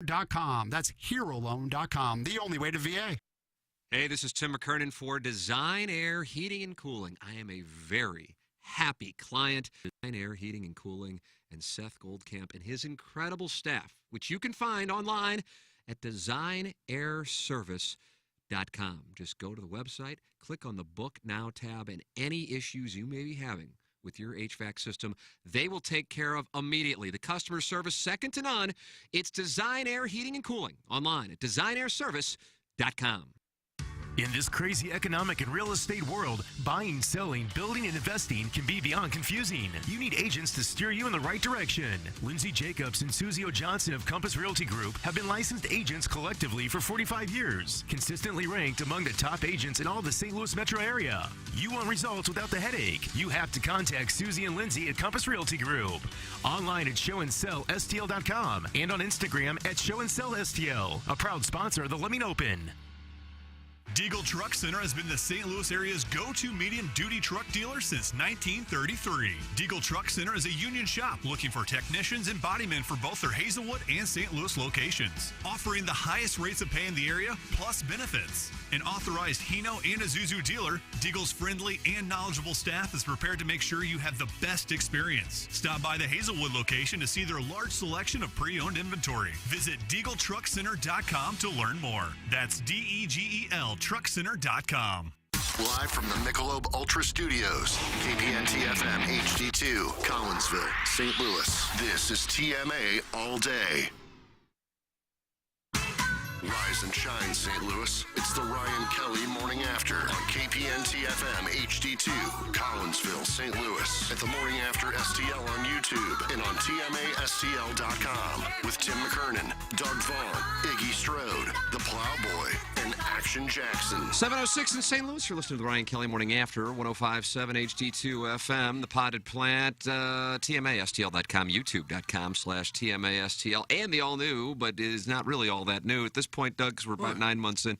HeroLoan.com. That's HeroLoan.com. The only way to VA. Hey, this is Tim McKernan for Design Air Heating and Cooling. I am a very happy client. Design Air Heating and Cooling and Seth Goldcamp and his incredible staff, which you can find online at designairservice.com. Just go to the website, click on the Book Now tab, and any issues you may be having with your HVAC system, they will take care of immediately. The customer service, second to none. It's Design Air Heating and Cooling online at designairservice.com. In this crazy economic and real estate world, buying, selling, building, and investing can be beyond confusing. You need agents to steer you in the right direction. Lindsay Jacobs and Susie O'Johnson of Compass Realty Group have been licensed agents collectively for 45 years, consistently ranked among the top agents in all the St. Louis metro area. You want results without the headache? You have to contact Susie and Lindsay at Compass Realty Group. Online at showandsellstl.com and on Instagram at showandsellstl, a proud sponsor of the Leming Open. Deagle Truck Center has been the St. Louis area's go-to medium-duty truck dealer since 1933. Deagle Truck Center is a union shop looking for technicians and bodymen for both their Hazelwood and St. Louis locations, offering the highest rates of pay in the area, plus benefits. An authorized Hino and Isuzu dealer, Deagle's friendly and knowledgeable staff is prepared to make sure you have the best experience. Stop by the Hazelwood location to see their large selection of pre-owned inventory. Visit DeagleTruckCenter.com to learn more. That's DEGEL truckcenter.com. Live from the Michelob Ultra Studios, KPNT FM HD2, Collinsville, St. Louis. This is TMA All Day. Rise and shine, St. Louis. It's the Ryan Kelly Morning After on KPNT FM HD2, Collinsville, St. Louis. At the Morning After STL on YouTube and on TMASTL.com with Tim McKernan, Doug Vaughn, Iggy Strode, The Plowboy, and Action Jackson. 7:06 in St. Louis. You're listening to the Ryan Kelly Morning After, 105.7 HD2 FM, The Potted Plant, TMASTL.com, YouTube.com/TMASTL, and the all-new, but it is not really all that new at this point, Doug, because we're about 9 months in,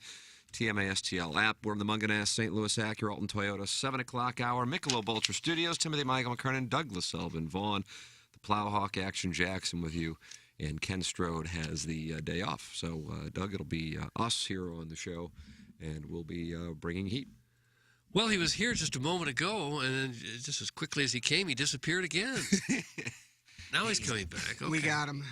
TMASTL app. We're in the Munganess, St. Louis Acura, Alton Toyota, 7 o'clock hour, Michelob Ultra Studios, Timothy Michael McKernan, Douglas Sullivan Vaughn, the Plowhawk, Action Jackson with you, and Ken Strode has the day off. So, Doug, it'll be us here on the show, and we'll be bringing heat. Well, he was here just a moment ago, and then just as quickly as he came, he disappeared again. Now he's coming back. Okay. We got him.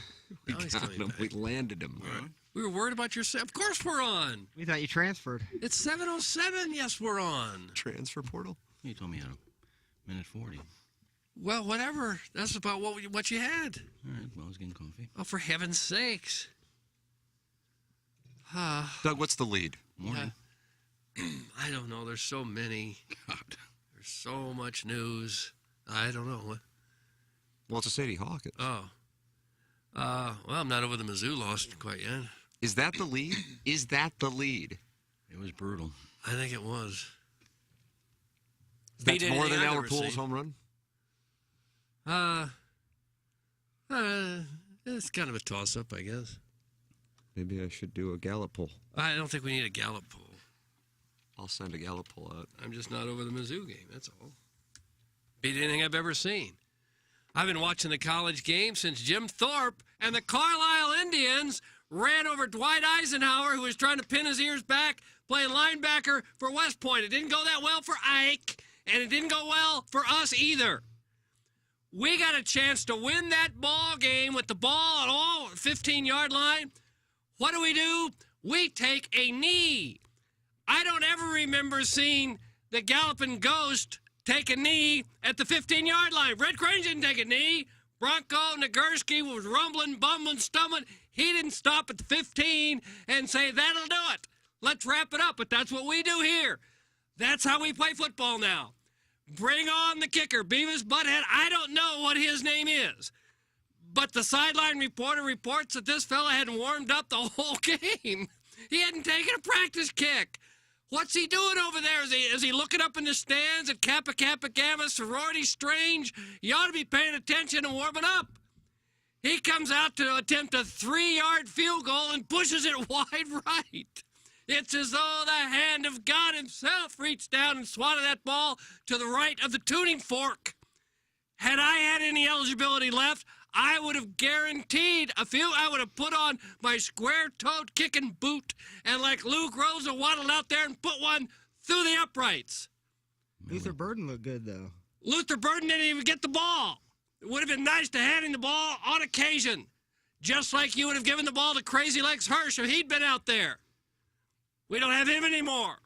Now he's coming back. We landed him. Right. We were worried about your... Of course we're on. We thought you transferred. It's 7:07. Yes, we're on. Transfer portal? You told me a minute 40. Well, whatever. That's about what you had. All right. Well, I was getting coffee. Oh, for heaven's sakes. Doug, what's the lead? Morning. I don't know. There's so many. God. There's so much news. I don't know. What? Well, it's a Sadie Hawkins. Oh. Well, I'm not over the Mizzou loss quite yet. Is that the lead? Is that the lead? It was brutal. I think it was. That's more than Albert Pujols' home run? It's kind of a toss-up, I guess. Maybe I should do a Gallup poll. I don't think we need a Gallup poll. I'll send a Gallup poll out. I'm just not over the Mizzou game, that's all. Beat anything I've ever seen. I've been watching the college game since Jim Thorpe and the Carlisle Indians ran over Dwight Eisenhower, who was trying to pin his ears back, playing linebacker for West Point. It didn't go that well for Ike, and it didn't go well for us either. We got a chance to win that ball game with the ball at all 15-yard line. What do? We take a knee. I don't ever remember seeing the Galloping Ghost take a knee at the 15-yard line. Red Crane didn't take a knee. Bronco Nagurski was rumbling, bumbling, stumbling. He didn't stop at the 15 and say, that'll do it. Let's wrap it up. But that's what we do here. That's how we play football now. Bring on the kicker, Beavis Butthead. I don't know what his name is. But the sideline reporter reports that this fella hadn't warmed up the whole game. He hadn't taken a practice kick. What's he doing over there? Is he looking up in the stands at Kappa Kappa Gamma Sorority Strange? You ought to be paying attention and warming up. He comes out to attempt a 3-yard field goal and pushes it wide right. It's as though the hand of God himself reached down and swatted that ball to the right of the tuning fork. Had I had any eligibility left, I would have guaranteed I would have put on my square-toed kicking boot and like Luke Rosa waddled out there and put one through the uprights. Luther Burden looked good, though. Luther Burden didn't even get the ball. It would have been nice to hand him the ball on occasion, just like you would have given the ball to Crazy Legs Hirsch if he'd been out there. We don't have him anymore.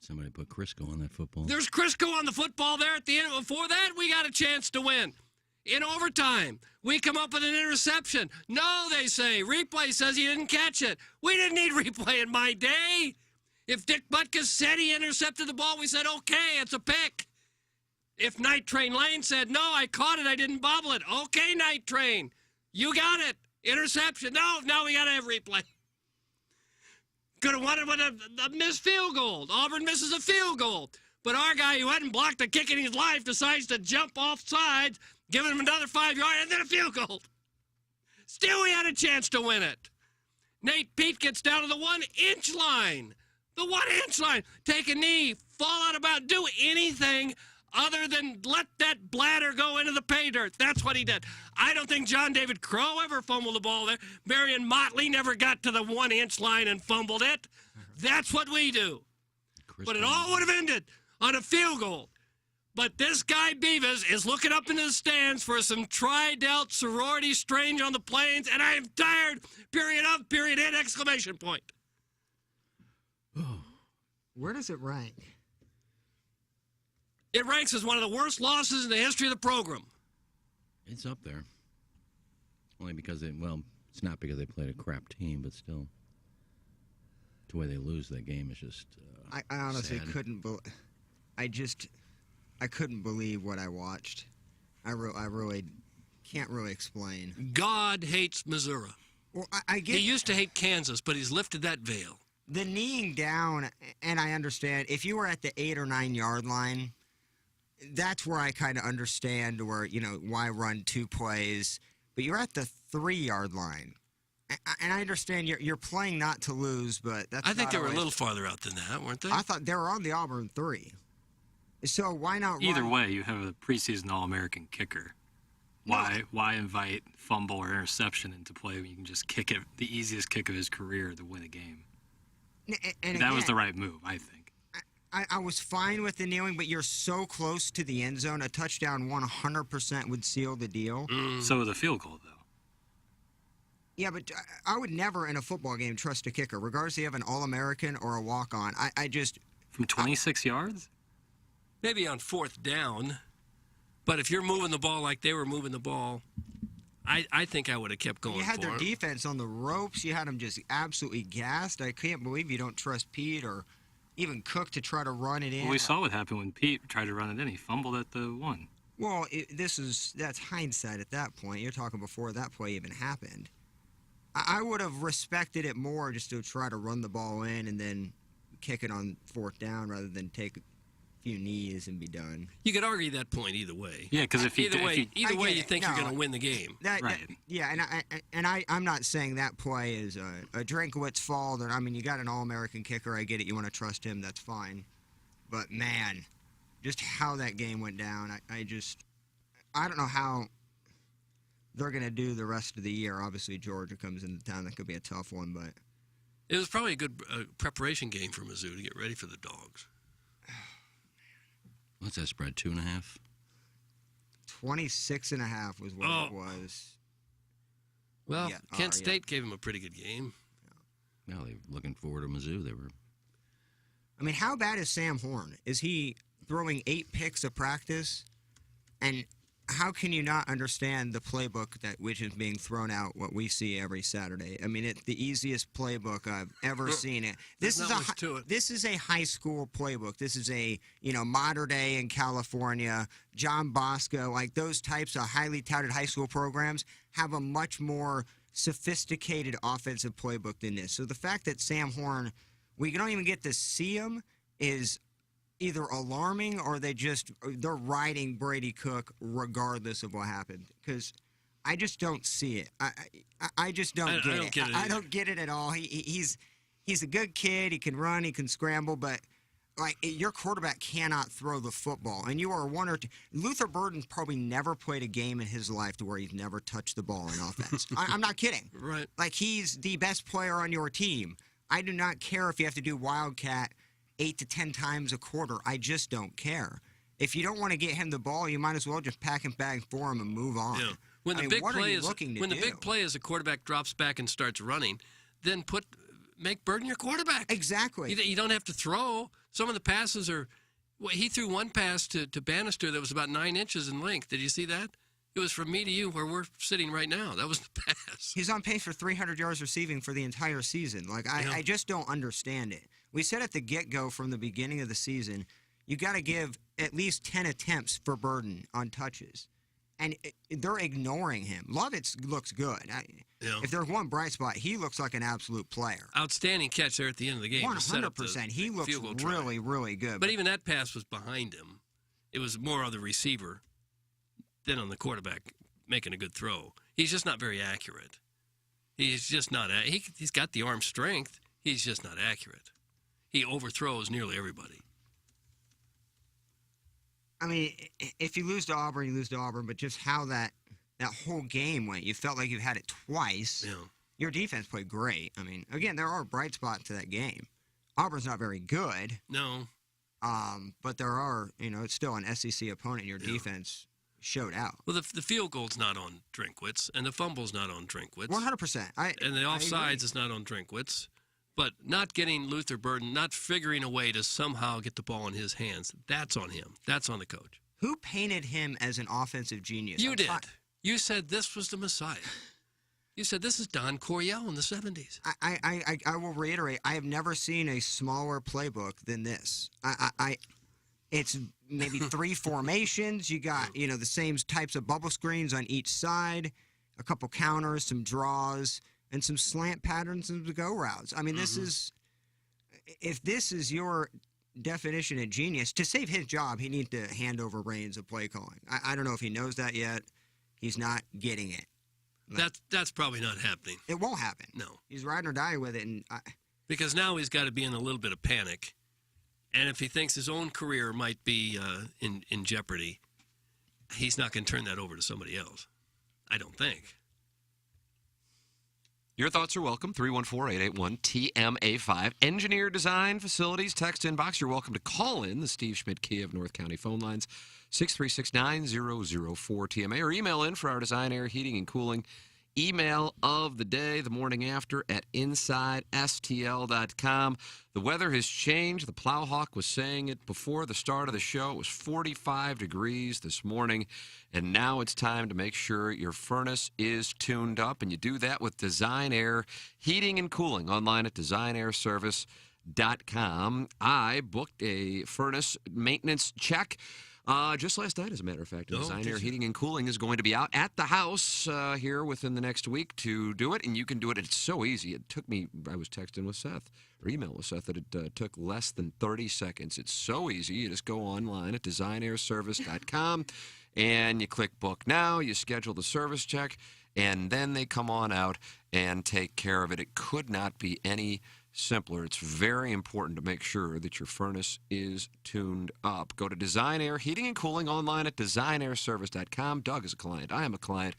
Somebody put Crisco on that football. There's Crisco on the football there at the end. Before that, we got a chance to win. In overtime, we come up with an interception. No, they say. Replay says he didn't catch it. We didn't need replay in my day. If Dick Butkus said he intercepted the ball, we said, okay, it's a pick. If Night Train Lane said, no, I caught it, I didn't bobble it. Okay, Night Train, you got it. Interception. No, now we got to have replay. Could have wanted with a missed field goal. Auburn misses a field goal. But our guy who hadn't blocked a kick in his life decides to jump off sides, giving him another 5 yard, and then a field goal. Still, we had a chance to win it. Nate Pete gets down to the 1 inch line. The 1 inch line. Take a knee, fall out about, do anything other than let that bladder go into the pay dirt. That's what he did. I don't think John David Crow ever fumbled the ball there. Marion Motley never got to the 1 inch line and fumbled it. That's what we do. But it all would have ended on a field goal. But this guy Beavis is looking up into the stands for some tri-delt sorority strange on the plains, and I am tired, period of, period in, exclamation point. Where does it rank? It ranks as one of the worst losses in the history of the program. It's up there. Only because it's not because they played a crap team, but still. The way they lose that game is just I honestly sad. I couldn't believe what I watched. I really can't really explain. God hates Missouri. Well, I get He used to hate Kansas, but he's lifted that veil. the kneeing down, and I understand. If you were at the 8 or 9 yard line, that's where I kind of understand where, why run 2 plays. But you're at the 3 yard line. And I understand you're playing not to lose, but that's I think not they were a always- little farther out than that, weren't they? I thought they were on the Auburn 3. So why not Either run? way, you have a preseason All-American kicker. Why invite fumble or interception into play when you can just kick it, the easiest kick of his career to win a game? And That was again, the right move, I think. I was fine with the kneeling, but you're so close to the end zone. A touchdown 100% would seal the deal. So the field goal, though. Yeah, but I would never in a football game trust a kicker, regardless if you have an All-American or a walk-on. I just... From 26 yards? Maybe on 4th down. But if you're moving the ball like they were moving the ball, I think I would have kept going You had for their it. defense on the ropes. You had them just absolutely gassed. I can't believe you don't trust Pete or even Cook to try to run it in. Well, we saw what happened when Pete tried to run it in. He fumbled at the 1. Well, that's hindsight at that point. You're talking before that play even happened. I would have respected it more just to try to run the ball in and then kick it on 4th down rather than take a few knees and be done. You could argue that point either way. Yeah, because if you Either way, I you get it. think you're No. going to win the game. Right. I'm not saying that play is a Drinkowitz fault. I mean, you got an All-American kicker. I get it. You want to trust him. That's fine. But, man, just how that game went down, I don't know how they're going to do the rest of the year. Obviously, Georgia comes into town. That could be a tough one, but It was probably a good preparation game for Mizzou to get ready for the Dogs. What's that spread? 2.5? 26.5 was what it was. Well, Yeah, Kent yeah. State gave him a pretty good game. Well, they're looking forward to Mizzou. They were. I mean, how bad is Sam Horn? Is he throwing 8 picks a practice? And how can you not understand the playbook which is being thrown out, what we see every Saturday? I mean, it's the easiest playbook I've ever seen. There's not much to it. This is a high school playbook. This is a, Mater Day in California, John Bosco, like those types of highly touted high school programs have a much more sophisticated offensive playbook than this. So the fact that Sam Horn, we don't even get to see him, is either alarming or they're riding Brady Cook regardless of what happened, because I just don't see it. I just don't get it. I don't get it at all. He's a good kid. He can run. He can scramble. But like your quarterback cannot throw the football, and you are one or two. Luther Burden's probably never played a game in his life to where he's never touched the ball in offense. I'm not kidding. Right. Like, he's the best player on your team. I do not care if you have to do Wildcat 8 to 10 times a quarter. I just don't care. If you don't want to get him the ball, you might as well just pack and bag for him and move on. Yeah. When the I mean, big what play are you is looking to when the do? big play is a quarterback drops back and starts running, then make Burden your quarterback. Exactly. You don't have to throw. Some of the passes are. Well, he threw one pass to Bannister that was about 9 inches in length. Did you see that? It was from me to you, where we're sitting right now. That was the pass. He's on pace for 300 yards receiving for the entire season. Like, I just don't understand it. We said at the get-go from the beginning of the season, you got to give at least 10 attempts for Burden on touches. And they're ignoring him. Lovett looks good. If there's one bright spot, he looks like an absolute player. Outstanding catch there at the end of the game. 100%. He looks really, really good. But even that pass was behind him. It was more on the receiver than on the quarterback making a good throw. He's just not very accurate. He's just not. He's got the arm strength. He's just not accurate. He overthrows nearly everybody. I mean, if you lose to Auburn, you lose to Auburn. But just how that whole game went, you felt like you had it twice. Yeah. Your defense played great. I mean, again, there are bright spots to that game. Auburn's not very good. No. But there are, it's still an SEC opponent. Your defense showed out. Well, the field goal's not on Drinkwitz, and the fumble's not on Drinkwitz. 100%. And the offsides is not on Drinkwitz. But not getting Luther Burden, not figuring a way to somehow get the ball in his hands, that's on him. That's on the coach. Who painted him as an offensive genius? You did. You said this was the Messiah. You said this is Don Coryell in the 70s. I will reiterate, I have never seen a smaller playbook than this. It's maybe 3 formations. You got, the same types of bubble screens on each side, a couple counters, some draws, and some slant patterns and go routes. I mean, this is, if this is your definition of genius, to save his job, he needs to hand over reins of play calling. I don't know if he knows that yet. He's not getting it. That's probably not happening. It won't happen. No. He's riding or die with it. Because now he's got to be in a little bit of panic. And if he thinks his own career might be in jeopardy, he's not going to turn that over to somebody else. I don't think. Your thoughts are welcome. 314-881-TMA5. Engineer Design Facilities text inbox. You're welcome to call in the Steve Schmidt Kia of North County phone lines, 636-9004-TMA, or email in for our Design Air Heating and Cooling email of the day, the morning after, at InsideSTL.com. The weather has changed. The Plowhawk was saying it before the start of the show. It was 45 degrees this morning, and now it's time to make sure your furnace is tuned up, and you do that with Design Air Heating and Cooling, online at DesignAirService.com. I booked a furnace maintenance check just last night, as a matter of fact. Design Air Heating and Cooling is going to be out at the house here within the next week to do it, and you can do it. It's so easy. It took me, I was texting with Seth, or email with Seth, that it took less than 30 seconds. It's so easy. You just go online at DesignAirService.com, and you click Book Now. You schedule the service check, and then they come on out and take care of it. It could not be any simpler. It's very important to make sure that your furnace is tuned up. Go to Design Air Heating and Cooling online at DesignAirService.com. Doug is a client. I am a client.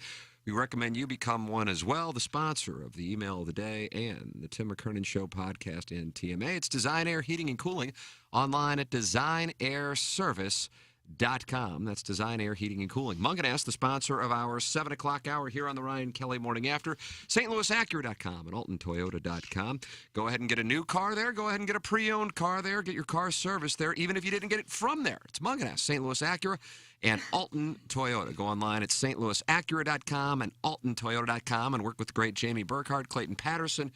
We recommend you become one as well. The sponsor of the email of the day and the Tim McKernan Show podcast and TMA. It's Design Air Heating and Cooling online at DesignAirService.com. That's Design Air Heating and Cooling. Munganess, the sponsor of our 7 o'clock hour here on the Ryan Kelly Morning After. StLouisAcura.com and AltonToyota.com. Go ahead and get a new car there. Go ahead and get a pre-owned car there. Get your car serviced there, even if you didn't get it from there. It's Munganess, St. Louis Acura, and Alton Toyota. Go online at StLouisAcura.com and AltonToyota.com and work with the great Jamie Burkhardt, Clayton Patterson,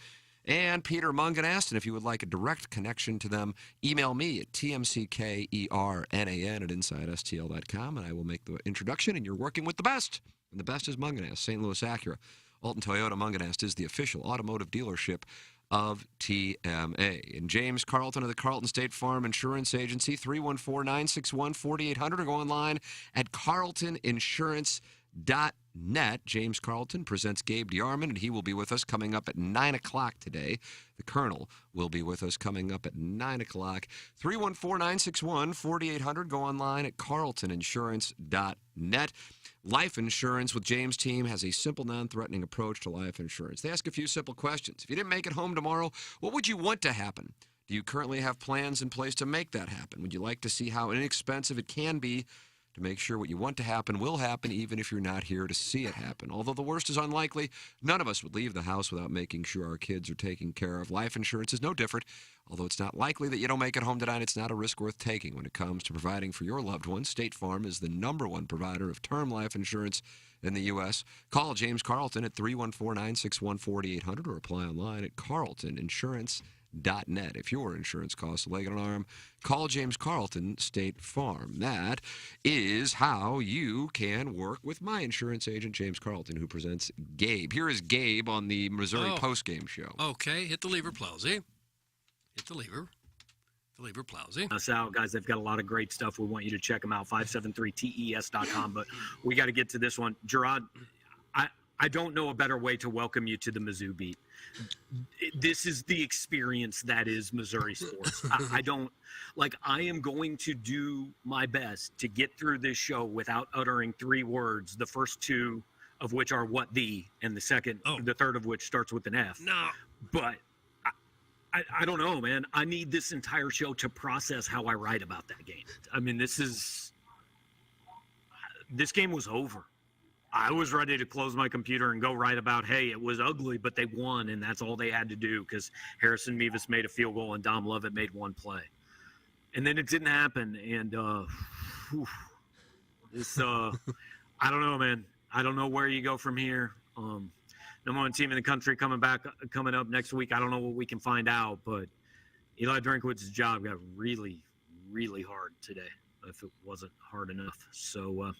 and Peter Munganast. And if you would like a direct connection to them, email me at tmckernan@InsideSTL.com, and I will make the introduction, and you're working with the best. And the best is Munganast, St. Louis Acura. Alton Toyota Munganast is the official automotive dealership of TMA. And James Carlton of the Carlton State Farm Insurance Agency, 314-961-4800, or go online at carltoninsurance.com. James Carlton presents Gabe DeArmond, and he will be with us coming up at 9 o'clock today. The Colonel will be with us coming up at 9 o'clock. 314-961-4800. Go online at carltoninsurance.net. Life Insurance with James' team has a simple, non-threatening approach to life insurance. They ask a few simple questions. If you didn't make it home tomorrow, what would you want to happen? Do you currently have plans in place to make that happen? Would you like to see how inexpensive it can be to make sure what you want to happen will happen, even if you're not here to see it happen? Although the worst is unlikely, none of us would leave the house without making sure our kids are taken care of. Life insurance is no different. Although it's not likely that you don't make it home tonight, it's not a risk worth taking when it comes to providing for your loved ones. State Farm is the #1 provider of term life insurance in the U.S. Call James Carlton at 314-961-4800 or apply online at carltoninsurance.net. If your insurance costs a leg and an arm, call James Carlton, State Farm. That is how you can work with my insurance agent, James Carlton, who presents Gabe. Here is Gabe on the Missouri postgame show. Okay, hit the lever, Plowsy. Hit the lever. The lever, Plowsy. Us out, guys. They've got a lot of great stuff. We want you to check them out, 573tes.com. But we got to get to this one. Gerard, I don't know a better way to welcome you to the Mizzou Beat. This is the experience that is Missouri sports. I am going to do my best to get through this show without uttering 3 words, the first 2 of which are what the, and the third of which starts with an F. No. But I don't know, man. I need this entire show to process how I write about that game. I mean, this game was over. I was ready to close my computer and go write about, hey, it was ugly, but they won, and that's all they had to do because Harrison Mevis made a field goal and Dom Lovett made 1 play. And then it didn't happen, and I don't know, man. I don't know where you go from here. #1 team in the country coming up next week. I don't know what we can find out, but Eli Drinkwitz's job got really, really hard today, if it wasn't hard enough. So,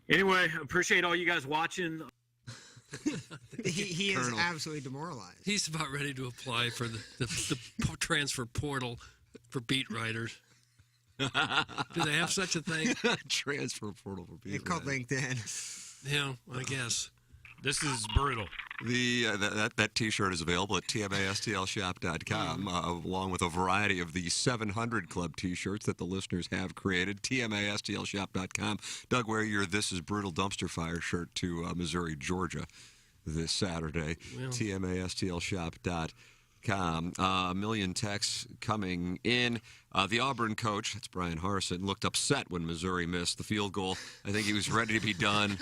anyway, appreciate all you guys watching. He is absolutely demoralized. He's about ready to apply for the transfer portal for beat writers. Do they have such a thing? Transfer portal for beat It's called LinkedIn. Yeah, I guess. This is brutal. That T-shirt is available at tmastlshop.com, along with a variety of the 700 Club T-shirts that the listeners have created. tmastlshop.com. Doug, wear your This Is Brutal Dumpster Fire shirt to Missouri, Georgia this Saturday. Well. tmastlshop.com. A million texts coming in. The Auburn coach, that's Brian Harsin, looked upset when Missouri missed the field goal. I think he was ready to be done,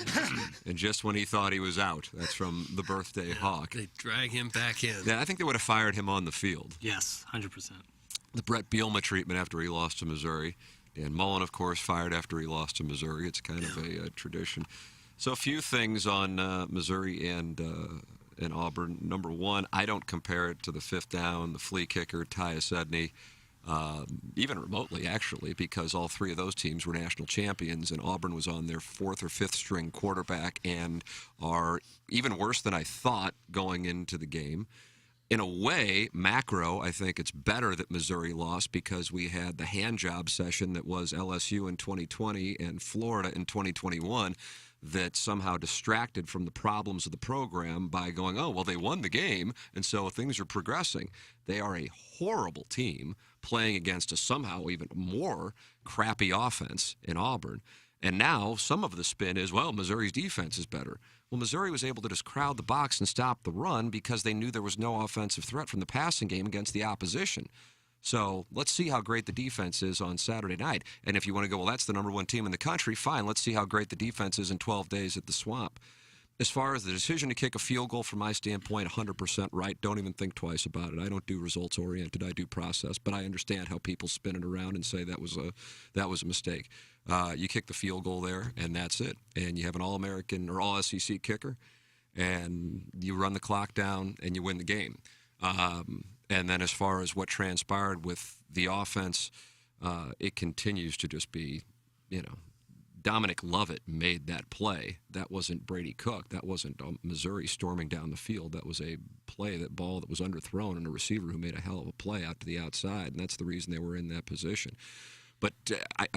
and just when he thought he was out. That's from the Birthday Hawk. They drag him back in. Yeah, I think they would have fired him on the field. Yes, 100%. The Brett Bielema treatment after he lost to Missouri. Dan Mullen, of course, fired after he lost to Missouri. It's kind of a tradition. So a few things on Missouri and Auburn. #1, I don't compare it to the 5th down, the flea kicker, Tyus Edney, even remotely, actually, because all 3 of those teams were national champions, and Auburn was on their 4th or 5th string quarterback and are even worse than I thought going into the game. In a way, macro, I think it's better that Missouri lost because we had the hand job session that was LSU in 2020 and Florida in 2021 that somehow distracted from the problems of the program by going, oh, well, they won the game, and so things are progressing. They are a horrible team playing against a somehow even more crappy offense in Auburn. And now some of the spin is, well, Missouri's defense is better. Well, Missouri was able to just crowd the box and stop the run because they knew there was no offensive threat from the passing game against the opposition. So let's see how great the defense is on Saturday night. And if you want to go, well, that's the #1 team in the country, fine. Let's see how great the defense is in 12 days at the Swamp. As far as the decision to kick a field goal, from my standpoint, 100% right. Don't even think twice about it. I don't do results-oriented. I do process. But I understand how people spin it around and say that was a mistake. You kick the field goal there, and that's it. And you have an All-American or All-SEC kicker, and you run the clock down, and you win the game. And then as far as what transpired with the offense, it continues to just be, Dominic Lovett made that play. That wasn't Brady Cook. That wasn't Missouri storming down the field. That was a ball that was underthrown and a receiver who made a hell of a play out to the outside, and that's the reason they were in that position. But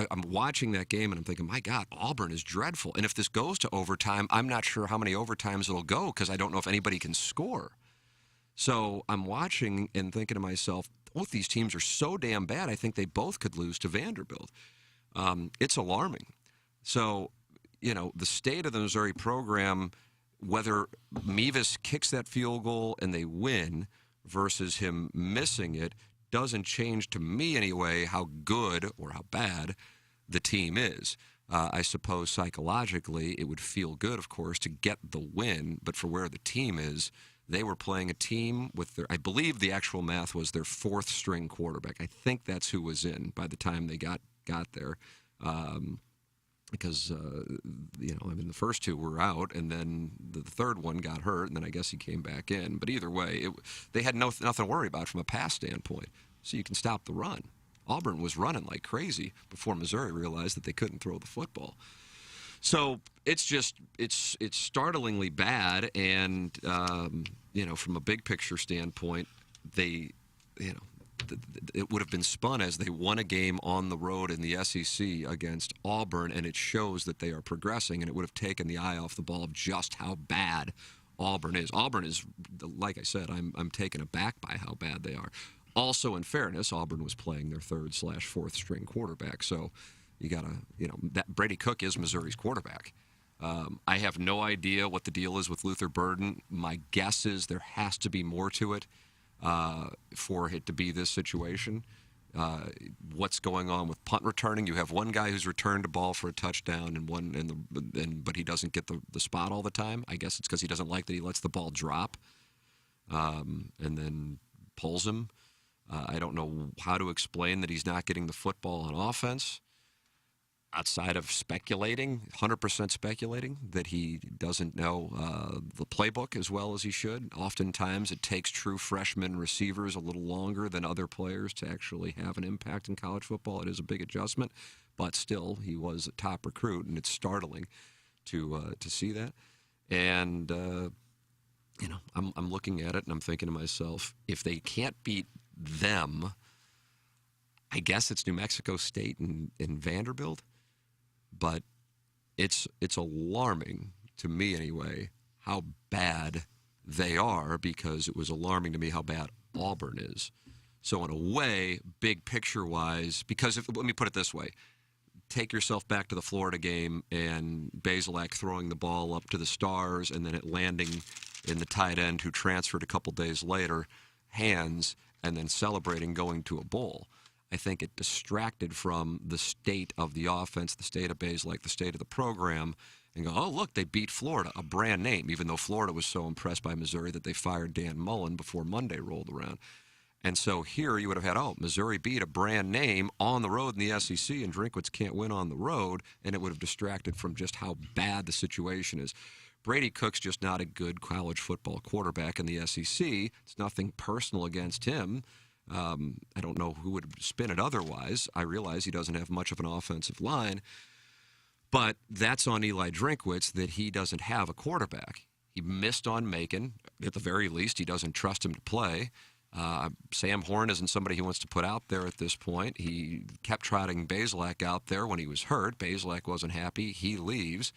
I'm watching that game and I'm thinking, my God, Auburn is dreadful. And if this goes to overtime, I'm not sure how many overtimes it'll go because I don't know if anybody can score. So I'm watching and thinking to myself, both these teams are so damn bad, I think they both could lose to Vanderbilt. It's alarming. So, the state of the Missouri program, whether Mevis kicks that field goal and they win versus him missing it, doesn't change to me anyway how good or how bad the team is. I suppose psychologically it would feel good, of course, to get the win, but for where the team is, they were playing a team with I believe the actual math was their fourth string quarterback. I think that's who was in by the time they got there. Because, the first two were out, and then the third one got hurt, and then I guess he came back in. But either way, they had nothing to worry about from a pass standpoint, so you can stop the run. Auburn was running like crazy before Missouri realized that they couldn't throw the football. So it's startlingly bad, and, from a big picture standpoint, it would have been spun as they won a game on the road in the SEC against Auburn, and it shows that they are progressing, and it would have taken the eye off the ball of just how bad Auburn is. Auburn is, like I said, I'm taken aback by how bad they are. Also, in fairness, Auburn was playing their third/fourth string quarterback, so you got to, that Brady Cook is Missouri's quarterback. I have no idea what the deal is with Luther Burden. My guess is there has to be more to it. For it to be this situation. What's going on with punt returning? You have one guy who's returned a ball for a touchdown but he doesn't get the spot all the time. I guess it's because he doesn't like that he lets the ball drop and then pulls him. I don't know how to explain that he's not getting the football on offense. Outside of speculating, 100% speculating, that he doesn't know the playbook as well as he should. Oftentimes it takes true freshman receivers a little longer than other players to actually have an impact in college football. It is a big adjustment, but still, he was a top recruit, and it's startling to see that. And, I'm looking at it, and I'm thinking to myself, if they can't beat them, I guess it's New Mexico State and Vanderbilt. But it's alarming to me anyway how bad they are, because it was alarming to me how bad Auburn is. So in a way, big picture-wise, because let me put it this way. Take yourself back to the Florida game and Bazelak throwing the ball up to the stars and then it landing in the tight end who transferred a couple days later, hands, and then celebrating going to a bowl. I think it distracted from the state of the offense, the state of Bazelak, the state of the program, and go, oh, look, they beat Florida, a brand name, even though Florida was so impressed by Missouri that they fired Dan Mullen before Monday rolled around. And so here you would have had, Missouri beat a brand name on the road in the SEC, and Drinkwitz can't win on the road, and it would have distracted from just how bad the situation is. Brady Cook's just not a good college football quarterback in the SEC. It's nothing personal against him. I don't know who would spin it otherwise. I realize he doesn't have much of an offensive line, but that's on Eli Drinkwitz that he doesn't have a quarterback. He missed on Macon. At the very least, he doesn't trust him to play. Sam Horn isn't somebody he wants to put out there at this point. He kept trotting Bazelak out there when he was hurt. Bazelak wasn't happy. He leaves.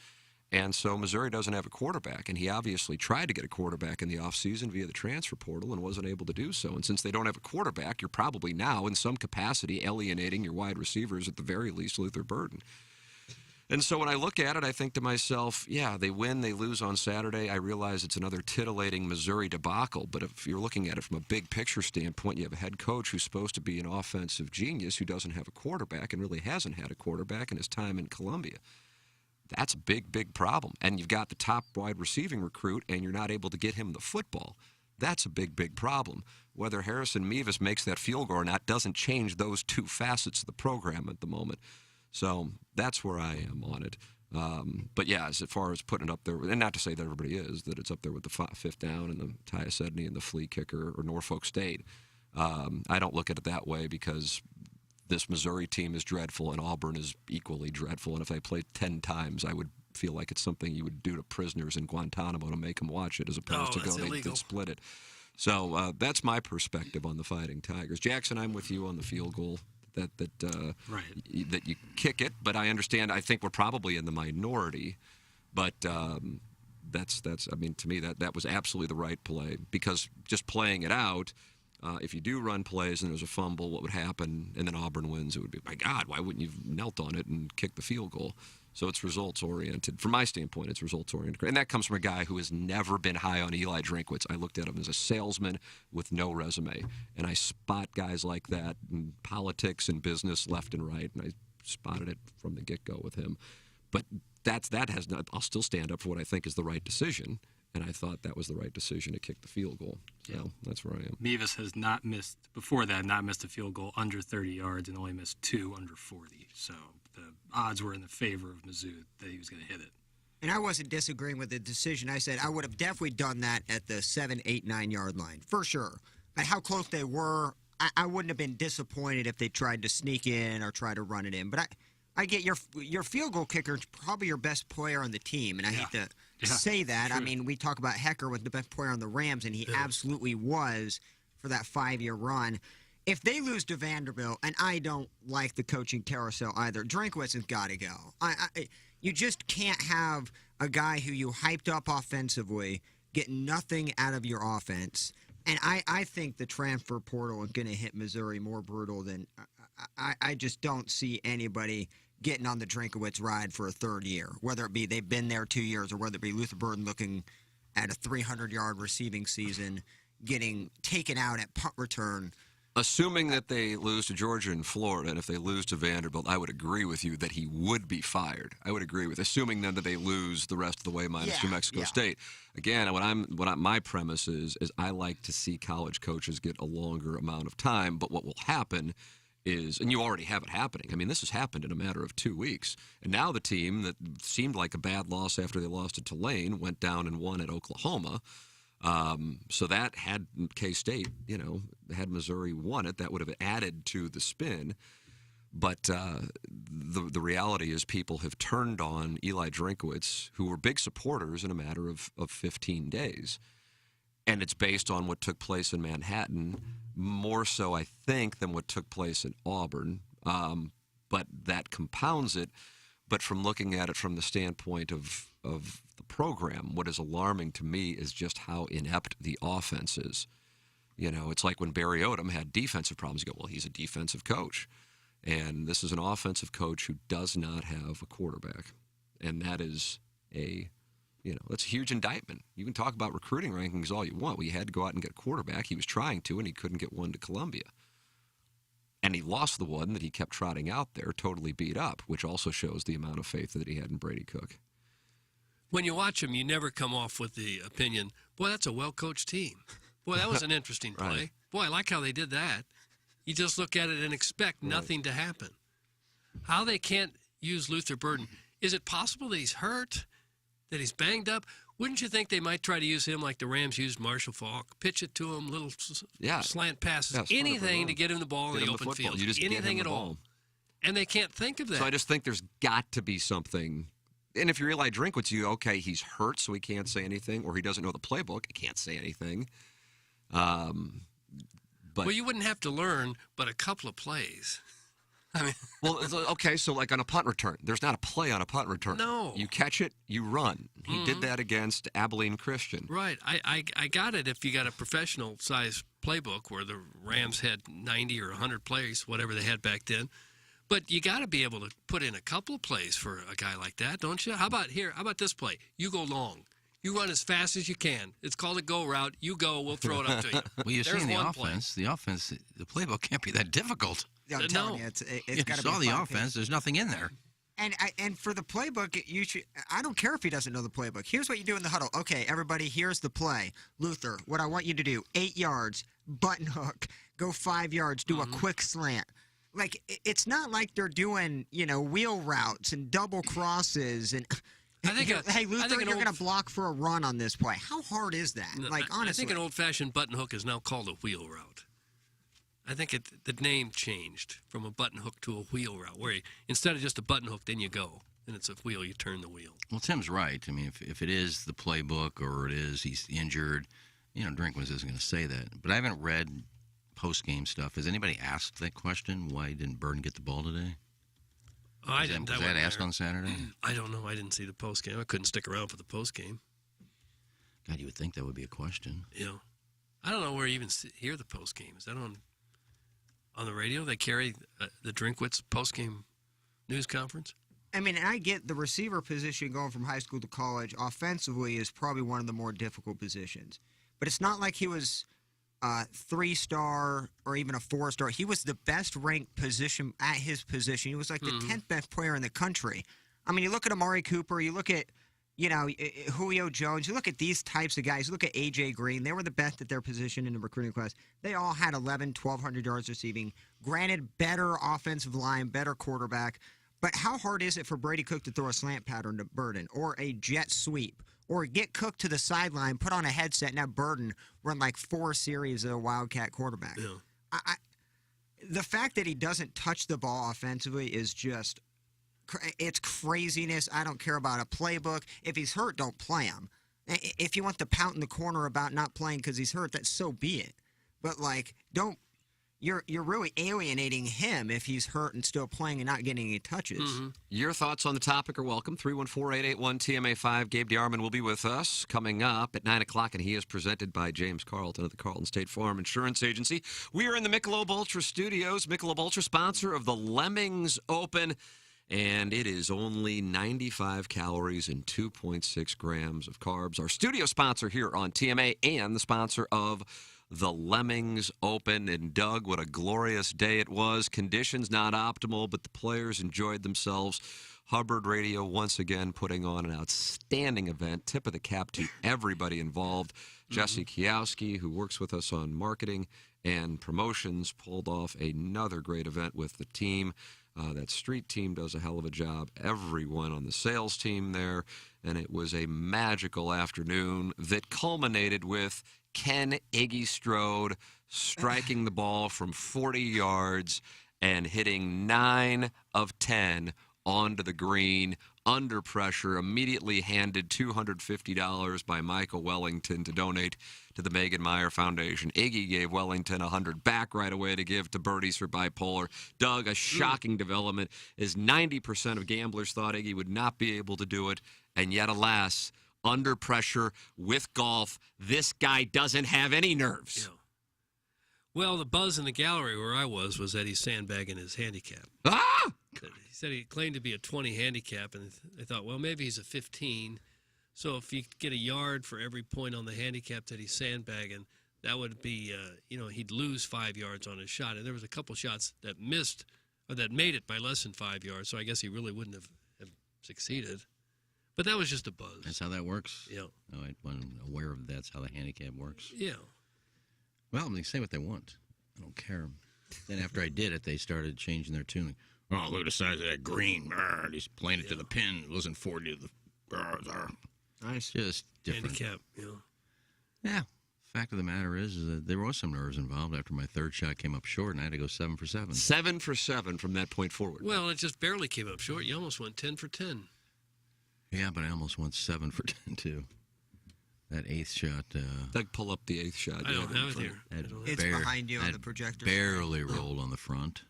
And so Missouri doesn't have a quarterback, and he obviously tried to get a quarterback in the offseason via the transfer portal and wasn't able to do so. And since they don't have a quarterback, you're probably now in some capacity alienating your wide receivers, at the very least Luther Burden. And so when I look at it, I think to myself, yeah, they win, they lose on Saturday. I realize it's another titillating Missouri debacle, but if you're looking at it from a big picture standpoint, you have a head coach who's supposed to be an offensive genius who doesn't have a quarterback and really hasn't had a quarterback in his time in Columbia. That's a big, big problem. And you've got the top wide receiving recruit, and you're not able to get him the football. That's a big, big problem. Whether Harrison Mevis makes that field goal or not doesn't change those two facets of the program at the moment. So that's where I am on it. But yeah, as far as putting it up there, and not to say that everybody is, that it's up there with the fifth down and the Tyus Edney and the flea kicker or Norfolk State. I don't look at it that way because this Missouri team is dreadful and Auburn is equally dreadful. And if they played 10 times, I would feel like it's something you would do to prisoners in Guantanamo to make them watch it as opposed to go they split it. So that's my perspective on the Fighting Tigers. Jackson, I'm with you on the field goal. Right. that you kick it. But I understand. I think we're probably in the minority, but that's. I mean, to me, that was absolutely the right play, because just playing it out. If you do run plays and there's a fumble, what would happen? And then Auburn wins. It would be, my God, why wouldn't you have knelt on it and kicked the field goal? So it's results oriented. From my standpoint, it's results oriented, and that comes from a guy who has never been high on Eli Drinkwitz. I looked at him as a salesman with no resume, and I spot guys like that in politics and business left and right, and I spotted it from the get-go with him. But that has not. I'll still stand up for what I think is the right decision. And I thought that was the right decision to kick the field goal. So that's where I am. Mevis has not missed a field goal under 30 yards and only missed 2 under 40. So the odds were in the favor of Mizzou that he was going to hit it. And I wasn't disagreeing with the decision. I said I would have definitely done that at the 7, 8, 9 yard line, for sure. But how close they were, I wouldn't have been disappointed if they tried to sneak in or try to run it in. But I get your field goal kicker is probably your best player on the team, and I hate to say that. True. I mean, we talk about Hecker was the best player on the Rams, and he absolutely was for that 5-year run. If they lose to Vanderbilt, and I don't like the coaching carousel either, Drinkwitz has got to go. You just can't have a guy who you hyped up offensively get nothing out of your offense. And I think the transfer portal is going to hit Missouri more brutal than I just don't see anybody getting on the Drinkwitz ride for a third year, whether it be they've been there 2 years or whether it be Luther Burden looking at a 300-yard receiving season, getting taken out at punt return. Assuming that they lose to Georgia and Florida, and if they lose to Vanderbilt, I would agree with you that he would be fired. I would agree with, assuming then that they lose the rest of the way minus New Mexico State. Again, my premise is I like to see college coaches get a longer amount of time, but what will happen is, and you already have it happening. I mean, this has happened in a matter of 2 weeks. And now the team that seemed like a bad loss after they lost to Tulane went down and won at Oklahoma. So that had K-State, had Missouri won it, that would have added to the spin. But the reality is people have turned on Eli Drinkwitz, who were big supporters in a matter of 15 days. And it's based on what took place in Manhattan, more so, I think, than what took place in Auburn. But that compounds it. But from looking at it from the standpoint of the program, what is alarming to me is just how inept the offense is. It's like when Barry Odom had defensive problems. You go, well, he's a defensive coach. And this is an offensive coach who does not have a quarterback. And that is that's a huge indictment. You can talk about recruiting rankings all you want. Well, you had to go out and get a quarterback. He was trying to, and he couldn't get one to Columbia. And he lost the one that he kept trotting out there, totally beat up, which also shows the amount of faith that he had in Brady Cook. When you watch him, you never come off with the opinion, boy, that's a well-coached team. Boy, that was an interesting play. Right. Boy, I like how they did that. You just look at it and expect nothing to happen. How they can't use Luther Burden. Is it possible that he's hurt, that he's banged up? Wouldn't you think they might try to use him like the Rams used Marshall Faulk? Pitch it to him, little slant passes, anything to get him the ball in the open field. You just anything at all. And they can't think of that. So I just think there's got to be something. And if you're Eli Drinkwitz, he's hurt, so he can't say anything, or he doesn't know the playbook, he can't say anything. Well, you wouldn't have to learn but a couple of plays. I mean, okay, so like on a punt return, there's not a play on a punt return. No. You catch it, you run. He did that against Abilene Christian. Right. I got it if you got a professional-sized playbook where the Rams had 90 or 100 plays, whatever they had back then. But you got to be able to put in a couple of plays for a guy like that, don't you? How about this play? You go long. You run as fast as you can. It's called a go route. You go, we'll throw it up to you. Well, you're seeing the offense. The offense, the playbook can't be that difficult. I'm telling you, it's got to be. You saw the offense. There's nothing in there. And for the playbook, you should. I don't care if he doesn't know the playbook. Here's what you do in the huddle. Okay, everybody, here's the play. Luther, what I want you to do: 8 yards, button hook, go 5 yards, do a quick slant. Like it's not like they're doing wheel routes and double crosses and. Hey, Luther, you're going to block for a run on this play. How hard is that? Honestly. I think an old-fashioned button hook is now called a wheel route. I think the name changed from a button hook to a wheel route, where instead of just a button hook, then you go. And it's a wheel, you turn the wheel. Well, Tim's right. I mean, if it is the playbook or it is he's injured, Drinkwitz isn't going to say that. But I haven't read post-game stuff. Has anybody asked that question? Why didn't Burden get the ball today? Oh, I didn't. Was that asked on Saturday? I don't know. I didn't see the post game. I couldn't stick around for the post game. God, you would think that would be a question. Yeah. I don't know where you even hear the post game. Is that on the radio? They carry the Drinkwitz post game news conference? I mean, I get the receiver position going from high school to college offensively is probably one of the more difficult positions. But it's not like he was a 3-star or even a 4-star. He was the best ranked position at his position. He was like the 10th best player in the country. I mean, you look at Amari Cooper, you look at, Julio Jones, you look at these types of guys, you look at A.J. Green. They were the best at their position in the recruiting class. They all had 1,200 yards receiving. Granted, better offensive line, better quarterback. But how hard is it for Brady Cook to throw a slant pattern to Burden or a jet sweep or get Cook to the sideline, put on a headset, and have Burden run like 4 series of a Wildcat quarterback? Yeah. The fact that he doesn't touch the ball offensively is just it's craziness. I don't care about a playbook. If he's hurt, don't play him. If you want to pout in the corner about not playing because he's hurt, that's so be it. But, like, don't – you're really alienating him if he's hurt and still playing and not getting any touches. Your thoughts on the topic are welcome. 314-881-TMA5. Gabe DeArmond will be with us coming up at 9 o'clock, and he is presented by James Carlton of the Carlton State Farm Insurance Agency. We are in the Michelob Ultra studios. Michelob Ultra, sponsor of the Lemmings Open, and it is only 95 calories and 2.6 grams of carbs. Our studio sponsor here on TMA and the sponsor of the Lemmings Open. And Doug, what a glorious day it was. Conditions not optimal, but the players enjoyed themselves. Hubbard Radio once again putting on an outstanding event. Tip of the cap to everybody involved. Jesse Kiowski, who works with us on marketing and promotions, pulled off another great event with the team. That street team does a hell of a job. Everyone on the sales team there. And it was a magical afternoon that culminated with Ken Iggy Strode striking the ball from 40 yards and hitting 9 of 10 onto the green under pressure, immediately handed $250 by Michael Wellington to donate to the Megan Meyer Foundation. Iggy gave Wellington $100 back right away to give to Birdies for Bipolar. Doug, a shocking development is 90% of gamblers thought Iggy would not be able to do it, and yet, alas, under pressure with golf, this guy doesn't have any nerves. Yeah. Well, the buzz in the gallery where I was that he's sandbagging his handicap. Ah! He said he claimed to be a 20 handicap, and they thought, well, maybe he's a 15. So if you get a yard for every point on the handicap that he's sandbagging, that would be, he'd lose 5 yards on his shot. And there was a couple shots that missed or that made it by less than 5 yards. So I guess he really wouldn't have succeeded. But that was just a buzz. That's how that works? Yeah. Oh, I wasn't aware of that's how the handicap works. Yeah. Well, they say what they want. I don't care. Then after I did it, they started changing their tune. Oh, look at the size of that green. He's playing it to the pin. It wasn't 40 to the... Nice. Just different. Handicap, Yeah. Fact of the matter is that there was some nerves involved after my third shot came up short, and I had to go 7 for 7. 7 for 7 from that point forward. Well, it just barely came up short. You almost went 10 for 10. Yeah, but I almost went 7 for 10, too. That 8th shot. Doug, pull up the 8th shot. I don't have it here. It's behind you on the projector. Barely rolled on the front.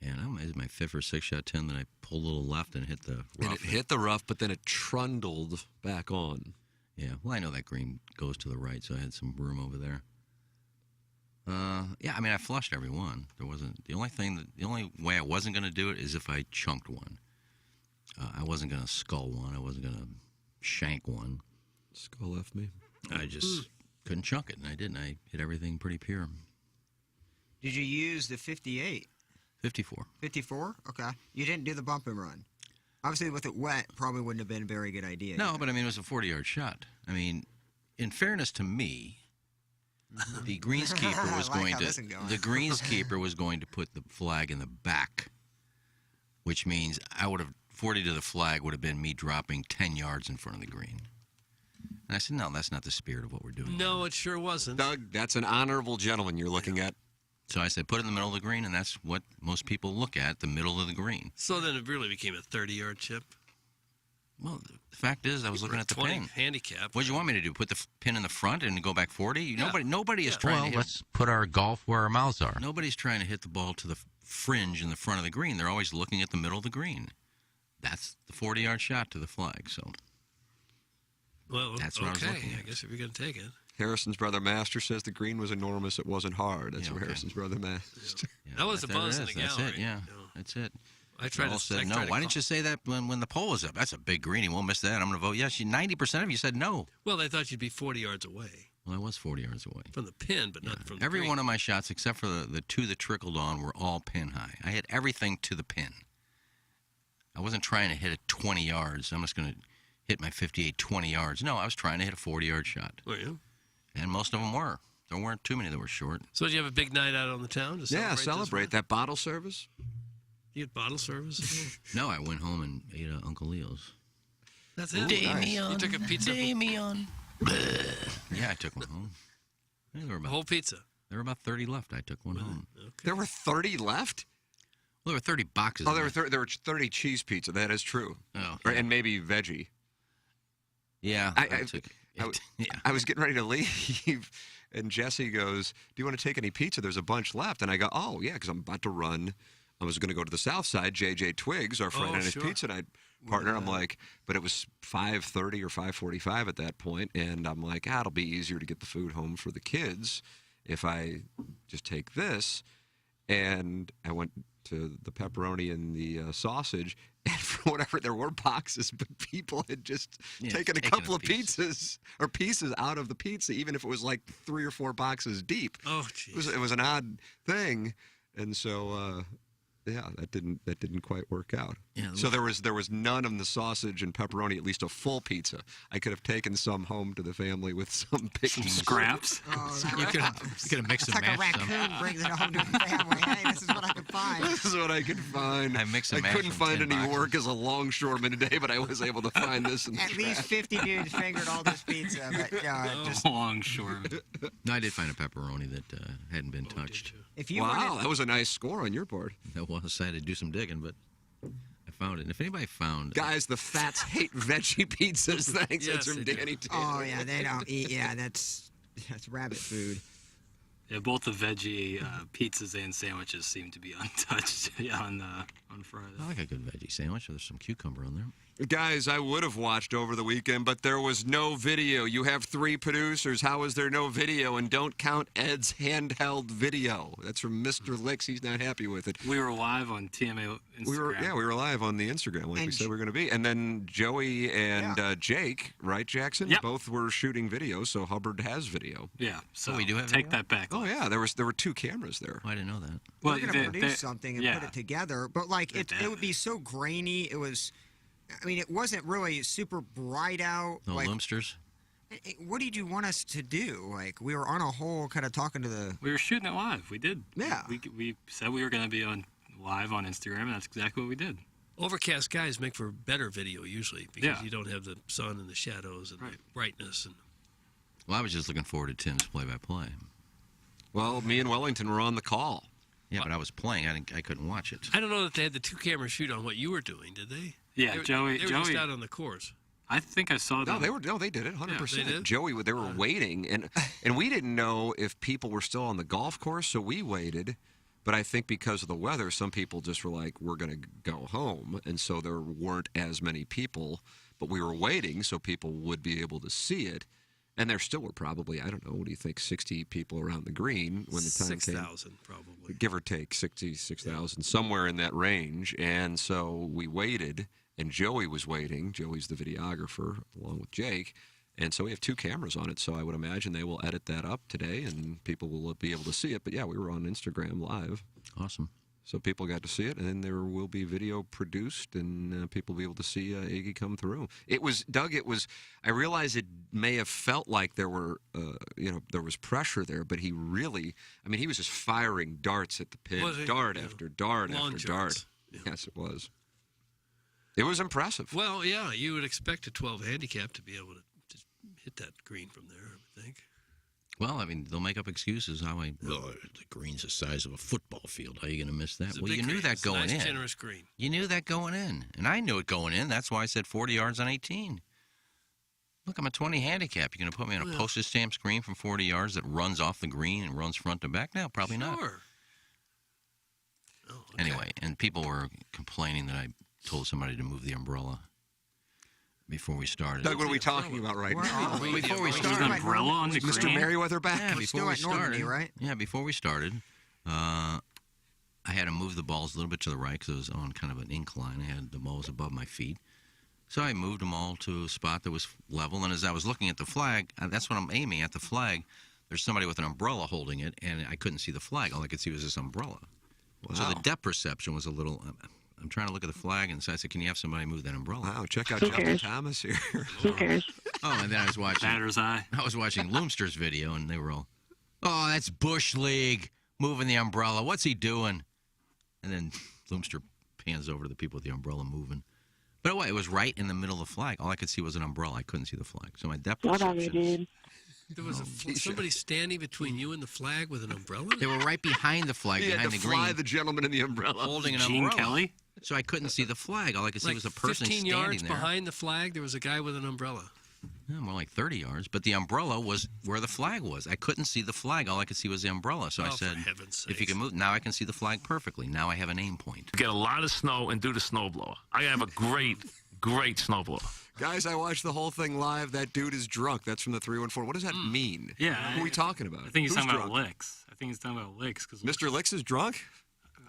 And it was my 5th or 6th shot 10. Then I pulled a little left and hit the rough. And it hit the rough, but then it trundled back on. Yeah, well, I know that green goes to the right, so I had some room over there. Yeah, I mean, I flushed every one. There wasn't the only way I wasn't going to do it is if I chunked one. I wasn't going to skull one. I wasn't going to shank one. Skull F me. I just couldn't chunk it, and I didn't. I hit everything pretty pure. Did you use the 58? 54. 54? Okay. You didn't do the bump and run. Obviously, with it wet, probably wouldn't have been a very good idea. No, but I mean, it was a 40-yard shot. I mean, in fairness to me, the greenskeeper was the greenskeeper was going to put the flag in the back, which means I would have 40 to the flag would have been me dropping 10 yards in front of the green. And I said, no, that's not the spirit of what we're doing. No, it sure wasn't. Doug, that's an honorable gentleman you're looking at. So I said, put it in the middle of the green, and that's what most people look at, the middle of the green. So then it really became a 30-yard chip. Well, the fact is, I was looking at the 20 pin. handicap. What do you want me to do? Put the pin in the front and go back 40? Yeah. Nobody is trying to hit. let's put our golf where our mouths are. Nobody's trying to hit the ball to the fringe in the front of the green. They're always looking at the middle of the green. That's the 40-yard shot to the flag. So Well, that's what I was okay. looking at. I guess if you're going to take it. Harrison's brother Master says the green was enormous. It wasn't hard. That's Yeah, from okay. Harrison's brother Master. Yeah, That was the buzz in the That's gallery. it, yeah. You know. That's it. I tried All to said I no. tried to Why call- didn't you say that when the poll was up? That's a big green. He won't miss that. I'm going to vote yes. 90% of you said no. Well, they thought you'd be 40 yards away Well, I was 40 yards away. from the pin, but not from the Every green. one of my shots, except for the two that trickled on, were all pin high. I hit everything to the pin. I wasn't trying to hit it 20 yards. I'm just going to hit my 58 20 yards. No, I was trying to hit a 40-yard shot. Were you? And most of them were. There weren't too many that were short. So did you have a big night out on the town to celebrate? Yeah, this celebrate win? that bottle service. You had bottle service? No, I went home and ate Uncle Leo's. That's it? Damien. You took a pizza? Damien. Yeah, I took one home. There were A about, whole pizza? there were about 30 left. I took one home. There were 30 left? Well, there were 30 boxes. Oh, there were 30 cheese pizza. That is true. Oh, Or, and maybe veggie. yeah. I took I- yeah. I was getting ready to leave, and Jesse goes, "Do you want to take any pizza? There's a bunch left." And I go, "Oh, yeah," because I'm about to run. I was going to go to the South Side. JJ Twiggs, our Friday Oh, Night sure. Pizza Night partner. I'm like, but it was 5:30 or 5:45 at that point, and I'm like, it'll be easier to get the food home for the kids if I just take this. And I went to the pepperoni and the sausage, and for whatever, there were boxes, but people had just taken a couple of pizzas or pieces out of the pizza, even if it was like 3 or 4 boxes deep. Oh, jeez. It was an odd thing, and so yeah, that didn't quite work out. Yeah, So there was none of the sausage and pepperoni, at least a full pizza. I could have taken some home to the family with some pickings. Scraps. You could have mixed It's and like a matched them. raccoon brings it home to a family. Hey, this is what I could find. This is what I could find. I mix and match couldn't from find 10 any boxes. work as a longshoreman today, but I was able to find this. In the At least 50 dudes fingered all this pizza, but just Longshore. No, I did find a pepperoni that hadn't been touched. if you Wow, wanted, that was a nice score on your part. I decided to do some digging, but I found it. And if anybody found Guys, the Fats hate veggie pizzas. Thanks. Yes, That's from they do. Danny Taylor. oh yeah, they don't eat. Yeah, that's rabbit food. Yeah, both the veggie pizzas and sandwiches seem to be untouched on Friday. I like a good veggie sandwich. There's some cucumber on there. Guys, I would have watched over the weekend, but there was no video. You have 3 producers. How is there no video? And don't count Ed's handheld video. That's from Mr. Licks. He's not happy with it. We were live on TMA Instagram. We were live on the Instagram like we And said we were going to be. And then Joey and Jake, right, Jackson? Yep. Both were shooting video, so Hubbard has video. Yeah, so we do have take video? that back. Oh yeah, there were 2 cameras there. Oh, I didn't know that. Well, We're gonna produce something and put it together, but like it would be so grainy. It was, I mean, it wasn't really super bright out. No like, Lumsters? what did you want us to do? Like we were on a hole, kind of talking to the. We were shooting it live. We did. Yeah. We said we were going to be on live on Instagram, and that's exactly what we did. Overcast skies make for better video usually because Yeah. you don't have the sun and the shadows and the brightness. And Well, I was just looking forward to Tim's play-by-play. Well, me and Wellington were on the call. Yeah, but I was playing. I couldn't watch it. I don't know that they had the 2 camera shoot on what you were doing, did they? Yeah, they were, Joey. They were just out on the course. I think I saw them. They did it 100%. Yeah, they did? Joey, they were waiting, and we didn't know if people were still on the golf course, so we waited. But I think because of the weather, some people just were like, "We're going to go home," and so there weren't as many people. But we were waiting so people would be able to see it, and there still were probably, I don't know, what do you think, 60 people around the green when the time came? 6,000 probably. Give or take 66,000, somewhere in that range. And so we waited, and Joey was waiting. Joey's the videographer, along with Jake. And so we have 2 cameras on it, so I would imagine they will edit that up today, and people will be able to see it. But yeah, we were on Instagram Live. Awesome. So people got to see it, and then there will be video produced, and people will be able to see Iggy come through. It was, Doug, I realize it may have felt like there were, there was pressure there, but he really, he was just firing darts at the pin, dart after dart Long after darts. dart. Yeah. Yes, it was. It was impressive. Well, yeah, you would expect a 12 handicap to be able to just hit that green from there, I would think. Well, I mean, they'll make up excuses. The green's the size of a football field. How are you going to miss that? Well, you knew that going in. Nice, generous green. You knew that going in. And I knew it going in. That's why I said 40 yards on 18. Look, I'm a 20 handicap. You're going to put me on a postage stamp screen from 40 yards that runs off the green and runs front to back? No, probably not. Oh, okay. Anyway, and people were complaining that I told somebody to move the umbrella before we started. Doug, what are we talking about right now? Before we There's started. an umbrella on the Mr. green? Merriweather back? Yeah, before we started. right? Yeah, before we started, I had to move the balls a little bit to the right because it was on kind of an incline. I had the balls above my feet. So I moved them all to a spot that was level. And as I was looking at the flag, that's what I'm aiming at, the flag. There's somebody with an umbrella holding it, and I couldn't see the flag. All I could see was this umbrella. Wow. So the depth perception was a little... I'm trying to look at the flag, and so I said, can you have somebody move that umbrella? Wow, check out Justin Thomas here. Who cares? Oh, and then I was watching... Batter's eye. I was watching Loomster's video, and they were all, oh, that's Bush League, moving the umbrella. What's he doing? And then Loomster pans over to the people with the umbrella moving. But it was right in the middle of the flag. All I could see was an umbrella. I couldn't see the flag. So my depth perception... There was somebody standing between you and the flag with an umbrella? They were right behind the flag, behind the green. Fly the gentleman in the umbrella. Holding an Gene umbrella. Kelly? So I couldn't see the flag. All I could see was a person 15 standing yards there. behind the flag, there was a guy with an umbrella. Yeah, more like 30 yards. But the umbrella was where the flag was. I couldn't see the flag. All I could see was the umbrella. So I said, if you can move, now I can see the flag perfectly. Now I have an aim point. Get a lot of snow and do the snowblower. I have a great snowblower. Guys, I watched the whole thing live. That dude is drunk. That's from the 314. What does that mean? Yeah. Who are we talking about? I think he's Who's talking drunk? about Licks. I think he's talking about Licks. Mr. Licks is drunk?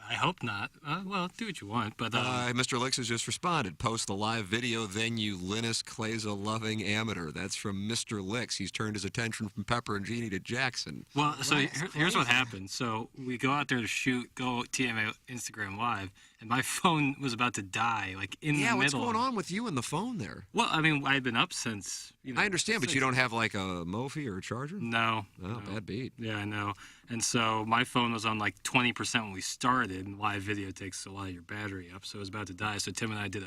I hope not. Well, do what you want. But Mr. Licks has just responded. Post the live video, then you Linus Claza-loving amateur. That's from Mr. Licks. He's turned his attention from Pepper and Genie to Jackson. Well, so here's what happened. So we go out there to go TMA Instagram Live, and my phone was about to die, like in the middle. Yeah, what's going on with you and the phone there? Well, I mean, I've been up since... I understand, but you don't have like a Mophie or a charger? No. Oh, bad beat. Yeah, I know. And so my phone was on like 20% when we started, and live video takes a lot of your battery up, so it was about to die. So Tim and I did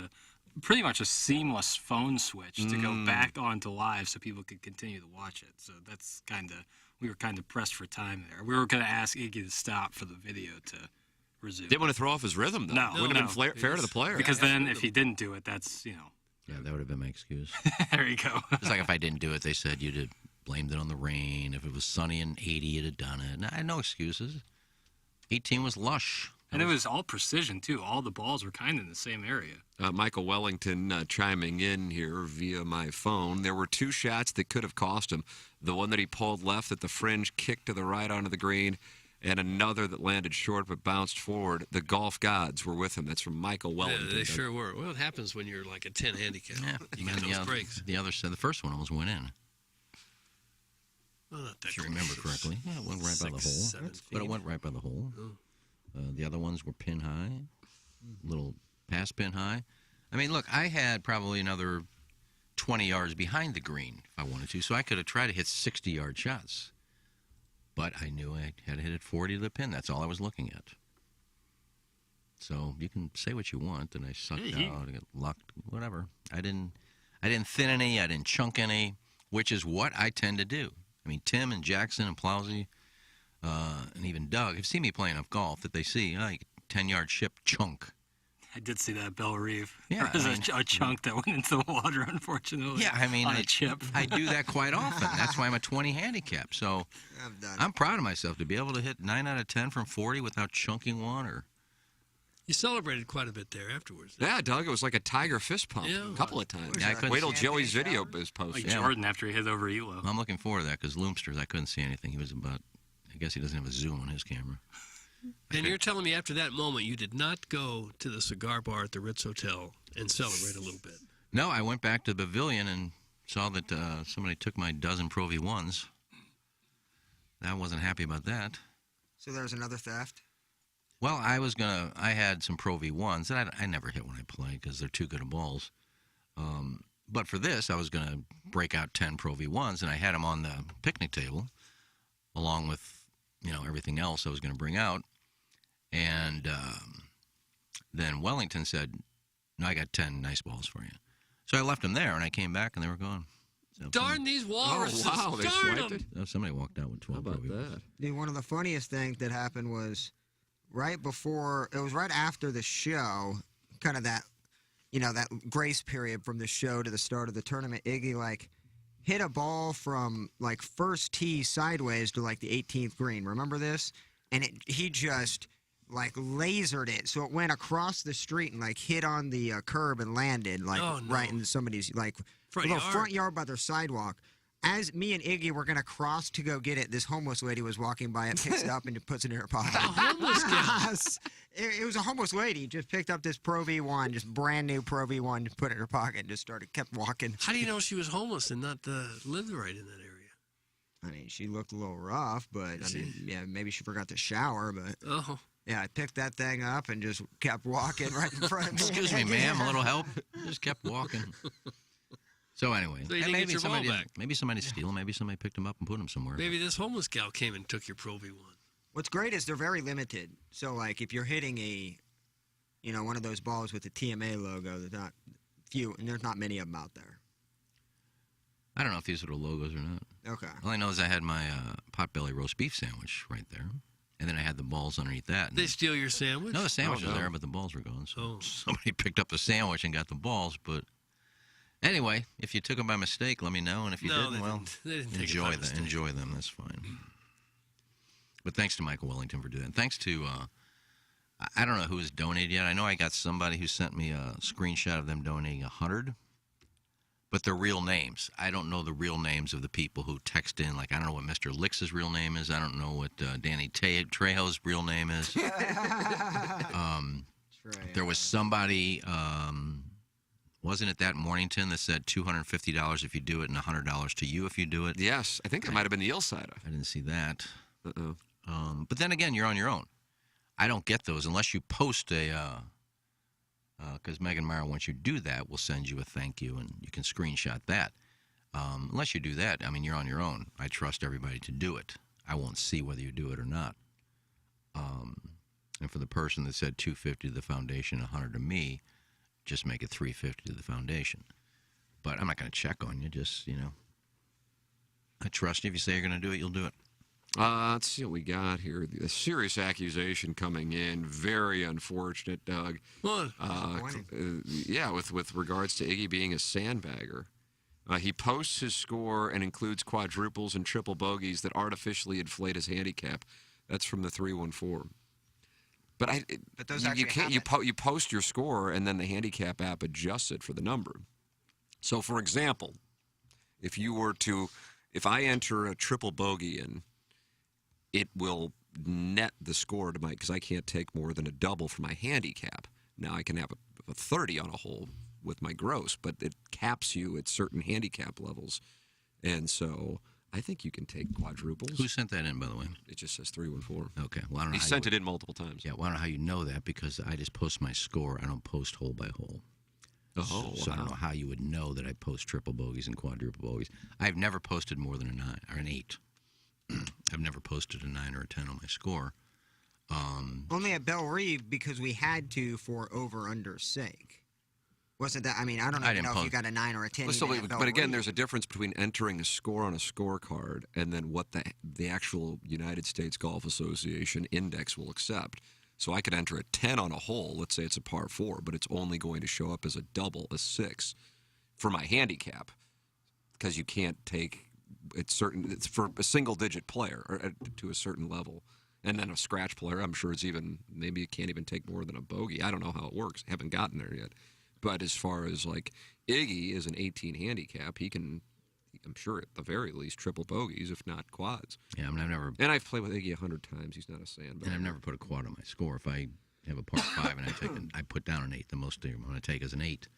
pretty much a seamless phone switch to go back onto live so people could continue to watch it. So that's we were kind of pressed for time there. We were going to ask Iggy to stop for the video to resume. Didn't want to throw off his rhythm, though. No. Wouldn't have been fair to the player. Because then if he didn't do it, that's, Yeah, that would have been my excuse. There you go. It's like if I didn't do it, they said you'd have blamed it on the rain. If it was sunny and 80, you'd have done it. And I had no excuses. 18 was lush. And it was all precision, too. All the balls were kind of in the same area. Michael Wellington chiming in here via my phone. There were two shots that could have cost him. The one that he pulled left at the fringe, kicked to the right onto the green, and another that landed short but bounced forward. The golf gods were with him. That's from Michael Wellington. Yeah, they sure were. Well, it happens when you're like a 10 handicap. Yeah, You get those breaks. The other side, the first one almost went in. Well, not that If you great. remember correctly. Yeah, it went right by the hole. 7 But it feet. went right by the hole. The other ones were pin high, little past pin high. I mean, look, I had probably another 20 yards behind the green if I wanted to, so I could have tried to hit 60-yard shots. But I knew I had to hit it 40 to the pin. That's all I was looking at. So you can say what you want, and I sucked out, I got lucked, whatever. I didn't thin any, I didn't chunk any, which is what I tend to do. I mean, Tim and Jackson and Plowsy and even Doug have seen me play enough golf that they see, 10-yard chip chunk. I did see that Belle Reeve. Yeah, There was a chunk that went into the water, unfortunately. Yeah, I mean, on a chip. I do that quite often. That's why I'm a 20 handicap. So I'm proud of myself to be able to hit 9 out of 10 from 40 without chunking one or... You celebrated quite a bit there afterwards. Yeah, Doug, it was like a tiger fist pump a couple of times. Yeah, I couldn't Wait till see Joey's video is posted. Like Jordan after he hit over Elo. I'm looking forward to that because Loomsters, I couldn't see anything. He was about... I guess he doesn't have a zoom on his camera. And you're telling me after that moment you did not go to the cigar bar at the Ritz Hotel and celebrate a little bit? No, I went back to the pavilion and saw that somebody took my dozen Pro V1s. I wasn't happy about that. So there was another theft? Well, I had some Pro V1s that I never hit when I play because they're too good of balls. But for this, I was going to break out 10 Pro V1s, and I had them on the picnic table along with, everything else I was going to bring out. And then Wellington said, no, I got 10 nice balls for you. So I left them there, and I came back, and they were gone. Darn these walruses. Oh, wow, they Darn swiped 'em. it? Oh, somebody walked out with 12 How about Pro V1s. that? Dude, one of the funniest things that happened was right before, it was right after the show, kind of that, that grace period from the show to the start of the tournament. Iggy, hit a ball from, first tee sideways to, the 18th green. Remember this? And he just, lasered it. So it went across the street and, hit on the curb and landed, right in somebody's, front yard by their sidewalk. As me and Iggy were going to cross to go get it, this homeless lady was walking by and picks it up and puts it in her pocket. A homeless gal. It was a homeless lady. Just picked up this Pro V1, just brand new Pro V1, put it in her pocket, and just kept walking. How do you know she was homeless and not lived right in that area? I mean, she looked a little rough, but maybe she forgot to shower. But yeah, I picked that thing up and just kept walking right in front of me. Excuse me, ma'am, a little help? Just kept walking. So anyway, So you didn't get your ball back. Maybe somebody stole them. Maybe somebody picked them up and put them somewhere. Maybe this homeless gal came and took your Pro V1. What's great is they're very limited. So, if you're hitting one of those balls with the TMA logo, there's not few, and there's not many of them out there. I don't know if these are the logos or not. Okay. All I know is I had my potbelly roast beef sandwich right there, and then I had the balls underneath that. They steal your sandwich? No, the sandwich was there, but the balls were gone. So Oh. somebody picked up the sandwich and got the balls. But anyway, if you took them by mistake, let me know. And if you No, didn't, they well, didn't. They didn't take it by enjoy them. mistake. Enjoy them. That's fine. But thanks to Michael Wellington for doing that. Thanks to, I don't know who has donated yet. I know I got somebody who sent me a screenshot of them donating 100. But they're real names. I don't know the real names of the people who text in. I don't know what Mr. Lix's real name is. I don't know what Danny Trejo's real name is. There was somebody, wasn't it that Mornington that said $250 if you do it and $100 to you if you do it? Yes, I think it might have been Neil Sida. I didn't see that. Uh-oh. But then again, you're on your own. I don't get those unless you post a, because Megan Meyer, once you do that, will send you a thank you, and you can screenshot that. Unless you do that, I mean, you're on your own. I trust everybody to do it. I won't see whether you do it or not. And for the person that said $250 to the foundation, $100 to me, just make it $350 to the foundation. But I'm not going to check on you. Just, I trust you. If you say you're going to do it, you'll do it. Let's see what we got here. A serious accusation coming in. Very unfortunate, Doug. What? Yeah, with regards to Iggy being a sandbagger. He posts his score and includes quadruples and triple bogeys that artificially inflate his handicap. That's from the 314. But those you actually can't. You post your score and then the handicap app adjusts it for the number. So, for example, if I enter a triple bogey in, it will net the score to because I can't take more than a double for my handicap. Now I can have a 30 on a hole with my gross, but it caps you at certain handicap levels. And so I think you can take quadruples. Who sent that in, by the way? It just says 314. Okay. Well, I don't know. He sent it in multiple times. Yeah, well, I don't know how you know that because I just post my score. I don't post hole by hole. Oh, so I don't know how you would know that I post triple bogeys and quadruple bogeys. I've never posted more than a 9 or an 8. I've never posted a 9 or a 10 on my score. Only at Belle Reve because we had to for over-under sake. Wasn't that? I mean, I don't even know if you got a 9 or a 10. But again, there's a difference between entering a score on a scorecard and then what the actual United States Golf Association index will accept. So I could enter a 10 on a hole. Let's say it's a par 4, but it's only going to show up as a double, a 6, for my handicap, because you can't take it's for a single-digit player or to a certain level. And then a scratch player, I'm sure maybe you can't even take more than a bogey. I don't know how it works. I haven't gotten there yet. But as far as Iggy is an 18 handicap, he can, I'm sure at the very least, triple bogeys, if not quads. Yeah, I mean, And I've played with Iggy 100 times. He's not a sandbagger. And I've never put a quad on my score. If I have a par 5 and I put down an 8, the most I'm going to take is an 8.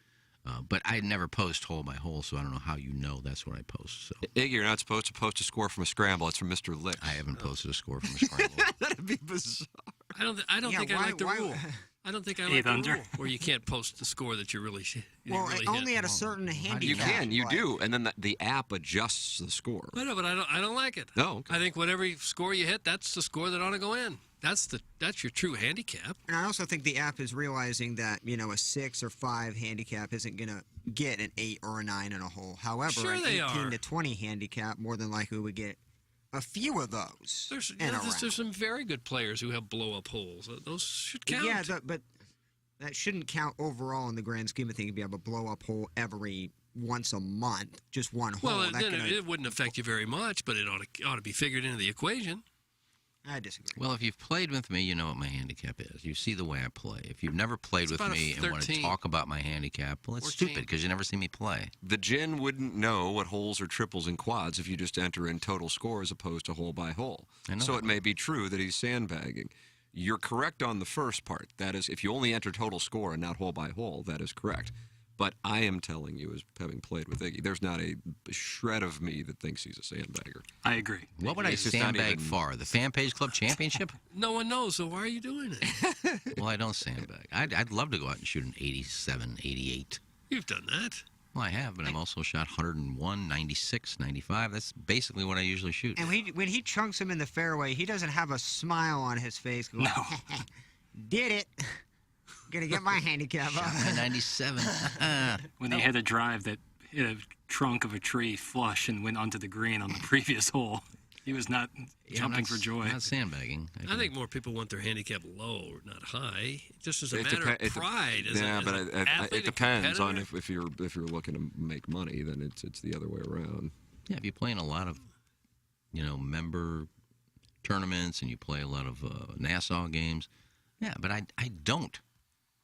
But I never post hole by hole, so I don't know how you know that's what I post. So Iggy, you're not supposed to post a score from a scramble. It's from Mr. Lick. I haven't posted a score from a scramble. That'd be bizarre. I don't think I like the rule. I don't think I 8 like the under. rule where you can't post the score that you really Well, really only hit. at a certain handicap. You can, you like- do, and then the app adjusts the score. I know, but I don't like it. Oh, okay. I think whatever score you hit, that's the score that ought to go in. That's your true handicap. And I also think the app is realizing that, a 6 or 5 handicap isn't going to get an 8 or a 9 in a hole. However, Sure an they 18 are. to 20 handicap more than likely would get a few of those. There's some very good players who have blow-up holes. Those should count. Yeah, but that shouldn't count overall in the grand scheme of things to be able to blow up hole every once a month, just one hole. Well, That then kinda- it wouldn't affect you very much, but it ought to be figured into the equation. I disagree. Well, if you've played with me, you know what my handicap is. You see the way I play. If you've never played It's with about a me and want to 13. talk about my handicap, well, it's 14. stupid because you never see me play. The gin wouldn't know what holes are triples and quads if you just enter in total score as opposed to hole by hole. I know So that. it may be true that he's sandbagging. You're correct on the first part. That is, if you only enter total score and not hole by hole, that is correct. But I am telling you, as having played with Iggy, there's not a shred of me that thinks he's a sandbagger. I agree. What would I It's just not sandbag even- for? The Fan Page Club Championship? No one knows, so why are you doing it? Well, I don't sandbag. I'd love to go out and shoot an 87, 88. You've done that. Well, I have, but I've also shot 101, 96, 95. That's basically what I usually shoot. And when he chunks him in the fairway, he doesn't have a smile on his face. Going, No. Did it. Gonna get my handicap Shot up. my 97. When he hit a drive that hit a trunk of a tree flush and went onto the green on the previous hole, he was not Yeah, jumping I'm for joy. Not sandbagging. I think more people want their handicap low, not high, just as a It matter depe- of pride. yeah, but it depends on if. if you're looking to make money, then it's the other way around. Yeah, if you play in a lot of, member tournaments and you play a lot of Nassau games, yeah, but I don't.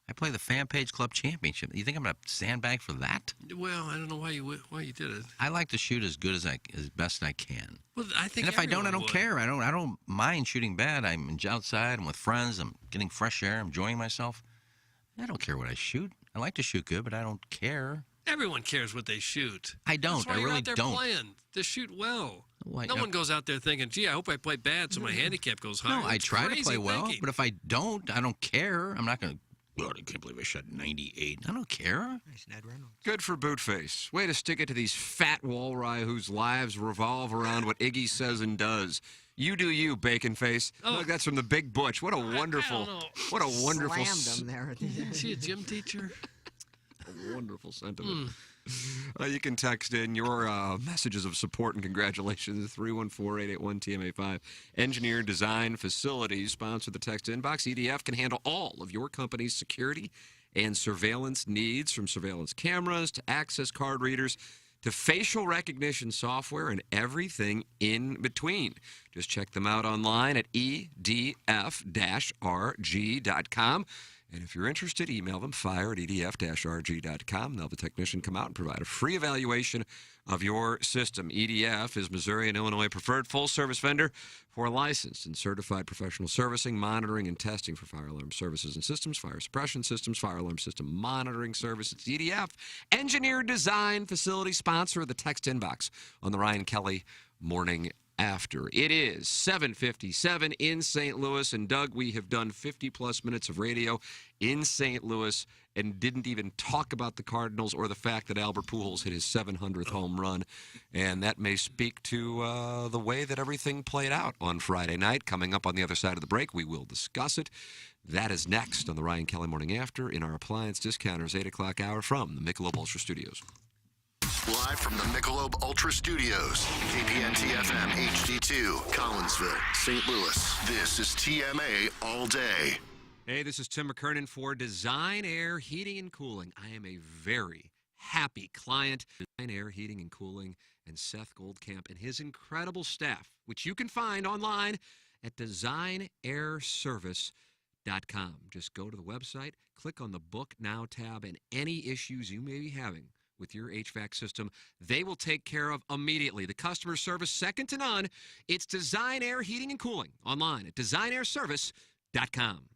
I play the Fan Page Club Championship. You think I'm gonna sandbag for that? Well, I don't know why you did it. I like to shoot as good as best I can. Well, I think. And if I don't, I everyone don't would. care. I don't mind shooting bad. I'm outside. I'm with friends. I'm getting fresh air. I'm enjoying myself. I don't care what I shoot. I like to shoot good, but I don't care. Everyone cares what they shoot. I don't. That's why I you're really out there don't. playing to shoot well. Well, No one goes out there thinking, "Gee, I hope I play bad so my handicap goes higher." No, I It's try to crazy play well, thinking. but if I don't care. I'm not going to, God, I can't believe I shot 98. I don't care. Nice, Ned Reynolds. Good for Bootface. Way to stick it to these fat walleye whose lives revolve around what Iggy says and does. You do you, Bacon Face. Oh. Look, that's from the Big Butch. What a wonderful, don't know. what a wonderful, Slammed him there at the end. Is she a gym teacher? a wonderful sentiment. You can text in your messages of support and congratulations 314-881-TMA5. Engineer Design Facilities sponsor the text inbox. EDF can handle all of your company's security and surveillance needs, from surveillance cameras to access card readers to facial recognition software and everything in between. Just check them out online at edf-rg.com. And if you're interested, email them, fire@edf-rg.com. They'll have a technician come out and provide a free evaluation of your system. EDF is Missouri and Illinois preferred full-service vendor for licensed and certified professional servicing, monitoring, and testing for fire alarm services and systems, fire suppression systems, fire alarm system monitoring services. EDF, Engineer Design Facility, sponsor of the text inbox on the Ryan Kelly Morning After. It is 7:57 in St. Louis, and Doug, we have done 50-plus minutes of radio in St. Louis and didn't even talk about the Cardinals or the fact that Albert Pujols hit his 700th home run, and that may speak to the way that everything played out on Friday night. Coming up on the other side of the break, we will discuss it. That is next on the Ryan Kelly Morning After in our Appliance Discounters 8 o'clock hour from the Michelob Ultra Studios. Live from the Michelob Ultra Studios, KPNT-FM HD2, Collinsville, St. Louis. This is TMA All Day. Hey, this is Tim McKernan for Design Air Heating and Cooling. I am a very happy client. Design Air Heating and Cooling and Seth Goldcamp and his incredible staff, which you can find online at designairservice.com. Just go to the website, click on the Book Now tab, and any issues you may be having with your HVAC system, they will take care of immediately. The customer service, second to none. It's Design Air Heating and Cooling online at designairservice.com.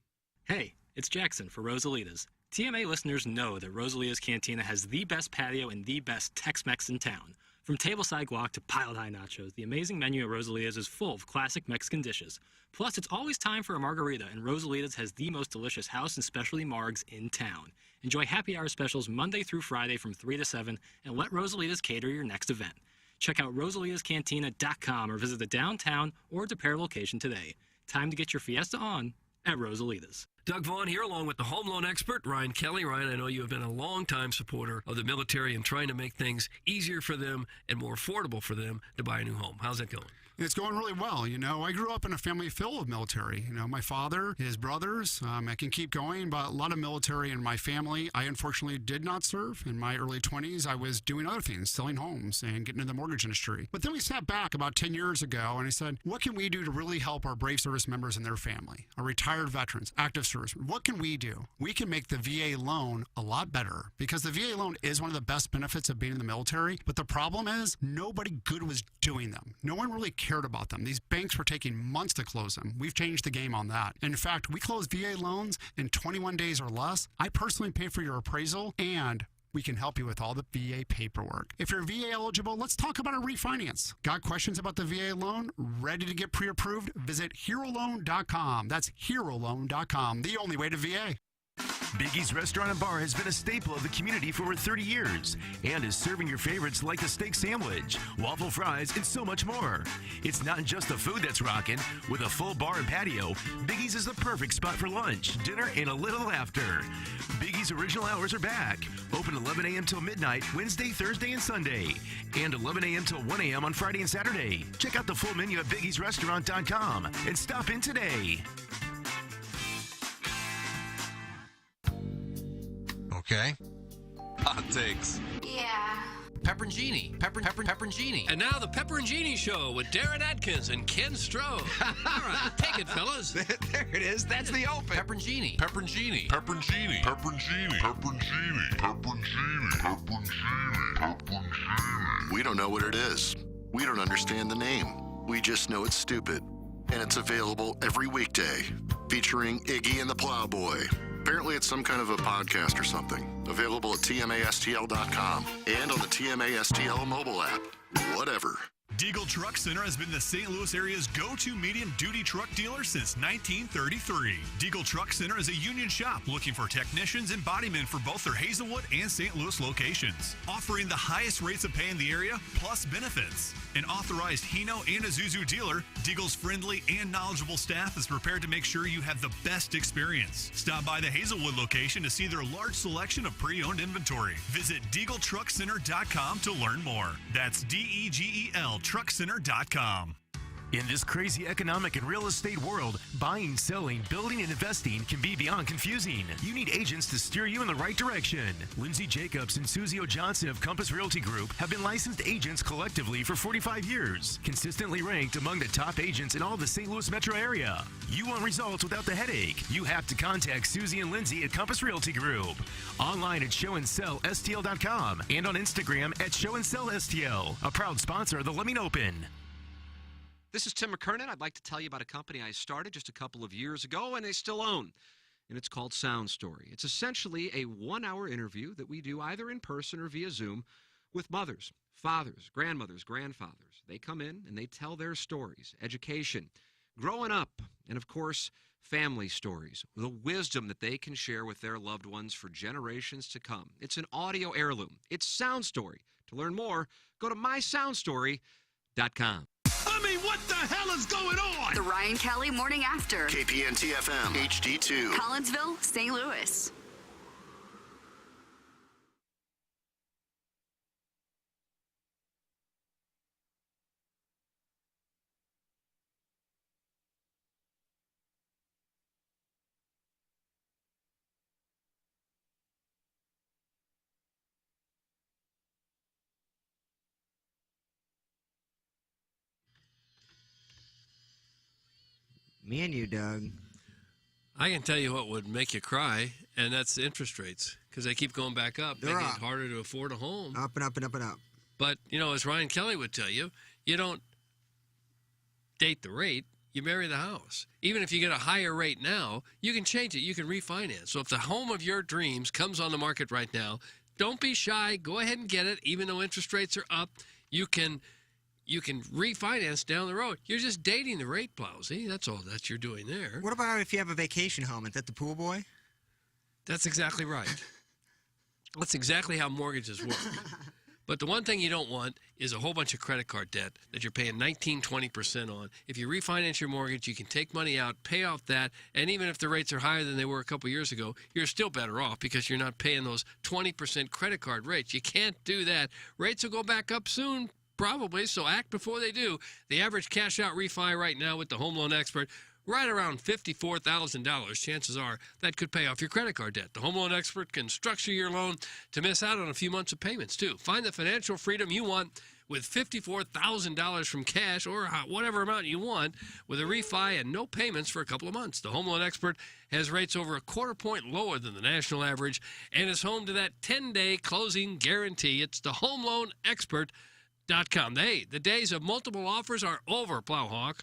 Hey, it's Jackson for Rosalita's. TMA listeners know that Rosalita's Cantina has the best patio and the best Tex-Mex in town. From tableside guac to piled high nachos, the amazing menu at Rosalita's is full of classic Mexican dishes. Plus, it's always time for a margarita, and Rosalita's has the most delicious house and specialty margs in town. Enjoy happy hour specials Monday through Friday from 3 to 7, and let Rosalita's cater your next event. Check out rosalitascantina.com or visit the downtown or DePere location today. Time to get your fiesta on at Rosalita's. Doug Vaughn here, along with the home loan expert, Ryan Kelly. Ryan, I know you have been a longtime supporter of the military and trying to make things easier for them and more affordable for them to buy a new home. How's that going? It's going really well. You know, I grew up in a family full of military. You know, my father, his brothers, I can keep going, but a lot of military in my family. I unfortunately did not serve. In my early 20s, I was doing other things, selling homes and getting into the mortgage industry. But then we sat back about 10 years ago and I said, what can we do to really help our brave service members and their family, our retired veterans, active service? What can we do? We can make the VA loan a lot better because the VA loan is one of the best benefits of being in the military. But the problem is nobody good was doing them. No one really cared about them. These banks were taking months to close them. We've changed the game on that. In fact, we close VA loans in 21 days or less. I personally pay for your appraisal and we can help you with all the VA paperwork. If you're VA eligible, let's talk about a refinance. Got questions about the VA loan? Ready to get pre-approved? Visit HeroLoan.com. That's HeroLoan.com, the only way to VA. Biggie's Restaurant and Bar has been a staple of the community for over 30 years and is serving your favorites like the steak sandwich, waffle fries, and so much more. It's not just the food that's rocking. With a full bar and patio, Biggie's is the perfect spot for lunch, dinner, and a little laughter. Biggie's original hours are back. Open 11 a.m. till midnight, Wednesday, Thursday, and Sunday. And 11 a.m. till 1 a.m. on Friday and Saturday. Check out the full menu at biggiesrestaurant.com and stop in today. Okay. Hot takes. Yeah. Pepperoncini. Pepperoncini. And now the Pepperoncini Show with Darren Atkins and Ken Stroh. All right, take it, fellas. There it is. That's the open. Pepperoncini. Pepperoncini. Pepperoncini. Pepperoncini. Pepperoncini. Pepperoncini. Pepperoncini. Pepperoncini. We don't know what it is. We don't understand the name. We just know it's stupid. And it's available every weekday, featuring Iggy and the Plowboy. Apparently it's some kind of a podcast or something. Available at TMASTL.com and on the TMASTL mobile app. Whatever. Deagle Truck Center has been the St. Louis area's go-to medium-duty truck dealer since 1933. Deagle Truck Center is a union shop looking for technicians and bodymen for both their Hazelwood and St. Louis locations, offering the highest rates of pay in the area, plus benefits. An authorized Hino and Isuzu dealer, Deagle's friendly and knowledgeable staff is prepared to make sure you have the best experience. Stop by the Hazelwood location to see their large selection of pre-owned inventory. Visit DeagleTruckCenter.com to learn more. That's DEGEL truckcenter.com. In this crazy economic and real estate world, buying, selling, building, and investing can be beyond confusing. You need agents to steer you in the right direction. Lindsay Jacobs and Susie Johnson of Compass Realty Group have been licensed agents collectively for 45 years, consistently ranked among the top agents in all the St. Louis metro area. You want results without the headache? You have to contact Susie and Lindsay at Compass Realty Group. Online at showandsellstl.com and on Instagram at showandsellstl, a proud sponsor of the Leming Open. This is Tim McKernan. I'd like to tell you about a company I started just a couple of years ago and I still own. And it's called Sound Story. It's essentially a 1-hour interview that we do either in person or via Zoom with mothers, fathers, grandmothers, grandfathers. They come in and they tell their stories, education, growing up, and of course, family stories, the wisdom that they can share with their loved ones for generations to come. It's an audio heirloom. It's Sound Story. To learn more, go to mysoundstory.com. I mean, what the hell is going on? The Ryan Kelly Morning After. KPN-TFM, HD2. Collinsville, St. Louis. Me and you, Doug. I can tell you what would make you cry, and that's the interest rates, because they keep going back up, They're making up. it harder to afford a home. Up and up and up and up. But, you know, as Ryan Kelly would tell you, you don't date the rate, you marry the house. Even if you get a higher rate now, you can change it. You can refinance. So if the home of your dreams comes on the market right now, don't be shy. Go ahead and get it, even though interest rates are up. you can refinance down the road. You're just dating the rate plow. See, that's all that you're doing there. What about if you have a vacation home? Is that the pool boy? That's exactly right. That's exactly how mortgages work. But the one thing you don't want is a whole bunch of credit card debt that you're paying 19-20% on. If you refinance your mortgage, you can take money out, pay off that, and even if the rates are higher than they were a couple years ago, you're still better off because you're not paying those 20% credit card rates. You can't do that. Rates will go back up soon, probably, so act before they do. The average cash-out refi right now with the Home Loan Expert, right around $54,000. Chances are that could pay off your credit card debt. The Home Loan Expert can structure your loan to miss out on a few months of payments, too. Find the financial freedom you want with $54,000 from cash or whatever amount you want with a refi and no payments for a couple of months. The Home Loan Expert has rates over a quarter point lower than the national average and is home to that 10-day closing guarantee. It's the HomeLoanExpert.com. The days of multiple offers are over, Plowhawk.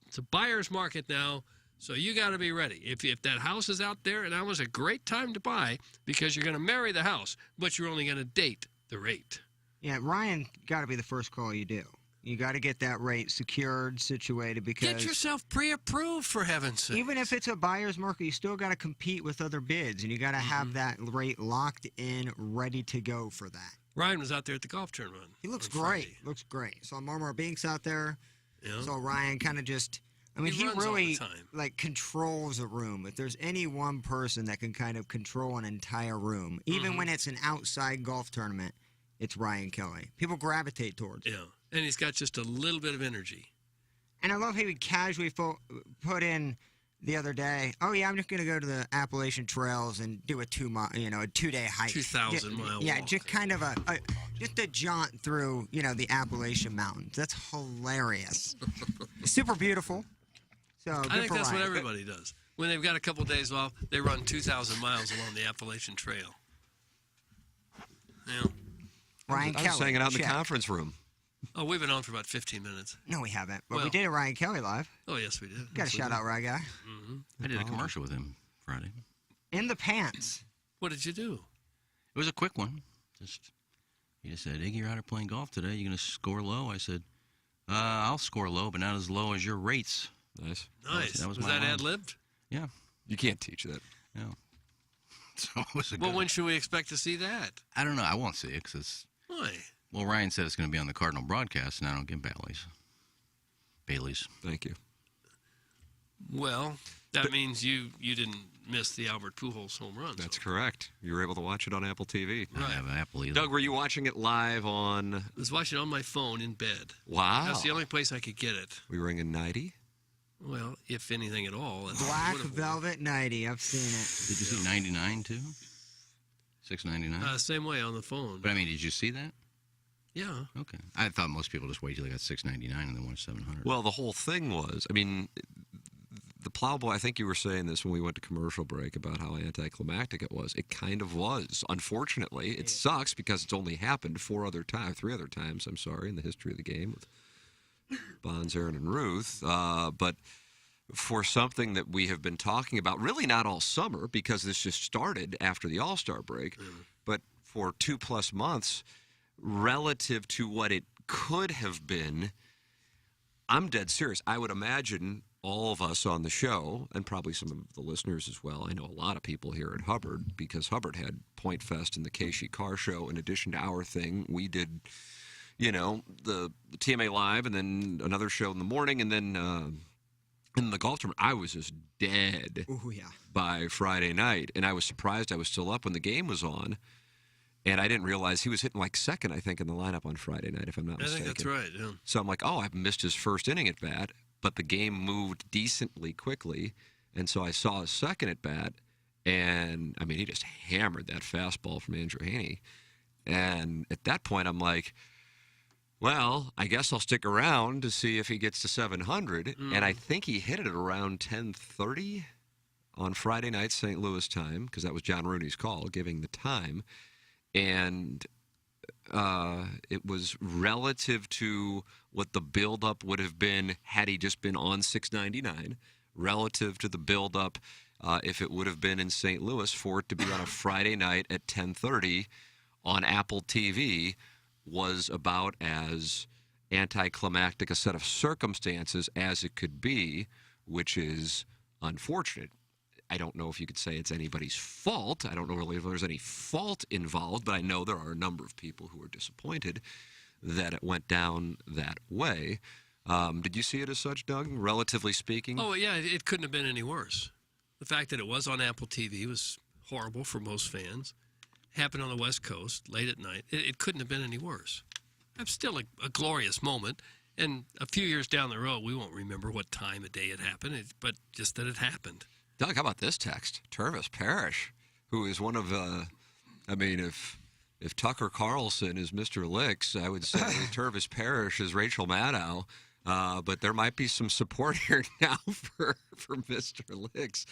It's a buyer's market now, so you got to be ready. If that house is out there, and that was a great time to buy because you're going to marry the house, but you're only going to date the rate. Yeah, Ryan got to be the first call you do. You got to get that rate secured, situated, because... Get yourself pre-approved, for heaven's sake. Even if it's a buyer's market, you still got to compete with other bids, and you got to have that rate locked in, ready to go for that. Ryan was out there at the golf tournament. He looks great. Looks great. Saw Marmar Binks out there. Yeah. So Ryan kind of just, I mean, he really like controls a room. If there's any one person that can kind of control an entire room, even when it's an outside golf tournament, it's Ryan Kelly. People gravitate towards him. Yeah, and he's got just a little bit of energy. And I love how he casually put in the other day, oh yeah, I'm just going to go to the Appalachian Trails and do a 2-day hike. 2,000-mile Yeah, walk. just kind of just a jaunt through, the Appalachian Mountains. That's hilarious. Super beautiful. So I think that's what everybody does. When they've got a couple days off, they run 2,000 miles along the Appalachian Trail. Yeah. Ryan I Kelly. was hanging out in the check. conference room. Oh, we've been on for about 15 minutes. No, we haven't. But we Well- did a Ryan Kelly live. Oh, yes, we did. Got a shout out, Ryan guy. I did a commercial with him Friday. In the pants. What did you do? It was a quick one. He just said, Iggy, you're out there playing golf today. You going to score low? I said, I'll score low, but not as low as your rates. Nice. Nice. That was was my that line. ad-libbed? Yeah. You can't teach that. No. So it was a Well, good when should we expect to see that? I don't know. I won't see it because it's... Why? Well, Ryan said it's going to be on the Cardinal broadcast, and I don't get Bailey's. Thank you. Well, that means you didn't miss the Albert Pujols home run. That's correct. You were able to watch it on Apple TV. I don't have an Apple either. Doug, were you watching it live on... I was watching it on my phone in bed. Wow. That's the only place I could get it. We were in 90? Well, if anything at all. that's Black what it was. Velvet 90. I've seen it. Did you see 99 too? 699. Same way on the phone. But I mean, did you see that? Yeah. Okay. I thought most people just wait till they got 699 and then watch 700. Well, the whole thing was, I mean, the Plowboy, I think you were saying this when we went to commercial break about how anticlimactic it was. It kind of was. Unfortunately, it sucks because it's only happened 3 other times, I'm sorry, in the history of the game with Bonds, Aaron, and Ruth. But for something that we have been talking about, really not all summer because this just started after the All-Star break, but for 2+ months, relative to what it could have been, I'm dead serious. I would imagine all of us on the show, and probably some of the listeners as well, I know a lot of people here at Hubbard, because Hubbard had Point Fest and the Casey Car Show in addition to our thing. We did, the TMA Live and then another show in the morning, and then in the golf tournament, I was just dead by Friday night, and I was surprised I was still up when the game was on. And I didn't realize he was hitting like second, I think, in the lineup on Friday night, if I'm not mistaken. I think that's right, yeah. So I'm like, I've missed his first inning at bat, but the game moved decently quickly. And so I saw his second at bat, and, I mean, he just hammered that fastball from Andrew Haney. And at that point, I'm like, well, I guess I'll stick around to see if he gets to 700. And I think he hit it at around 10:30 on Friday night, St. Louis time, because that was John Rooney's call, giving the time. And it was relative to what the buildup would have been had he just been on 699, relative to the buildup if it would have been in St. Louis for it to be on a Friday night at 10:30 on Apple TV was about as anticlimactic a set of circumstances as it could be, which is unfortunate. I don't know if you could say it's anybody's fault. I don't know really if there's any fault involved, but I know there are a number of people who are disappointed that it went down that way. Did you see it as such, Doug, relatively speaking? Oh, yeah, it couldn't have been any worse. The fact that it was on Apple TV was horrible for most fans. Happened on the West Coast late at night. It couldn't have been any worse. It's still a glorious moment. And a few years down the road, we won't remember what time of day it happened, but just that it happened. Doug, how about this text? Tervis Parrish, who is one of, if Tucker Carlson is Mr. Licks, I would say Tervis Parrish is Rachel Maddow. But there might be some support here now for Mr. Licks.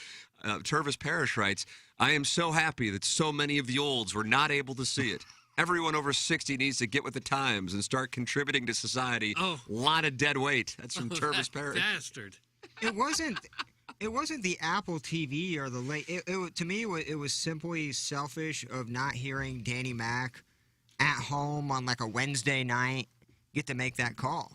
Tervis Parrish writes, I am so happy that so many of the olds were not able to see it. Everyone over 60 needs to get with the times and start contributing to society. Oh. Lot of dead weight. That's from Tervis Parrish. Bastard. It wasn't the Apple TV or the late. To me, it was simply selfish of not hearing Danny Mac at home on like a Wednesday night get to make that call.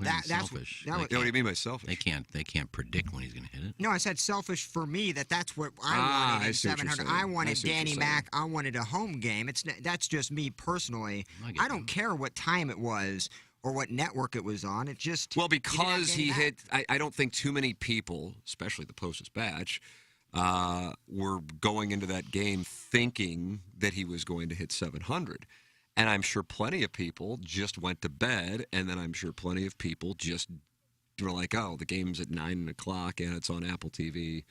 That's selfish. What do you mean by selfish? They can't predict when he's going to hit it. No, I said selfish for me. That's what I wanted in 700. I wanted Danny Mac. I wanted a home game. That's just me personally. I don't care what time it was or what network it was on. It just because he hit. I don't think too many people, especially the Post-Dispatch, were going into that game thinking that he was going to hit 700. And I'm sure plenty of people just went to bed, and then I'm sure plenty of people just were like, oh, the game's at 9 o'clock, and it's on Apple TV,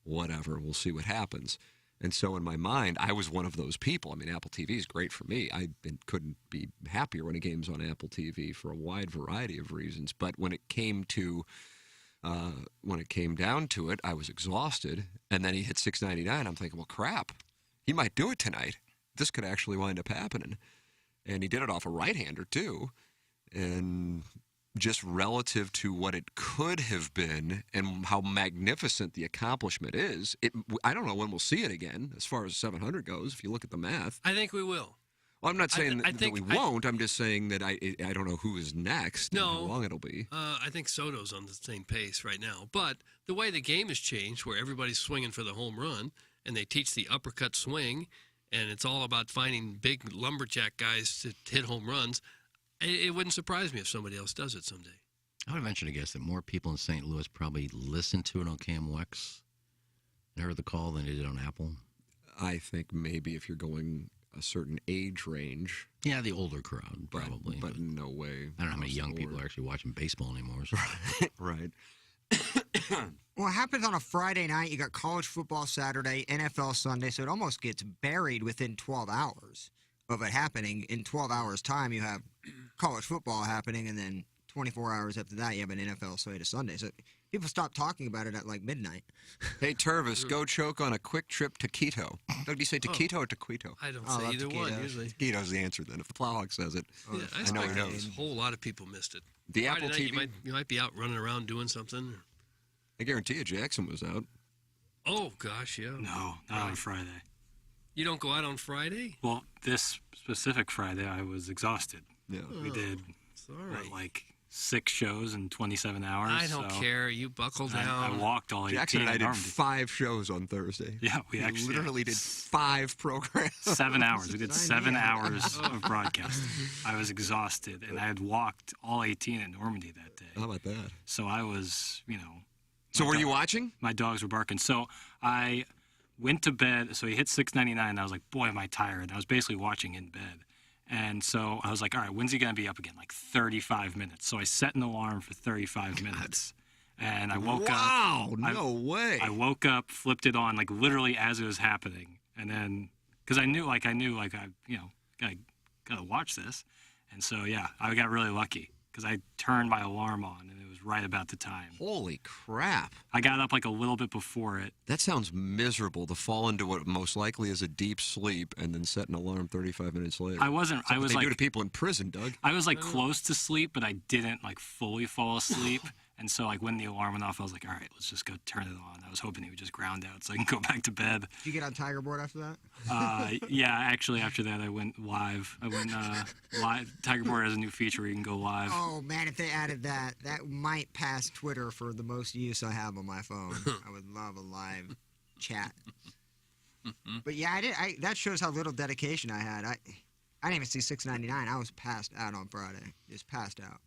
whatever, we'll see what happens. And so in my mind, I was one of those people. I mean, Apple TV is great for me. I couldn't be happier when a game's on Apple TV for a wide variety of reasons. But when it came down to it, I was exhausted, and then he hit 699. I'm thinking, well, crap, he might do it tonight. This could actually wind up happening. And he did it off a right-hander, too. And just relative to what it could have been and how magnificent the accomplishment is, I don't know when we'll see it again as far as 700 goes, if you look at the math. I think we will. Well, I'm not saying that we won't. I'm just saying that I don't know who is next and how long it'll be. I think Soto's on the same pace right now. But the way the game has changed, where everybody's swinging for the home run, and they teach the uppercut swing, and it's all about finding big lumberjack guys to hit home runs, it wouldn't surprise me if somebody else does it someday. I would venture to guess that more people in St. Louis probably listened to it on KMOX and heard the call than they did on Apple. I think maybe if you're going a certain age range. Yeah, the older crowd, probably. But no way. I don't know how many young people are actually watching baseball anymore. So. Right. Well, it happens on a Friday night. You got college football Saturday, NFL Sunday, so it almost gets buried within 12 hours of it happening. In 12 hours' time, you have college football happening, and then 24 hours after that, you have an NFL slate of Sunday. So people stop talking about it at like midnight. Hey, Tervis, go choke on a quick trip to Quito. Do you say Taquito or Taquito? I don't say either one, usually. Taquito's the answer, then. If the Plowhawk says it, Yeah, I know he knows. A whole lot of people missed it. The Friday Apple night, TV? You might be out running around doing something. I guarantee you Jackson was out. Oh, gosh, yeah. No, not on Friday. You don't go out on Friday? Well, this specific Friday, I was exhausted. Yeah. We did, sorry. 6 shows in 27 hours. I don't care. You buckle down. I walked all 18. Jackson and I did 5 shows on Thursday. Yeah, we actually literally did 5 programs. 7 hours. We did 7 hours of broadcasting. I was exhausted, and I had walked all 18 at Normandy that day. How about that? So I was, So were you watching? My dogs were barking. So I went to bed. So he hit 699, and I was like, boy, am I tired. I was basically watching in bed. And so I was like, all right, when's he going to be up again? Like 35 minutes. So I set an alarm for 35 minutes. And I woke up. Wow, no way. I woke up, flipped it on, like literally as it was happening. And then, because I knew, I got to watch this. And so, yeah, I got really lucky because I turned my alarm on and it was right about the time. Holy crap. I got up like a little bit before it. That sounds miserable to fall into what most likely is a deep sleep and then set an alarm 35 minutes later. I wasn't. That's I what was they like do to people in prison, Doug. I was like close to sleep, but I didn't like fully fall asleep. And so, like, when the alarm went off, I was like, all right, let's just go turn it on. I was hoping he would just ground out so I can go back to bed. Did you get on Tiger Board after that? Yeah, actually, after that, I went live. I went live. Tiger Board has a new feature where you can go live. Oh, man, if they added that, that might pass Twitter for the most use I have on my phone. I would love a live chat. But yeah, that shows how little dedication I had. I didn't even see $6.99. I was passed out on Friday. Just passed out.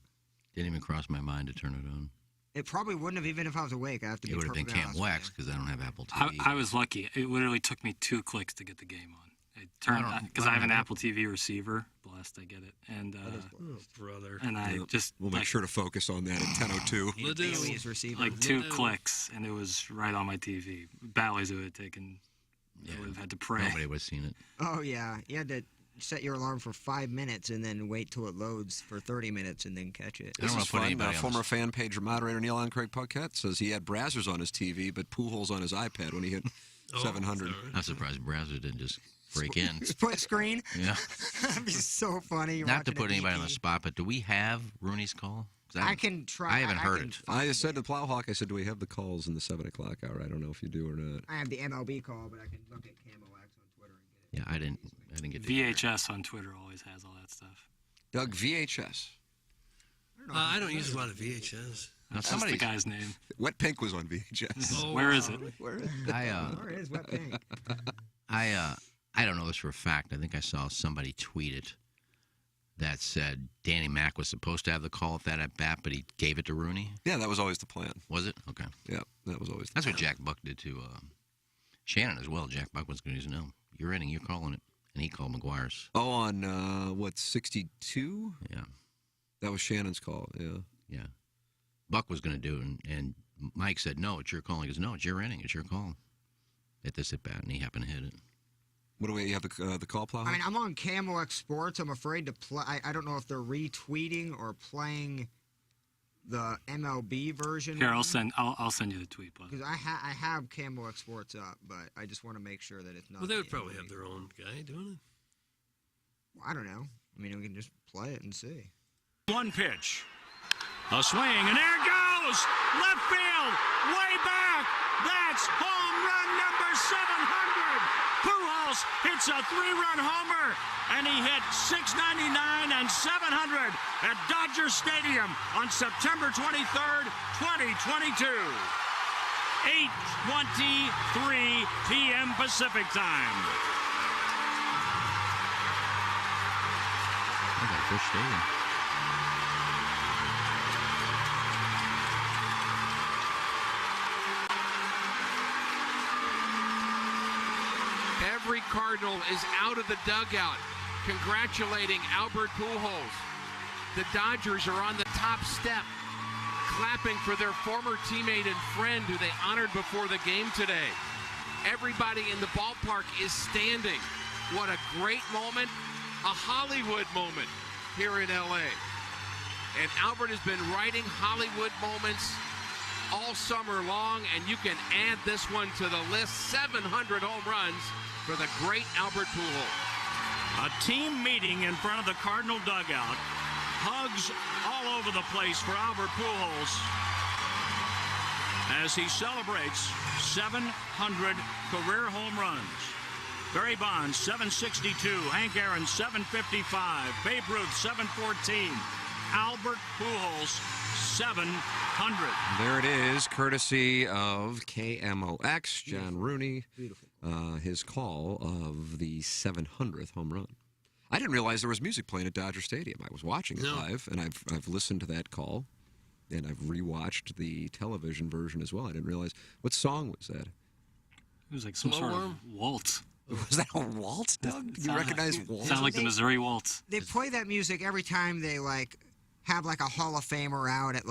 Didn't even cross my mind to turn it on. It probably wouldn't have, even if I was awake. I have to be It would have been perfectly Cam honest Wax with you. because I don't have Apple TV. I was lucky. It literally took me 2 clicks to get the game on. I turned because I have an Apple TV receiver. Blessed, I get it. And brother. And I just we'll make sure to focus on that at 10:02. Bailey's receiver. like 2 clicks, and it was right on my TV. Bally's would have taken. I would have had to pray. Nobody would have seen it. Oh, yeah. You had to set your alarm for 5 minutes and then wait till it loads for 30 minutes and then catch it. This is fun. Former fan page moderator Neil on Craig Puckett says he had Brazzers on his TV, but Pujols on his iPad when he hit 700. I'm surprised Brazzers didn't just break in. Split screen? Yeah. That'd be so funny. You're Not to watching put a anybody on the DP. spot, but do we have Rooney's call? 'Cause I can try. I haven't heard it. I said to Plowhawk, I said, do we have the calls in the 7 o'clock hour? I don't know if you do or not. I have the MLB call, but I can look at Camo Wax on Twitter and get it. Yeah, I didn't get to VHS on Twitter always has all that stuff. Doug, VHS. I don't use a lot of VHS. That's just the guy's name. Wet Pink was on VHS. Where is it? Where is it? Where is Wet Pink? I don't know this for a fact. I think I saw somebody tweet it that said Danny Mac was supposed to have the call at that at bat, but he gave it to Rooney. Yeah, that was always the plan. Was it? Okay. Yeah, that was always the That's plan. what Jack Buck did to Shannon as well. Jack Buck was going to say, no, you're inning, you're calling it. And he called McGuire's. Oh, on, 62? Yeah. That was Shannon's call, yeah. Yeah. Buck was going to do it, and Mike said, no, it's your call. He goes, no, it's your inning, it's your call. At this at bat, and he happened to hit it. What do we you have the call, Plowhawk? I mean, I'm on Camo X Sports. I'm afraid to play. I don't know if they're retweeting or playing the MLB version. Here, I'll send you the tweet, bud. Because I have Camo X Sports up, but I just want to make sure that it's not. Well, they would the probably MLB. have their own guy doing it. Well, I don't know. I mean, we can just play it and see. One pitch. A swing, and there it goes! Left field! Way back! That's home run number 700! Pujols hits a 3-run homer, and he hit 699 and 700 at Dodger Stadium on September 23rd, 2022. 8:23 p.m. Pacific time. I got Busch Stadium. Every Cardinal is out of the dugout congratulating Albert Pujols. The Dodgers are on the top step clapping for their former teammate and friend who they honored before the game today. Everybody in the ballpark is standing. What a great moment, a Hollywood moment here in LA. And Albert has been writing Hollywood moments all summer long, and you can add this one to the list, 700 home runs for the great Albert Pujols. A team meeting in front of the Cardinal dugout. Hugs all over the place for Albert Pujols as he celebrates 700 career home runs. Barry Bonds, 762. Hank Aaron, 755. Babe Ruth, 714. Albert Pujols, 700. There it is, courtesy of KMOX, John Rooney. Beautiful. His call of the 700th home run. I didn't realize there was music playing at Dodger Stadium. I was watching it live, and I've listened to that call, and I've rewatched the television version as well. I didn't realize. What song was that? It was like some sort of waltz. Was that a waltz, Doug? You recognize waltz? Sounds like the Missouri Waltz. They play that music every time they have a Hall of Famer out at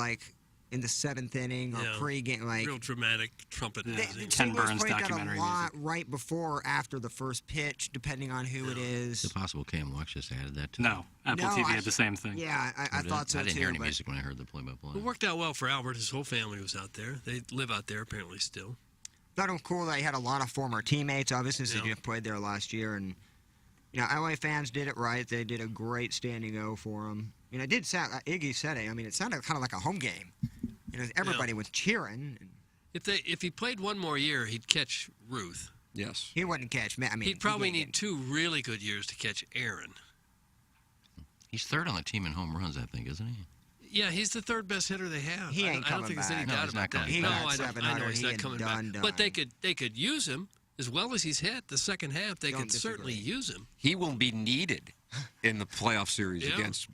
in the 7th inning or pre-game. Real dramatic trumpet music. St. Louis plays that a lot right before or after the first pitch, depending on who it is. Is it possible Cam Wax just added that to No, Apple TV had the same thing. Yeah, I thought so too. I didn't hear any music when I heard the play-by-play. It worked out well for Albert. His whole family was out there. They live out there apparently still. Thought it was cool that he had a lot of former teammates, obviously, since he played there last year. And, LA fans did it right. They did a great standing O for him. Iggy said it. I mean, it sounded kind of like a home game. Everybody was cheering. If he played one more year, he'd catch Ruth. Yes. He wouldn't catch me. I mean, he'd probably need 2 really good years to catch Aaron. He's third on the team in home runs, I think, isn't he? Yeah, he's the 3rd best hitter they have. He ain't I don't coming think there's any back. doubt he's about not that. coming He No, got I know 700. he's He not had coming done. back. But they could use him as well as he's hit the second half. They could certainly use him. He will be needed in the playoff series against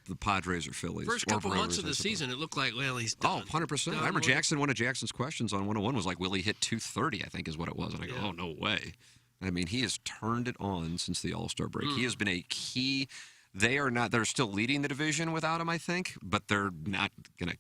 the Padres or Phillies. First or couple months of the Brewers, season, it looked like, well, he's done. 100%. I remember one of Jackson's questions on 101 was like, will he hit 230, I think is what it was. And I go, oh, no way. I mean, he has turned it on since the All-Star break. He has been a key. They're still leading the division without him, I think, but they're not going to,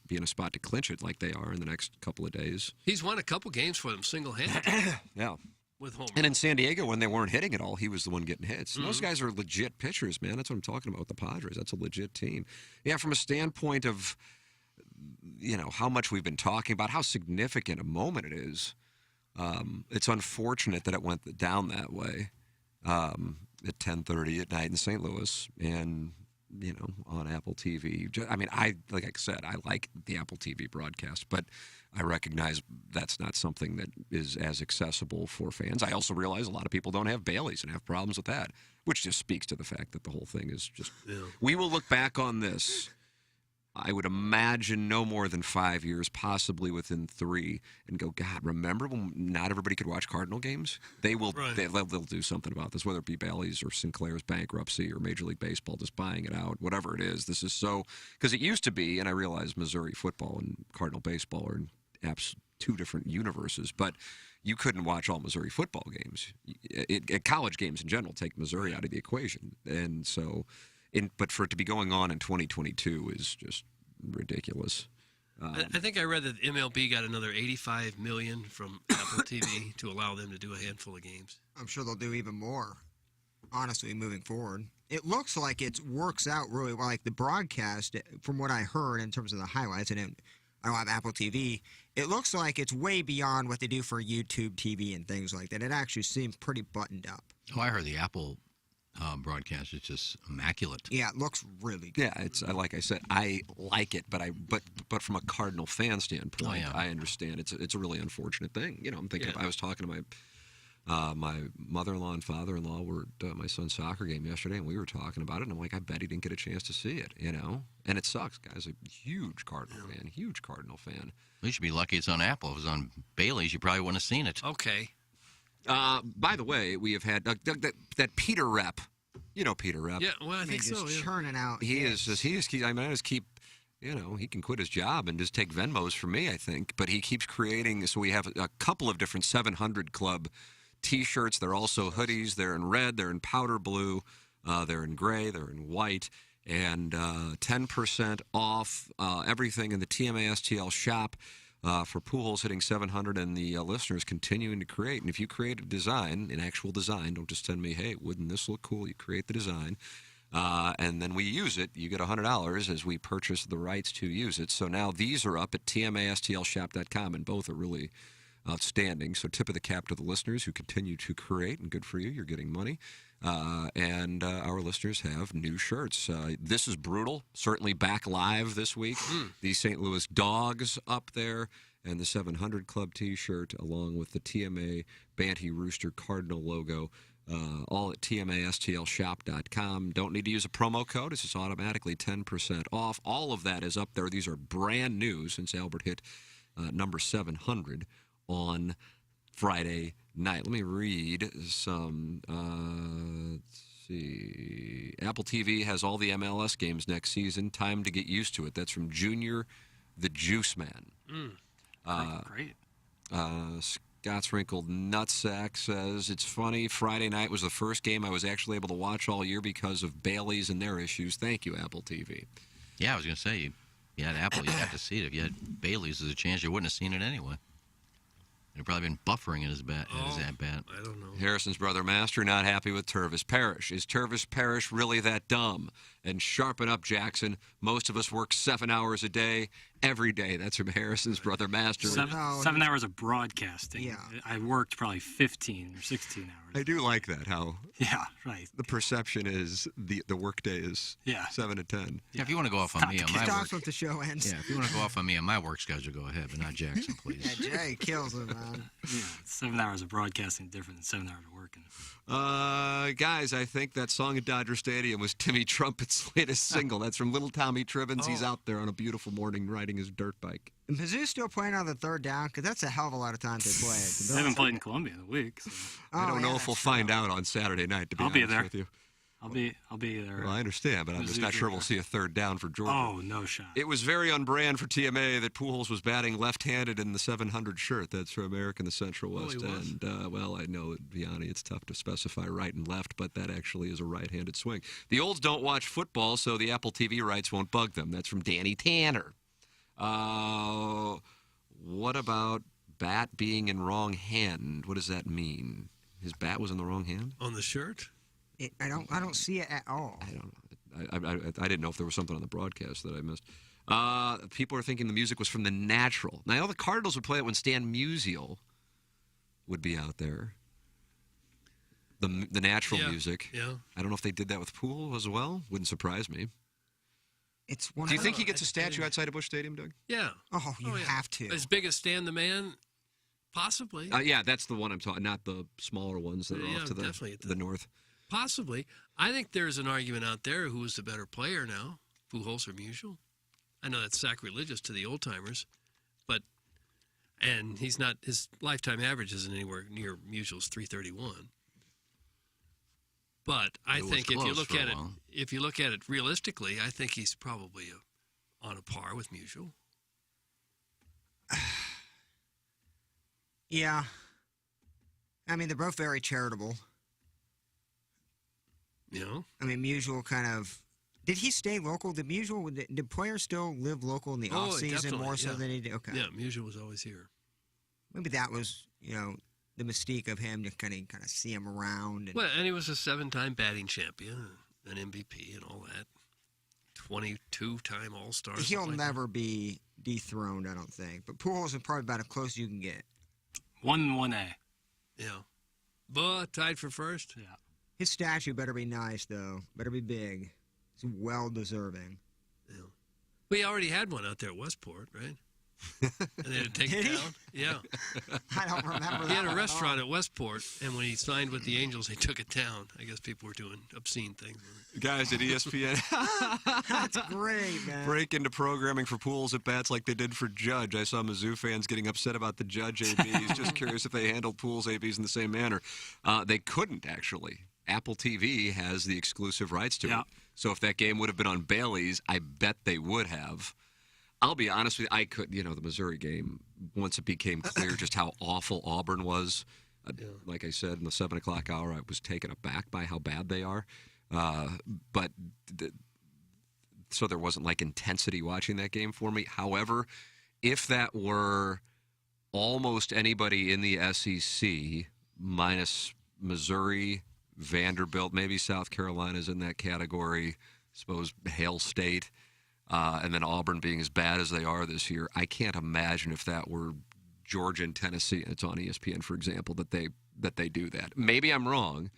be in a spot to clinch it like they are in the next couple of days. He's won a couple games for them single-handedly. Yeah. With home. And in San Diego, when they weren't hitting at all, he was the one getting hits. And those guys are legit pitchers, man. That's what I'm talking about with the Padres. That's a legit team. Yeah, from a standpoint of, how much we've been talking about, how significant a moment it is, it's unfortunate that it went down that way at 10:30 at night in St. Louis and, on Apple TV. I mean, like I said, I like the Apple TV broadcast, but I recognize that's not something that is as accessible for fans. I also realize a lot of people don't have Baileys and have problems with that, which just speaks to the fact that the whole thing is just... Yeah. We will look back on this, I would imagine, no more than 5 years, possibly within 3, and go, God, remember when not everybody could watch Cardinal games? They will. Right. They'll do something about this, whether it be Bailey's or Sinclair's bankruptcy or Major League Baseball just buying it out, whatever it is. This is so, because it used to be, and I realize Missouri football and Cardinal baseball are in two different universes, but you couldn't watch all Missouri football games. College games in general take Missouri out of the equation, and so. But for it to be going on in 2022 is just ridiculous. I think I read that MLB got another $85 million from Apple TV to allow them to do a handful of games. I'm sure they'll do even more, honestly, moving forward. It looks like it works out really well. Like the broadcast, from what I heard in terms of the highlights, and I don't have Apple TV, it looks like it's way beyond what they do for YouTube TV and things like that. It actually seems pretty buttoned up. Oh, I heard the Apple broadcast is just immaculate. Yeah, it looks really good. Yeah, it's like I said, I like it, but from a Cardinal fan standpoint, I understand it's a really unfortunate thing. I'm thinking I was talking to my mother-in-law and father-in-law were at my son's soccer game yesterday, and we were talking about it, and I'm like, I bet he didn't get a chance to see it, and it sucks. Guy's a huge Cardinal fan. You should be lucky it's on Apple. If it was on Bailey's, you probably wouldn't have seen it. Okay. By the way, we have had that Peter Rep. You know Peter Rep. Yeah, well, I think so. Just churning out. He can quit his job and just take Venmos from me, I think. But he keeps creating. So we have a couple of different 700 Club T-shirts. They're also hoodies. They're in red. They're in powder blue. They're in gray. They're in white. And 10% off everything in the TMASTL shop. For Pujols hitting 700 and the listeners continuing to create. And if you create a design, an actual design, don't just send me, hey, wouldn't this look cool? You create the design, and then we use it. You get $100 as we purchase the rights to use it. So now these are up at tmastlshop.com, and both are really outstanding. So tip of the cap to the listeners who continue to create, and good for you. You're getting money. And our listeners have new shirts. This is brutal. Certainly back live this week. The St. Louis Dogs up there, and the 700 Club T-shirt, along with the TMA Banty Rooster Cardinal logo, all at tmastlshop.com. Don't need to use a promo code. This is automatically 10% off. All of that is up there. These are brand new since Albert hit number 700 on Friday night. Let me read some. Let's see. Apple TV has all the MLS games next season. Time to get used to it. That's from Junior the Juice Man. Great. Scott's Wrinkled Nutsack says, it's funny. Friday night was the first game I was actually able to watch all year because of Bailey's and their issues. Thank you, Apple TV. Yeah, I was going to say, you had Apple, you had to see it. If you had Bailey's, there's a chance you wouldn't have seen it anyway. They've probably been buffering it as bad. I don't know. Harrison's brother Master not happy with Tervis Parrish. Is Tervis Parrish really that dumb? And sharpen up, Jackson. Most of us work 7 hours a day every day. That's from Harrison's brother, Master. 7 hours of broadcasting. Yeah. I worked probably 15 or 16 hours. I do like that, how right. the perception is the workday is 7 to 10. Yeah, if you want to go off on me on my work, Stops once the show ends. yeah, if you want to go off on me on my work schedule, go ahead, but not Jackson, please. Yeah, Jay kills it, man. Yeah, 7 hours of broadcasting different than 7 hours of working. Guys, I think that song at Dodger Stadium was Timmy Trumpet's latest single. That's from Little Tommy Tribbins. He's out there on a beautiful morning riding his dirt bike. And Mizzou's still playing on the third down? Because that's a hell of a lot of times they play it. They haven't played in Columbia in a week. So. I don't know if we'll find out on Saturday night, to be I'll be honest there. with you. I'll be there. Well, I understand, but I'm just not sure we'll see a third down for Georgia. Oh, no shot. It was very on brand for TMA that Pujols was batting left-handed in the 700 shirt. That's from America in the Central West End. Well, I know, Vianney, it's tough to specify right and left, but that actually is a right-handed swing. The olds don't watch football, so the Apple TV rights won't bug them. That's from Danny Tanner. What about bat being in wrong hand? What does that mean? His bat was in the wrong hand? On the shirt? I don't see it at all. I don't know. I didn't know if there was something on the broadcast that I missed. People are thinking the music was from The Natural. Now, I know the Cardinals would play it when Stan Musial would be out there. The Natural music. Yeah. I don't know if they did that with Poole as well. Wouldn't surprise me. It's one. Do you think he gets a statue outside of Busch Stadium, Doug? Yeah. Oh, you have to. As big as Stan the Man? Possibly. Yeah, that's the one I'm talking, not the smaller ones that are off to the north. Possibly. I think there's an argument out there who is the better player now, Pujols or Musial. I know that's sacrilegious to the old timers, and he's not. His lifetime average isn't anywhere near Musial's 331. But I think if you look at it realistically, I think he's probably on a par with Musial. Yeah. I mean, they're both very charitable. You know? I mean, Musial kind of... Did he stay local? Did players still live local in the off-season more so than he did? Okay. Yeah, Musial was always here. Maybe that was, the mystique of him to kind of see him around. Well, and he was a 7-time batting champion, an MVP and all that. 22-time All-Star. He'll never be dethroned, I don't think. But Pujols is probably about as close as you can get. 1-1A. Yeah. But tied for first? Yeah. His statue better be nice, though. Better be big. It's well-deserving. Yeah. We already had one out there at Westport, right? And they had to take it down. Yeah. I don't remember that. He had a restaurant at Westport, and when he signed with the Angels, they took it down. I guess people were doing obscene things. Guys at ESPN. That's great, man. Break into programming for Pujols at bats like they did for Judge. I saw Mizzou fans getting upset about the Judge ABs. Just curious if they handled Pujols ABs in the same manner. They couldn't, actually. Apple TV has the exclusive rights to it. So if that game would have been on Bailey's, I bet they would have. I'll be honest with you, the Missouri game, once it became clear just how awful Auburn was, like I said, in the 7 o'clock hour, I was taken aback by how bad they are. So there wasn't like intensity watching that game for me. However, if that were almost anybody in the SEC, minus Missouri, Vanderbilt, maybe South Carolina's in that category, I suppose Hail State, and then Auburn being as bad as they are this year, I can't imagine if that were Georgia and Tennessee, and it's on ESPN, for example, that they do that. Maybe I'm wrong,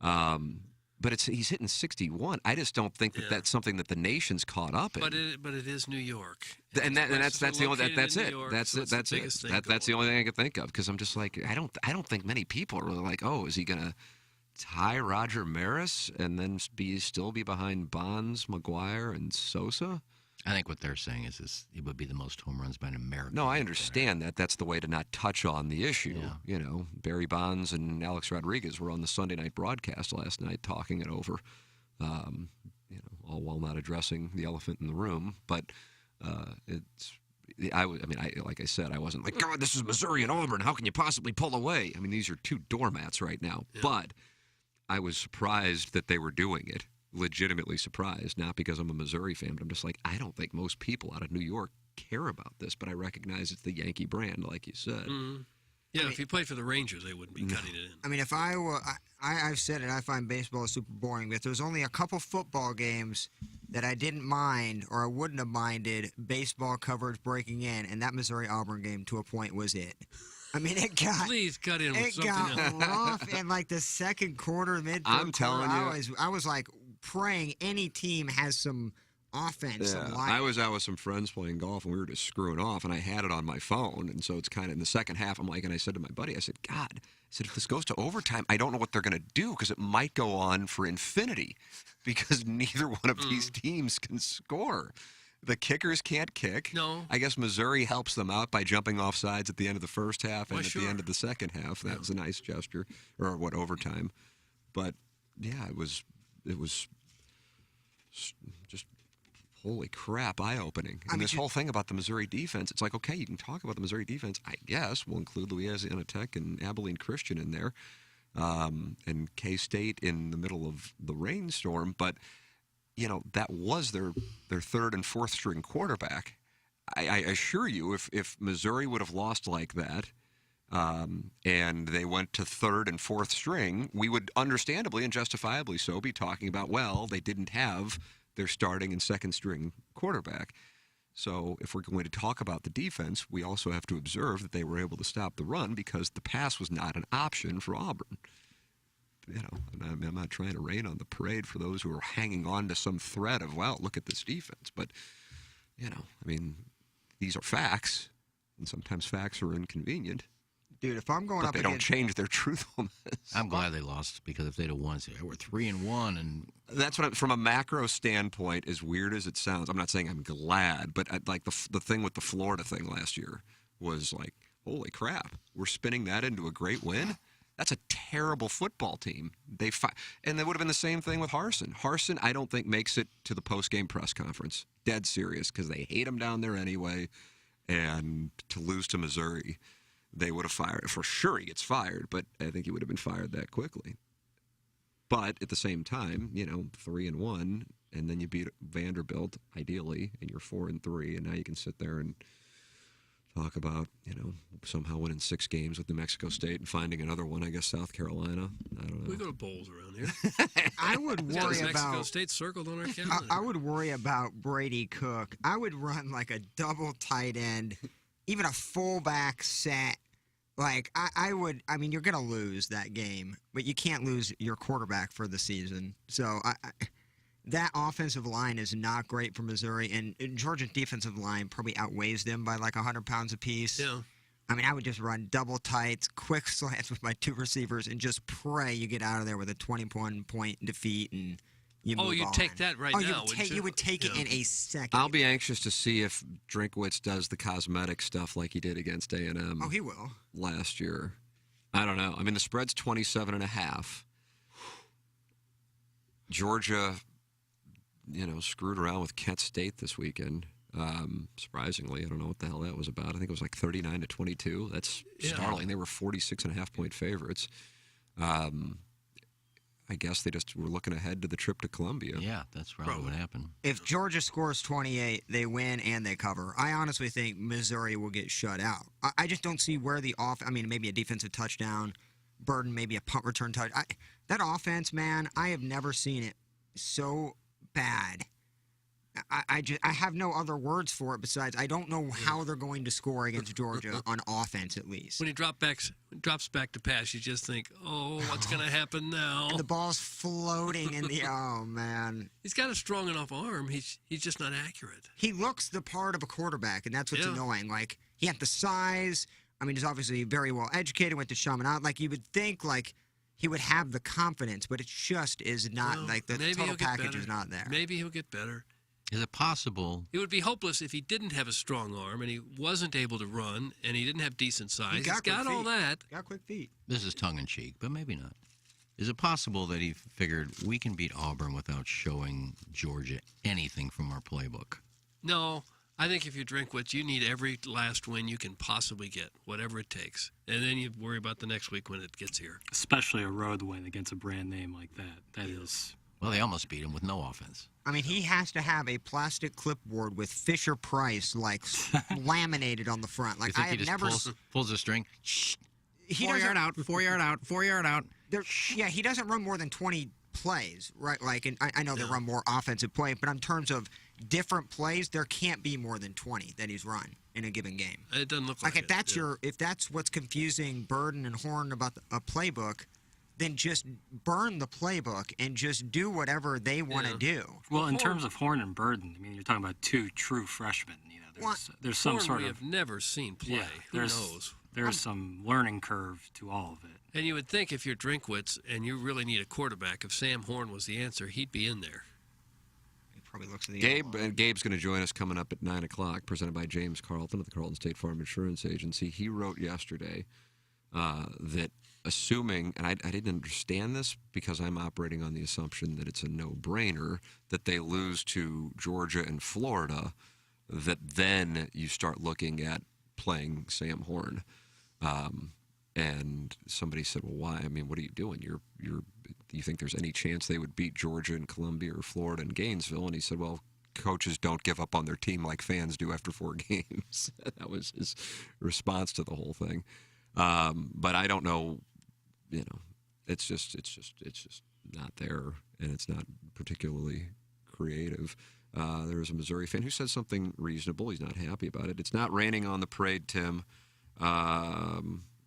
but he's hitting 61. I just don't think that that's something that the nation's caught up in. But it is New York, and that's the only that's it. That's it. That's the only thing I can think of, because I'm just like I don't think many people are really like, oh, is he gonna tie Roger Maris and then still be behind Bonds, McGuire, and Sosa? I think what they're saying is it would be the most home runs by an American. No, I understand that. That's the way to not touch on the issue. Yeah. Barry Bonds and Alex Rodriguez were on the Sunday night broadcast last night talking it over, all while not addressing the elephant in the room. But like I said, I wasn't like, God, this is Missouri and Auburn. How can you possibly pull away? I mean, these are two doormats right now. Yeah. But I was surprised that they were doing it. Legitimately surprised, not because I'm a Missouri fan, but I'm just like, I don't think most people out of New York care about this, but I recognize it's the Yankee brand, like you said. Mm-hmm. Yeah, if you played for the Rangers, they wouldn't be cutting it in. I mean, if I've said it, I find baseball super boring, but there's only a couple football games that I didn't mind or I wouldn't have minded baseball coverage breaking in, and that Missouri-Auburn game to a point was it. I mean, it got. Please cut in with it something got else. rough in like the second quarter, I'm telling you. I was like praying any team has some offense. Yeah, some life. I was out with some friends playing golf, and we were just screwing off, and I had it on my phone, and so it's kind of in the second half. I'm like, and I said to my buddy, I said, God, I said, if this goes to overtime, I don't know what they're going to do because it might go on for infinity because neither one of these teams can score. The kickers can't kick. No. I guess Missouri helps them out by jumping off sides at the end of the first half and Well, at sure. the end of the second half. That was a nice gesture, or what, overtime. But yeah, it was just holy crap, eye-opening. And this whole thing about the Missouri defense, it's like, okay, you can talk about the Missouri defense. I guess we'll include Louisiana Tech and Abilene Christian in there, and K-State in the middle of the rainstorm. But you know, that was their third and fourth string quarterback. I assure you, if Missouri would have lost like that, and they went to third and fourth string, we would understandably and justifiably so be talking about, well, they didn't have their starting and second string quarterback. So if we're going to talk about the defense, we also have to observe that they were able to stop the run because the pass was not an option for Auburn. You know, I'm not trying to rain on the parade for those who are hanging on to some thread of, well, look at this defense. But, you know, I mean, these are facts, and sometimes facts are inconvenient. Dude, if I'm going but up they against... don't change their truthfulness. I'm glad they lost because if they'd have won, say, we're 3-1, and that's what from a macro standpoint, as weird as it sounds. I'm not saying I'm glad, but like the thing with the Florida thing last year was like, holy crap, we're spinning that into a great win. That's a terrible football team. And they would have been the same thing with Harsin. Harsin, I don't think makes it to the post-game press conference. Dead serious, because they hate him down there anyway. And to lose to Missouri, they would have fired. For sure he gets fired, but I think he would have been fired that quickly. But at the same time, you know, 3-1, and then you beat Vanderbilt, ideally, and you're 4-3, and now you can sit there and talk about, you know, somehow winning 6 games with New Mexico State and finding another one, I guess, South Carolina. I don't know. We go to bowls around here. I would worry about Mexico State circled on our calendar. I would worry about Brady Cook. I would run like a double tight end, even a fullback set. Like, I would, I mean, you're going to lose that game, but you can't lose your quarterback for the season. So that offensive line is not great for Missouri, and Georgia's defensive line probably outweighs them by like 100 pounds apiece. Yeah. I mean, I would just run double tights, quick slants with my 2 receivers, and just pray you get out of there with a 21-point defeat and you move on. You'd take that right now, wouldn't you? You would take it in a second. I'll be anxious to see if Drinkwitz does the cosmetic stuff like he did against A&M. Oh, he will. Last year. I don't know. I mean, the spread's 27.5. Georgia, you know, screwed around with Kent State this weekend. Surprisingly, I don't know what the hell that was about. I think it was like 39-22. That's startling. They were 46.5-point favorites. I guess they just were looking ahead to the trip to Columbia. Yeah, that's probably what happened. If Georgia scores 28, they win and they cover. I honestly think Missouri will get shut out. I just don't see where the I mean, maybe a defensive touchdown, Burden, maybe a punt return touch. That offense, man, I have never seen it so bad. I have no other words for it besides I don't know how they're going to score against Georgia on offense, at least. When he drops back to pass, you just think, oh, what's going to happen now? And the ball's floating in the oh man. He's got a strong enough arm. He's just not accurate. He looks the part of a quarterback, and that's what's annoying. Like, he had the size. I mean, he's obviously very well educated, went to Chaminade. Like, you would think, like, he would have the confidence, but it just is not. Well, like, the total package is not there. Maybe he'll get better. Is it possible? It would be hopeless if he didn't have a strong arm and he wasn't able to run and he didn't have decent size. He's got all that. Got quick feet. This is tongue-in-cheek, but maybe not. Is it possible that he figured we can beat Auburn without showing Georgia anything from our playbook? No. I think if you Drinkwitz, you need every last win you can possibly get, whatever it takes. And then you worry about the next week when it gets here. Especially a road win against a brand name like that. That is... Well, they almost beat him with no offense. I mean, he has to have a plastic clipboard with Fisher Price, like, laminated on the front. Like, I have never... Pulls a string. He 4 yard out, 4 yard out, 4 yard out. Yeah, he doesn't run more than 20 plays, right? Like, and I know they run more offensive play, but in terms of different plays, there can't be more than 20 that he's run in a given game. It doesn't look like if that's if that's what's confusing Burden and Horn about a playbook, then just burn the playbook and just do whatever they want to do. Well, in terms of Horn and Burden, I mean, you're talking about two true freshmen. You know, there's some Horn sort we of have never seen play. Yeah, Who knows? There's some learning curve to all of it. And you would think if you're Drinkwitz and you really need a quarterback, if Sam Horn was the answer, he'd be in there. He probably looks at the Gabe's going to join us coming up at 9 o'clock, presented by James Carlton of the Carlton State Farm Insurance Agency. He wrote yesterday that assuming, and I didn't understand this because I'm operating on the assumption that it's a no-brainer, that they lose to Georgia and Florida, that then you start looking at playing Sam Horn. And somebody said, well, why? I mean, what are you doing? Do you think there's any chance they would beat Georgia and Columbia or Florida and Gainesville? And he said, well, coaches don't give up on their team like fans do after 4 games. That was his response to the whole thing. But I don't know, it's just not there, and it's not particularly creative. There was a Missouri fan who said something reasonable. He's not happy about it. It's not raining on the parade, Tim.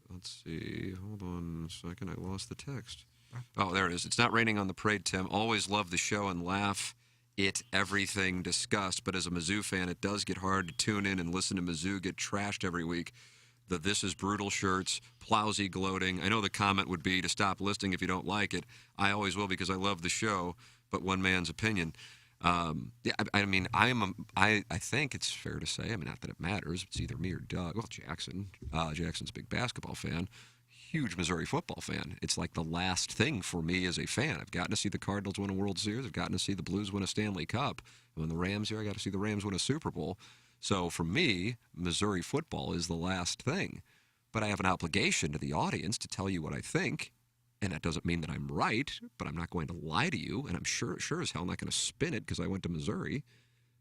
Let's see. Hold on a second. I lost the text. Oh, there it is. It's not raining on the parade, Tim. Always love the show and laugh at everything discussed. But as a Mizzou fan, it does get hard to tune in and listen to Mizzou get trashed every week. The This Is Brutal shirts, Plowsy gloating. I know the comment would be to stop listening if you don't like it. I always will because I love the show, but one man's opinion. I think it's fair to say, not that it matters, it's either me or Doug. Well, Jackson. Jackson's a big basketball fan. Huge Missouri football fan. It's like the last thing for me as a fan. I've gotten to see the Cardinals win a World Series. I've gotten to see the Blues win a Stanley Cup. And when the Rams here, I got to see the Rams win a Super Bowl. So for me, Missouri football is the last thing. But I have an obligation to the audience to tell you what I think. And that doesn't mean that I'm right, but I'm not going to lie to you. And I'm sure as hell not going to spin it because I went to Missouri.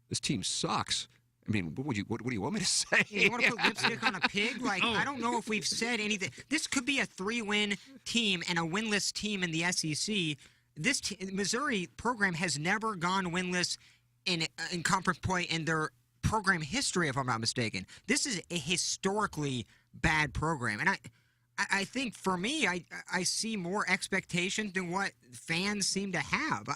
This team sucks. I mean, what do you want me to say? You want to put lipstick on a pig? I don't know if we've said anything. This could be a 3-win team and a winless team in the SEC. This Missouri program has never gone winless in conference play in their program history, if I'm not mistaken. This is a historically bad program. And I think for me, I see more expectation than what fans seem to have.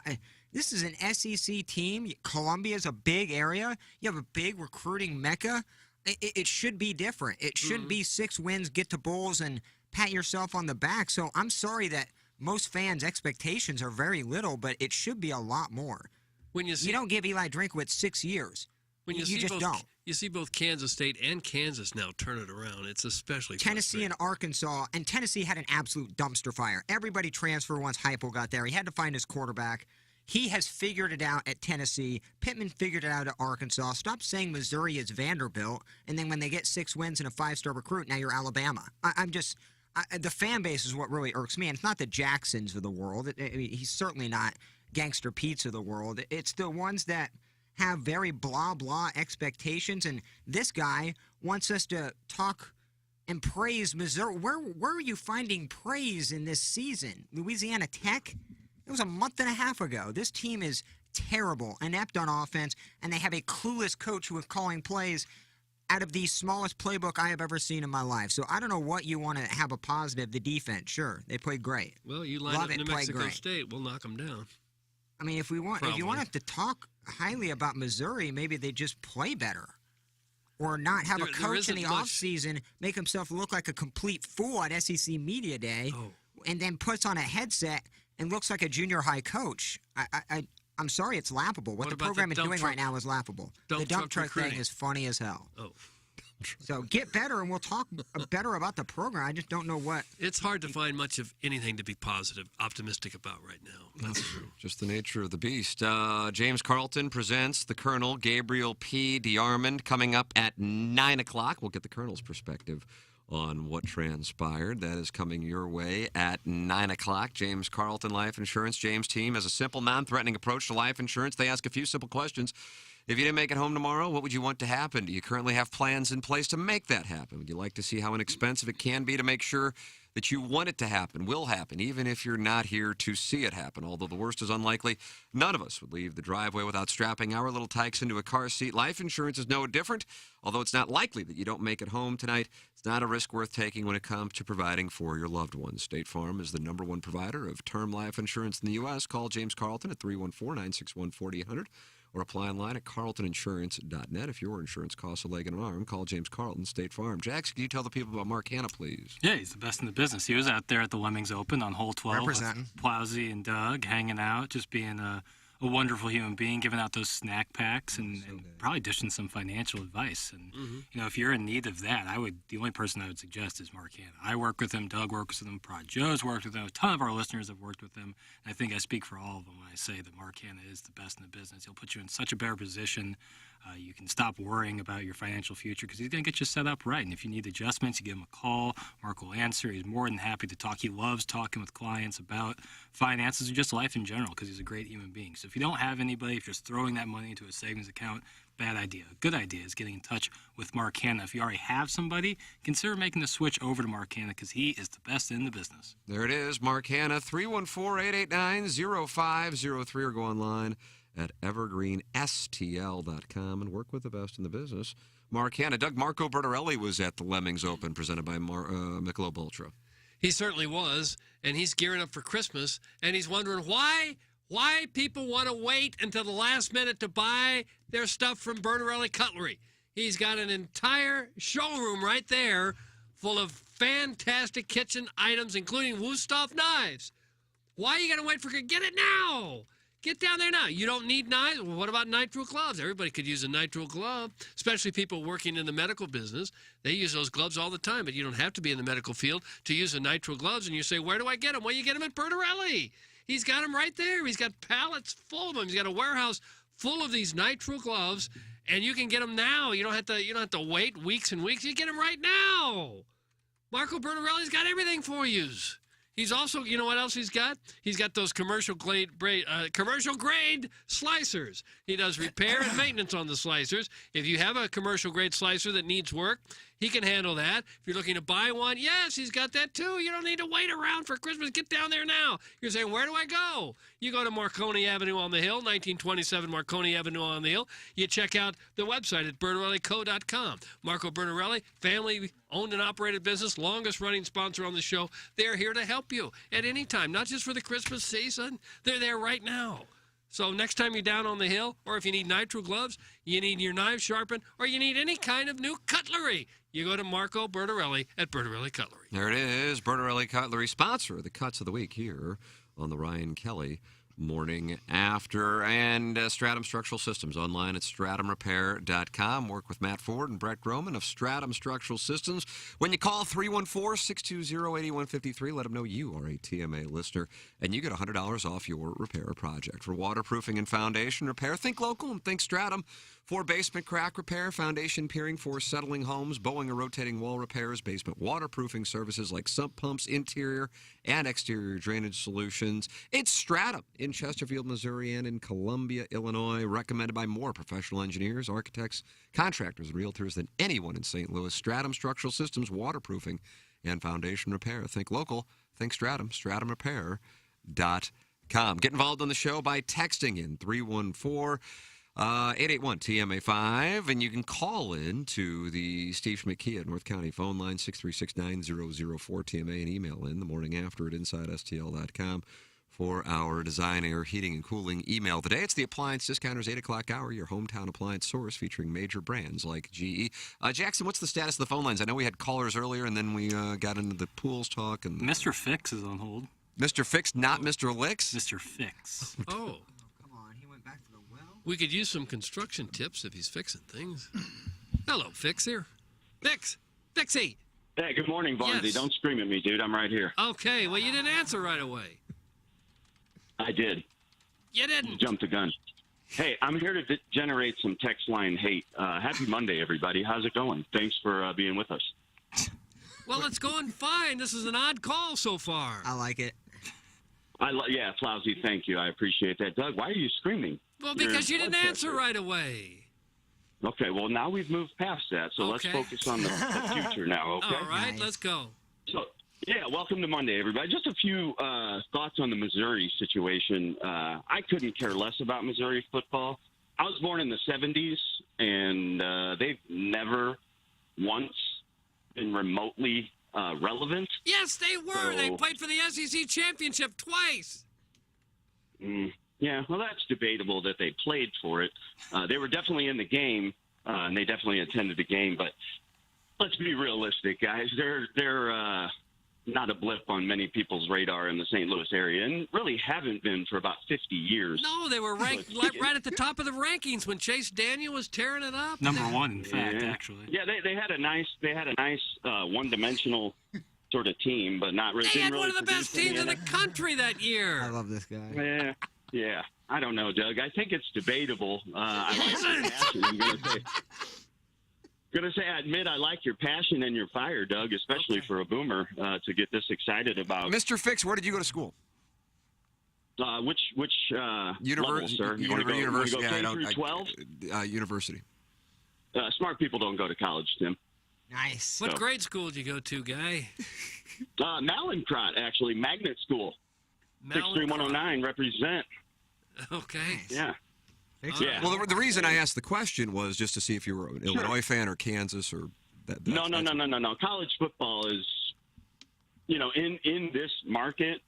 This is an SEC team. Columbia's a big area. You have a big recruiting mecca. It should be different. It shouldn't be 6 wins, get to bowls, and pat yourself on the back. So I'm sorry that most fans' expectations are very little, but it should be a lot more. You don't give Eli Drinkwitz 6 years. You just don't. You see both Kansas State and Kansas now turn it around. It's especially Tennessee and Arkansas, and Tennessee had an absolute dumpster fire. Everybody transferred once Heupel got there. He had to find his quarterback. He has figured it out at Tennessee. Pittman figured it out at Arkansas. Stop saying Missouri is Vanderbilt, and then when they get 6 wins and a 5-star recruit, now you're Alabama. The fan base is what really irks me, and it's not the Jacksons of the world. He's certainly not Gangster Pete's of the world. It's the ones that have very blah blah expectations, and this guy wants us to talk and praise Missouri. Where are you finding praise in this season? Louisiana Tech? It was a month and a half ago. This team is terrible, inept on offense, and they have a clueless coach who is calling plays out of the smallest playbook I have ever seen in my life. So I don't know what you want to have a positive. The defense, sure, they played great. Well, you line up New Mexico State, we'll knock them down. I mean, if you want us to talk highly about Missouri, maybe they just play better. Or not have a coach in the offseason make himself look like a complete fool at SEC Media Day and then puts on a headset and looks like a junior high coach. I'm sorry, it's laughable. What the program is doing right now is laughable. The dump truck thing is funny as hell. Oh. So get better, and we'll talk better about the program. I just don't know what. It's hard to find much of anything to be positive, optimistic about right now. That's true. Just the nature of the beast. James Carlton presents the Colonel, Gabriel P. DeArmond, coming up at 9 o'clock. We'll get the Colonel's perspective on what transpired. That is coming your way at 9 o'clock. James Carlton Life Insurance. James' team has a simple, non-threatening approach to life insurance. They ask a few simple questions. If you didn't make it home tomorrow, what would you want to happen? Do you currently have plans in place to make that happen? Would you like to see how inexpensive it can be to make sure that you want it to happen will happen, even if you're not here to see it happen. Although the worst is unlikely, none of us would leave the driveway without strapping our little tykes into a car seat. Life insurance is no different. Although it's not likely that you don't make it home tonight, it's not a risk worth taking when it comes to providing for your loved ones. State Farm is the #1 provider of term life insurance in the U.S. Call James Carlton at 314-961-4800 or apply online at carltoninsurance.net. If your insurance costs a leg and an arm, call James Carlton, State Farm. Jax, can you tell the people about Mark Hanna, please? Yeah, he's the best in the business. He was out there at the Lemmings Open on hole 12 Representing. with Plowsy and Doug, hanging out, just being a wonderful human being, giving out those snack packs and probably dishing some financial advice. And you know, if you're in need of that, the only person I would suggest is Mark Hanna. I work with him, Doug works with him, Prod Joe's worked with him, a ton of our listeners have worked with him. I think I speak for all of them when I say that Mark Hanna is the best in the business. He'll put you in such a better position. You can stop worrying about your financial future because he's going to get you set up right. And if you need adjustments, you give him a call. Mark will answer. He's more than happy to talk. He loves talking with clients about finances and just life in general because he's a great human being. So if you don't have anybody, if you're just throwing that money into a savings account, bad idea. A good idea is getting in touch with Mark Hanna. If you already have somebody, consider making the switch over to Mark Hanna because he is the best in the business. There it is, Mark Hanna, 314-889-0503, or go online at evergreenstl.com and work with the best in the business. Mark Hanna. Doug, Marco Bertarelli was at the Lemmings Open presented by Michelob Ultra. He certainly was, and he's gearing up for Christmas, and he's wondering why people want to wait until the last minute to buy their stuff from Bertarelli Cutlery. He's got an entire showroom right there full of fantastic kitchen items, including Wusthof knives. Why are you going to wait for it? Get it now! Get down there now. You don't need knives? Well, what about nitrile gloves? Everybody could use a nitrile glove, especially people working in the medical business. They use those gloves all the time, but you don't have to be in the medical field to use a nitrile gloves. And you say, where do I get them? Well, you get them at Bertarelli. He's got them right there. He's got pallets full of them. He's got a warehouse full of these nitrile gloves, and you can get them now. You don't have to wait weeks and weeks. You get them right now. Marco Bertarelli's got everything for you. He's also, you know what else he's got? He's got those commercial grade slicers. He does repair and maintenance on the slicers. If you have a commercial grade slicer that needs work, he can handle that. If you're looking to buy one, yes, he's got that too. You don't need to wait around for Christmas. Get down there now. You're saying, where do I go? You go to Marconi Avenue on the Hill, 1927 Marconi Avenue on the Hill. You check out the website at BertarelliCo.com. Marco Bertarelli, family owned and operated business, longest running sponsor on the show. They're here to help you at any time, not just for the Christmas season. They're there right now. So next time you're down on the hill, or if you need nitrile gloves, you need your knives sharpened, or you need any kind of new cutlery, you go to Marco Bertarelli at Bertarelli Cutlery. There it is, Bertarelli Cutlery, sponsor of the Cuts of the Week here on the Ryan Kelly Morning After. And Stratum Structural Systems, online at stratumrepair.com. Work with Matt Ford and Brett Groman of Stratum Structural Systems. When you call 314-620-8153, let them know you are a TMA listener, and you get $100 off your repair project. For waterproofing and foundation repair, think local and think Stratum. For basement crack repair, foundation peering for settling homes, bowing or rotating wall repairs, basement waterproofing services like sump pumps, interior and exterior drainage solutions. It's Stratum in Chesterfield, Missouri, and in Columbia, Illinois. Recommended by more professional engineers, architects, contractors, and realtors than anyone in St. Louis. Stratum Structural Systems, waterproofing and foundation repair. Think local, think Stratum, stratumrepair.com. Get involved on the show by texting in 881-TMA5, and you can call in to the Steve Schmidt Kia North County phone line, 636-9004-TMA, and email in the morning after at InsideSTL.com for our Design, Air, Heating, and Cooling email. Today, it's the Appliance Discounters 8 o'clock hour, your hometown appliance source featuring major brands like GE. Jackson, what's the status of the phone lines? I know we had callers earlier, and then we got into the pools talk. And Mr. Fix is on hold. Mr. Fix, not Mr. Licks? Mr. Fix. Oh. We could use some construction tips if he's fixing things. Hello, Fix here. Fixie. Hey, good morning, Barnesy. Yes. Don't scream at me, dude. I'm right here. Okay, well, you didn't answer right away. I did. You didn't. You jumped the gun. Hey, I'm here to generate some text line hate. Happy Monday, everybody. How's it going? Thanks for being with us. Well, it's going fine. This is an odd call so far. I like it. Yeah, Flousy, thank you. I appreciate that. Doug, why are you screaming? Well, because you didn't answer right away. Okay, well, now we've moved past that, so let's focus on the future now, okay? All right, let's go. Yeah, welcome to Monday, everybody. Just a few thoughts on the Missouri situation. I couldn't care less about Missouri football. I was born in the 70s, and they've never once been remotely relevant. Yes, they were. They played for the SEC championship twice. Yeah, well, that's debatable that they played for it. They were definitely in the game, and they definitely attended the game. But let's be realistic, guys. They're not a blip on many people's radar in the St. Louis area, and really haven't been for about 50 years. No, they were ranked right at the top of the rankings when Chase Daniel was tearing it up. Number one, in fact, actually. Yeah, they had a nice one-dimensional sort of team, but not really. They had really one of the best teams in the country that year. I love this guy. Yeah. I don't know, Doug. I think it's debatable. I like your passion. I'm gonna say, I admit I like your passion and your fire, Doug, especially for a boomer to get this excited about. Mr. Fix, where did you go to school? Which level, sir? You want to go university? K through 12? University. Smart people don't go to college, Tim. Nice. What grade school did you go to, Guy? Mallinckrodt, actually, magnet school. 63109 represent. Okay. Yeah. Yeah. Well, the reason I asked the question was just to see if you were an Illinois fan or Kansas or that. No. College football is, in this market,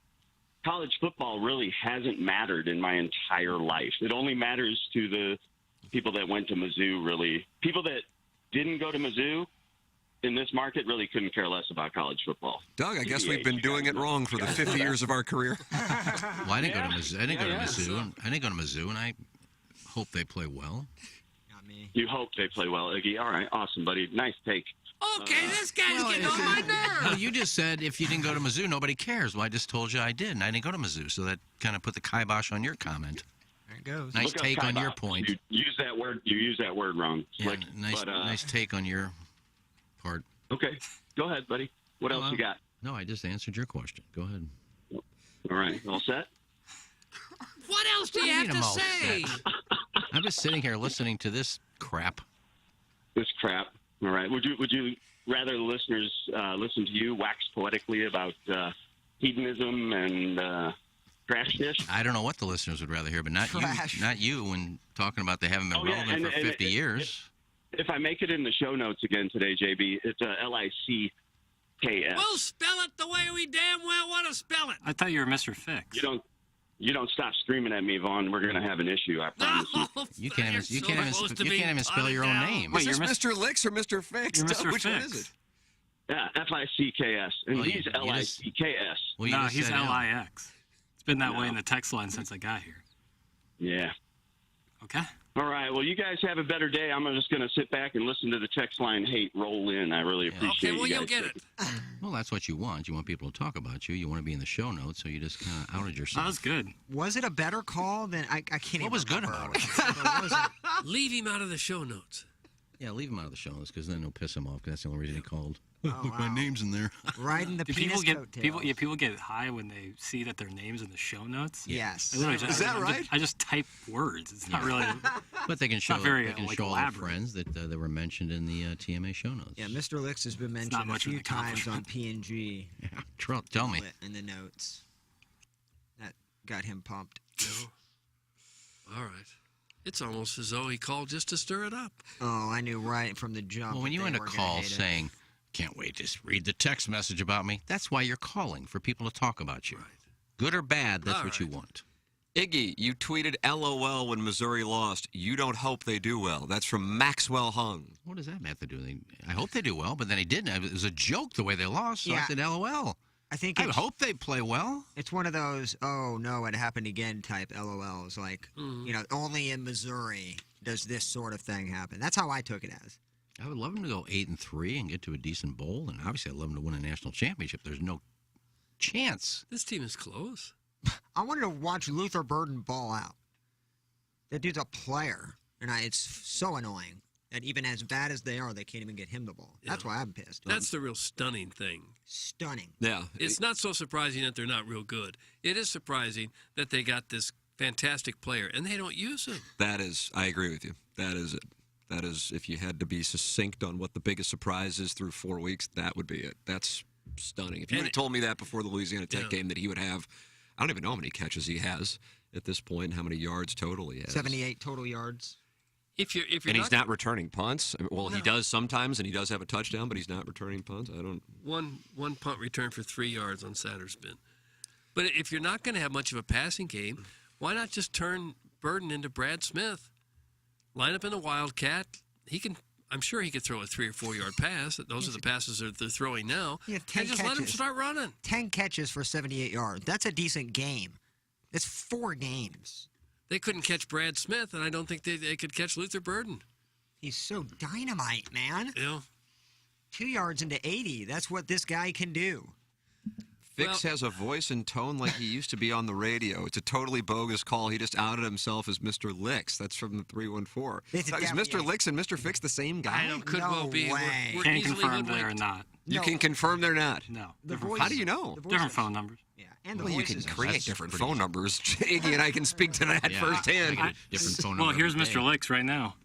college football really hasn't mattered in my entire life. It only matters to the people that went to Mizzou, really. People that didn't go to Mizzou in this market really couldn't care less about college football. Doug, I guess we've been doing it wrong for the 50 years of our career. Well, I didn't go to Mizzou. I didn't go to Mizzou, and I hope they play well. Not me. You hope they play well, Iggy. All right, awesome, buddy. Nice take. Okay, this guy's getting on my nerves. Well, you just said if you didn't go to Mizzou, nobody cares. Well, I just told you I did, and I didn't go to Mizzou, so that kind of put the kibosh on your comment. There it goes. Nice Look up take on your kibosh. point. You use that word. You use that word wrong. Slick. Yeah, nice take on your part. Okay, go ahead, buddy. What else you got? No, I just answered your question. Go ahead. All right, all set? What else do you have to say? I'm just sitting here listening to this crap. This crap. All right. Would you rather the listeners listen to you wax poetically about hedonism and trash dish? I don't know what the listeners would rather hear, but not you when talking about they haven't been relevant for 50 years. If I make it in the show notes again today, JB, it's Licks. We'll spell it the way we damn well want to spell it. I thought you were Mr. Fix. You don't stop screaming at me, Vaughn. We're gonna have an issue. I promise you. You can't even spell your own name. Wait, you're Mr. Licks or Mr. Fix? You're Mr. Which Fix. one is it? Yeah, Ficks, and Well, he's Licks. Well, No, he's LIX. It's been that way in the text line since I got here. Yeah. Okay. All right. Well, you guys have a better day. I'm just going to sit back and listen to the text line hate roll in. I really appreciate well, you you'll guys. get it. Well, that's what you want. You want people to talk about you. You want to be in the show notes, so you just kind of outed yourself. That was good. Was it a better call than I can't even What was good remember. about it? Leave him out of the show notes. Yeah, leave him out of the show notes because then it'll piss him off because that's the only reason he called. Oh, Look, my name's in there. Riding the Do penis people get high when they see that their name's in the show notes? Yes. I literally Is that right? I just type words. It's not really. But they can show, not very, they can like, show all their elaborate. friends that they were mentioned in the TMA show notes. Yeah, Mr. Licks has been not mentioned a much of few an times on accomplishment. P&G. Yeah, tell me. In the notes. That got him pumped. All right. It's almost as though he called just to stir it up. Oh, I knew right from the jump. Well, when that you they end a were gonna call hate it. saying, can't wait to read the text message about me, that's why you're calling, for people to talk about you. Right. Good or bad, that's All what you right. want. Iggy, you tweeted LOL when Missouri lost. You don't hope they do well. That's from Maxwell Hung. What does that have to do with it? I hope they do well, but then he didn't. It was a joke the way they lost, so I Yeah. said LOL. I think I it's, hope they play well. it's one of those, oh no, it happened again type LOLs. Like, only in Missouri does this sort of thing happen. That's how I took it as. I would love them to go 8-3 and get to a decent bowl, and obviously I'd love them to win a national championship. There's no chance. This team is close. I wanted to watch Luther Burden ball out. That dude's a player, and it's so annoying that even as bad as they are, they can't even get him the ball. That's why I'm pissed. That's the real stunning thing. Stunning. Yeah. It's not so surprising that they're not real good. It is surprising that they got this fantastic player and they don't use him. That is, I agree with you. That is it. That is, if you had to be succinct on what the biggest surprise is through 4 weeks, that would be it. That's stunning. If you would have told me that before the Louisiana Tech game that he would have, I don't even know how many catches he has at this point and how many yards total he has. 78 total yards. If you're and he's not returning punts. Well, he does sometimes, and he does have a touchdown, but he's not returning punts. I don't. One punt return for 3 yards on Satter's bin. But if you're not going to have much of a passing game, why not just turn Burden into Brad Smith? Line up in the Wildcat. I'm sure he could throw a 3 or 4 yard pass. Those are the passes that they're throwing now. Yeah, 10 and just catches. let him start running. 10 catches for 78 yards. That's a decent game. It's 4 games. They couldn't catch Brad Smith, and I don't think they could catch Luther Burden. He's so dynamite, man. Yeah. 2 yards into 80. That's what this guy can do. Fix has a voice and tone like he used to be on the radio. It's a totally bogus call. He just outed himself as Mr. Licks. That's from the 314. Is Mr. Licks and Mr. Fix the same guy? Could well be. We're Can't easily confirm they're hoodwinked. not. You can confirm they're not. No. How do you know? Different phone numbers. Yeah, and the Well, you can voices. create different phone numbers. Iggy and I can speak to that firsthand. Different phone Well, number here's every day. Mr. Licks right now.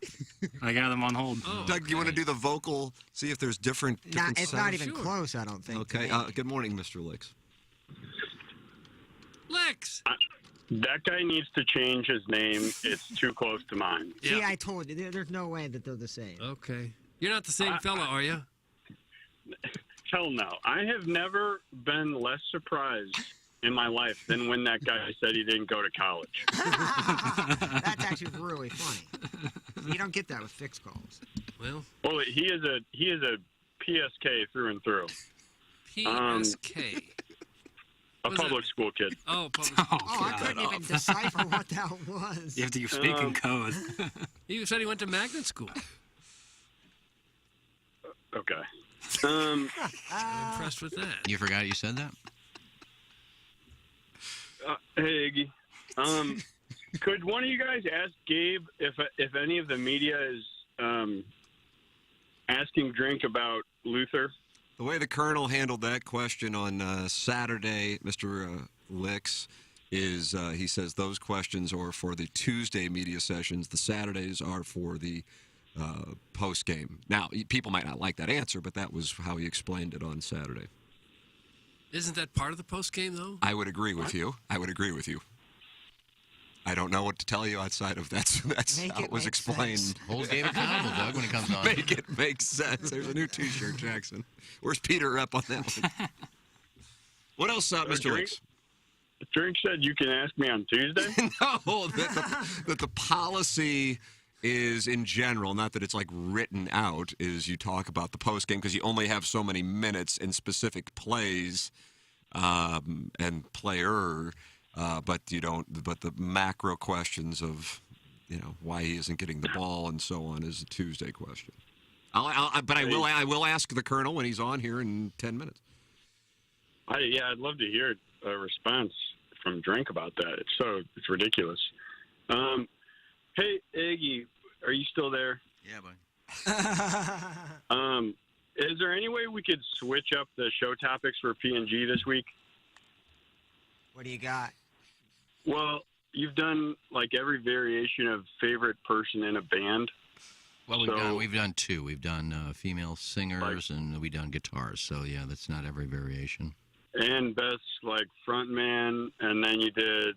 I got him on hold. Doug, you want to do the vocal? See if there's different. It's not even close, I don't think. Okay. Good morning, Mr. Licks. Licks. That guy needs to change his name. It's too close to mine. See, I told you, there's no way that they're the same. Okay. You're not the same fella, are you? Hell no. I have never been less surprised in my life than when that guy said he didn't go to college. That's actually really funny. You don't get that with fixed calls. Well, he is a PSK through and through. PSK. A public school kid. Oh, public Oh, I couldn't even decipher what that was. You have to speak in code. He said he went to magnet school. Okay. I'm impressed with that. You forgot you said that? Hey, Iggy. Could one of you guys ask Gabe if any of the media is asking Drink about Luther? The way the Colonel handled that question on Saturday, Mr. Licks, is he says those questions are for the Tuesday media sessions. The Saturdays are for the post game. Now, people might not like that answer, but that was how he explained it on Saturday. Isn't that part of the post game, though? I would agree with you. I don't know what to tell you outside of that's how it was explained. Hold Gabe accountable, Doug, when he comes on. Make it make sense. There's a new T-shirt, Jackson. Where's Peter up on that one? What else, Mr. Licks? Drink said you can ask me on Tuesday? No, that the policy is in general, not that it's like written out, is you talk about the post game because you only have so many minutes in specific plays and player. But you don't. But the macro questions of, why he isn't getting the ball and so on is a Tuesday question. I will ask the Colonel when he's on here in 10 minutes. I'd love to hear a response from Drink about that. It's ridiculous. Hey, Iggy, are you still there? Yeah, bud. Is there any way we could switch up the show topics for P&G this week? What do you got? Well, you've done like every variation of favorite person in a band. Well, we've done two. We've done female singers and we've done guitars. So yeah, that's not every variation. And best like frontman, and then you did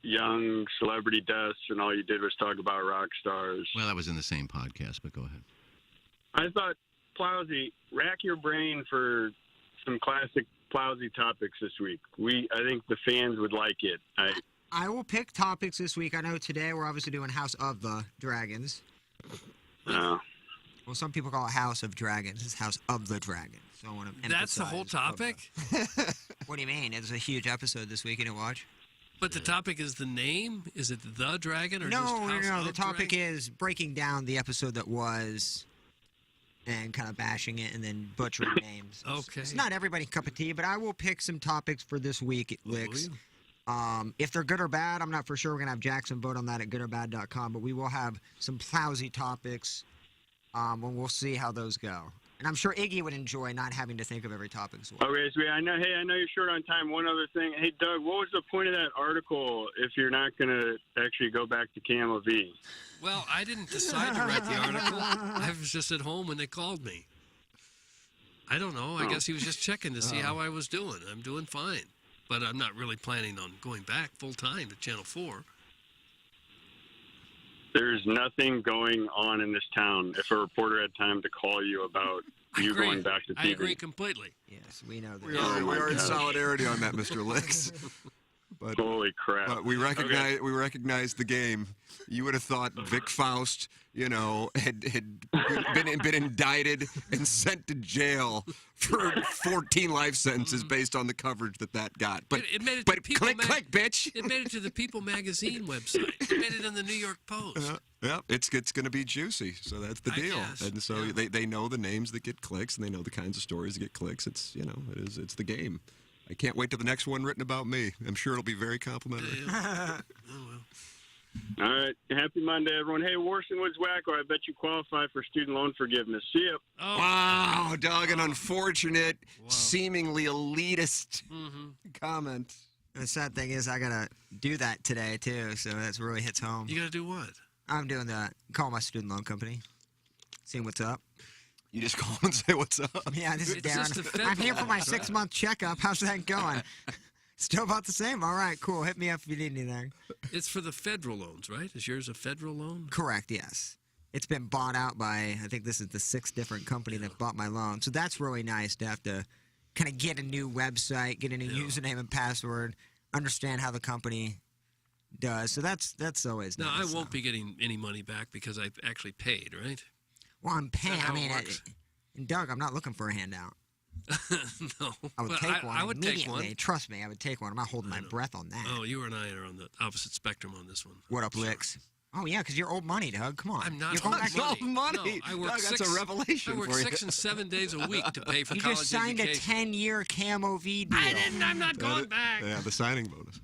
young celebrity deaths, and all you did was talk about rock stars. Well, that was in the same podcast, but go ahead. I thought, Plowsy, rack your brain for some classic Plowsy topics this week. I think the fans would like it. I will pick topics this week. I know today we're obviously doing House of the Dragons. Well, some people call it House of Dragons. It's House of the Dragons. So I want to That's the whole topic? What do you mean? It's a huge episode this week. You didn't watch? But the topic is the name? Is it The Dragon? Or No. just House The of topic Dragon? is breaking down the episode that was and kind of bashing it and then butchering names. Okay. It's not everybody's cup of tea, but I will pick some topics for this week, Licks. If they're good or bad, I'm not for sure. We're going to have Jackson vote on that at goodorbad.com, but we will have some Plowsy topics, and we'll see how those go. And I'm sure Iggy would enjoy not having to think of every topic as well. Okay, so I know you're short on time. One other thing. Hey, Doug, what was the point of that article if you're not going to actually go back to Camel V? Well, I didn't decide to write the article. I was just at home when they called me. I don't know. I guess he was just checking to see how I was doing. I'm doing fine. But I'm not really planning on going back full time to Channel 4. There's nothing going on in this town. If a reporter had time to call you about you going back to TV. I agree completely. Yes, we know that. We are in solidarity on that, Mr. Licks. But, holy crap! But we recognize the game. You would have thought Vic Faust, had been indicted and sent to jail for 14 life sentences based on the coverage that got. But it made it but to People click, bitch. It made it to the People magazine website. It made it in the New York Post. Yeah, it's going to be juicy. So that's the deal. guess, And so they know the names that get clicks, and they know the kinds of stories that get clicks. It's it's the game. I can't wait till the next one written about me. I'm sure it'll be very complimentary. All right. Happy Monday, everyone. Hey, Warson Woods Wacko, I bet you qualify for student loan forgiveness. See ya. Oh. Wow, dog, an unfortunate, seemingly elitist comment. And the sad thing is I got to do that today, too, so that really hits home. You got to do what? I'm doing call my student loan company, seeing what's up. You just call them and say what's up? Yeah, this is It's just a Darren. federal I'm here for my loan. 6-month checkup. How's that going? Still about the same? All right, cool. Hit me up if you need anything. It's for the federal loans, right? Is yours a federal loan? Correct, yes. It's been bought out by, I think this is the 6th different company that bought my loan. So that's really nice to have to kind of get a new website, get a new username and password, understand how the company does. So that's always nice. Now, I won't be getting any money back because I've actually paid, right? Well, I'm paying. Is that how I mean, it works? and Doug, I'm not looking for a handout. No. I would but take one I would take immediately. one. Trust me, I would take one. I'm not holding my breath on that. Oh, you and I are on the opposite spectrum on this one. What up, Licks? Oh, yeah, because you're old money, Doug. Come on. I'm not You're going old back money. No, I work Doug, that's a revelation I work for you. 6 and 7 days a week to pay for You college just signed education. a 10-year Camo V deal. I didn't. I'm not going back. Yeah, the signing bonus.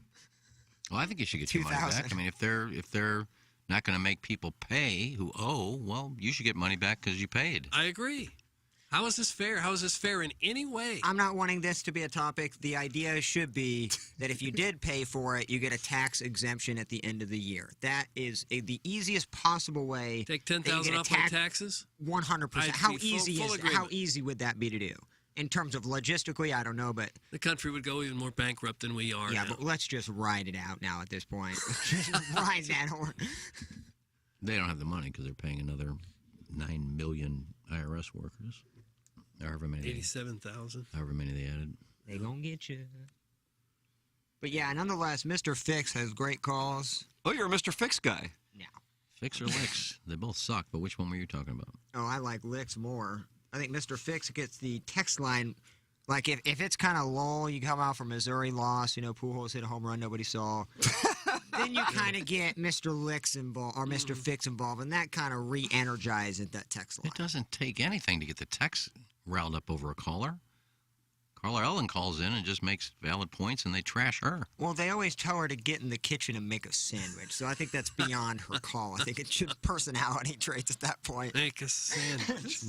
Well, I think you should get your money back. 2,000. I mean, if they're not going to make people pay who owe, well, you should get money back because you paid. I agree. How is this fair? How is this fair in any way? I'm not wanting this to be a topic. The idea should be that if you did pay for it, you get a tax exemption at the end of the year. That is the easiest possible way. Take that you $10,000 get a off my taxes? 100%. I'd How be full easy is agreement. how easy would that be to do? In terms of logistically, I don't know, but The country would go even more bankrupt than we are yeah, now. but let's just ride it out now at this point. Just ride that horn. They don't have the money because they're paying another 9 million IRS workers. However many. 87,000. However many they added. They gonna get you. But yeah, nonetheless, Mr. Fix has great calls. Oh, you're a Mr. Fix guy. No. Fix or Licks? They both suck, but which one were you talking about? Oh, I like Licks more. I think Mr. Fix gets the text line. Like, if it's kind of lull, you come out from Missouri loss, Pujols hit a home run nobody saw. Then you kind of get Mr. Licks involved, or Mr. Fix involved, and that kind of re-energizes that text line. It doesn't take anything to get the text riled up over a caller. Carla Ellen calls in and just makes valid points, and they trash her. Well, they always tell her to get in the kitchen and make a sandwich, so I think that's beyond her call. I think it's just personality traits at that point. Make a sandwich.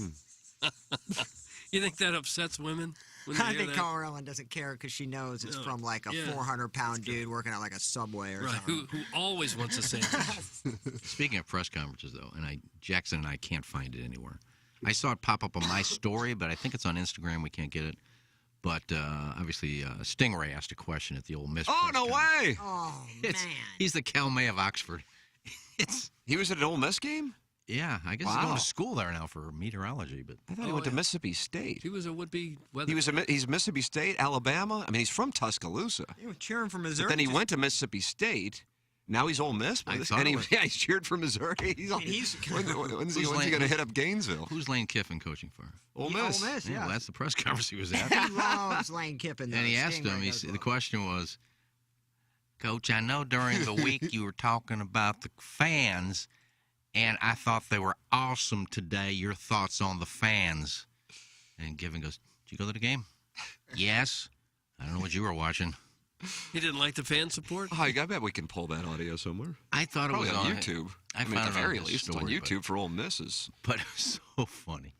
You think that upsets women? When they I hear think that? Carla Ellen doesn't care because she knows it's from like a yeah. 400-pound dude working at like a Subway or Right, something. who always wants a sandwich. Speaking of press conferences, though, and Jackson and I can't find it anywhere. I saw it pop up on my story, but I think it's on Instagram. We can't get it. But obviously, Stingray asked a question at the Ole Miss. Oh, no way! Oh, man. He's the Cal May of Oxford. He was at an Ole Miss game? Yeah, I guess he's going to school there now for meteorology. But I thought he went to Mississippi State. He was a would-be weather. He's Mississippi State, Alabama. I mean, he's from Tuscaloosa. He was cheering for Missouri. But then he went to Mississippi State. Now he's Ole Miss. He's cheered for Missouri. When's he going to hit up Gainesville? Who's Lane Kiffin coaching for? Ole Miss. Ole Miss, yeah. Well, that's the press conference he was at. He loves Lane Kiffin. And he asked him, the question was, Coach, I know during the week you were talking about the fans, and I thought they were awesome today. Your thoughts on the fans? And Kiffin goes, did you go to the game? Yes. I don't know what you were watching. He didn't like the fan support? Oh, I bet we can pull that audio somewhere. I thought Probably it was on YouTube. I mean, found at the it on very his least, it's on story, YouTube for Ole Misses. But it was so funny.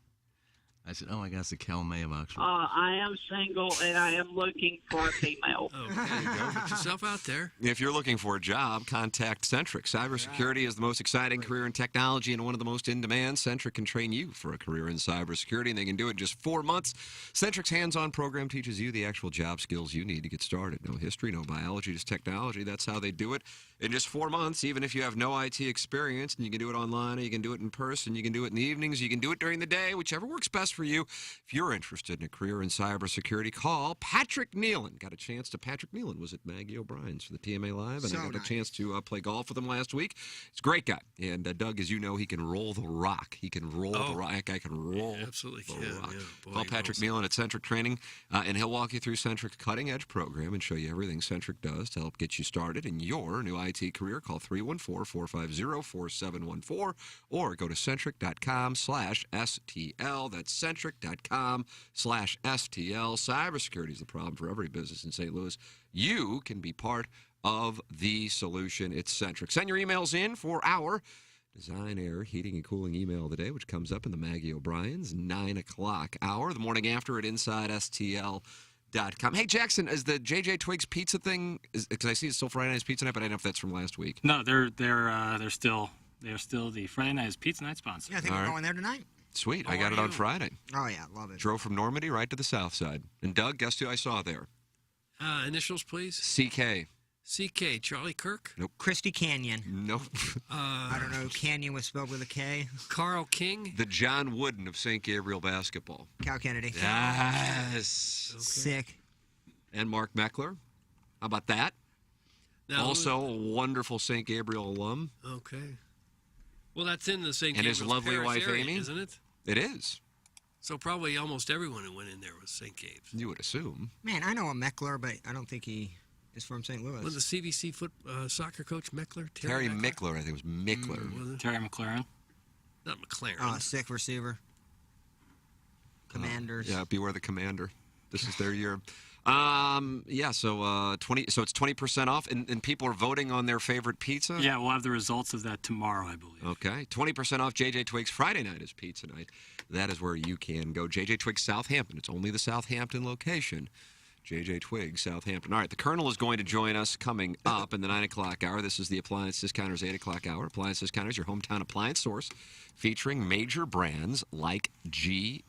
I said, oh my gosh, the Cal May of Oxford. I am single and I am looking for a female. Okay, get yourself out there. If you're looking for a job, contact Centric. Cybersecurity is the most exciting career in technology and one of the most in demand. Centric can train you for a career in cybersecurity, and they can do it in just 4 months. Centric's hands-on program teaches you the actual job skills you need to get started. No history, no biology, just technology. That's how they do it in just 4 months. Even if you have no IT experience, and you can do it online, or you can do it in person, you can do it in the evenings, you can do it during the day, whichever works best for you. If you're interested in a career in cybersecurity, call Patrick Nealon. Got a chance to. Patrick Nealon was at Maggie O'Brien's for the TMA Live, and I got a chance to play golf with him last week. He's a great guy. And Doug, as you know, he can roll the rock. He can roll the rock. That guy can roll absolutely the can. rock. Yeah, boy, Call Patrick Nealon at Centric Training, and he'll walk you through Centric's cutting-edge program and show you everything Centric does to help get you started in your new IT career. Call 314-450-4714 or go to centric.com/STL. That's centric.com/STL. Cybersecurity is the problem for every business in St. Louis. You can be part of the solution. It's Centric. Send your emails in for our Design Air Heating and Cooling email of the day, which comes up in the Maggie O'Brien's 9 o'clock hour, the morning after at InsideSTL.com. Hey, Jackson, is the J.J. Twiggs pizza thing, because I see it's still Friday Night's Pizza Night, but I don't know if that's from last week. No, they're still the Friday Night's Pizza Night sponsor. Yeah, I think we're going there tonight. Sweet. I got it on Friday. Oh, yeah, love it. Drove from Normandy right to the south side. And Doug, guess who I saw there? Initials, please. CK. CK, Charlie Kirk? Nope. Christy Canyon. Nope. I don't know. Canyon was spelled with a K. Carl King? The John Wooden of St. Gabriel basketball. Cal Kennedy. Yes. Okay. Sick. And Mark Meckler. How about that? Now, also a wonderful St. Gabriel alum. Okay. Well, that's in the St. And his Gabriel's lovely Parish wife, area, Amy? isn't it? It is. So probably almost everyone who went in there was St. Gabe's. You would assume. Man, I know a Meckler, but I don't think he is from St. Louis. Was the CVC soccer coach Meckler? Terry Mickler, I think it was Mickler. Terry McLaren. Not McLaren. Oh, sick receiver. Commanders. Yeah, beware the commander. This is their year. Yeah, so 20. So it's 20% off, and people are voting on their favorite pizza. Yeah, we'll have the results of that tomorrow, I believe. Okay, 20% off JJ Twiggs. Friday night is pizza night. That is where you can go. JJ Twiggs Southampton. It's only the Southampton location. JJ Twiggs, Southampton. All right, the Colonel is going to join us coming up in the 9 o'clock hour. This is the Appliance Discounters 8 o'clock hour. Appliance Discounters, your hometown appliance source, featuring major brands like GE.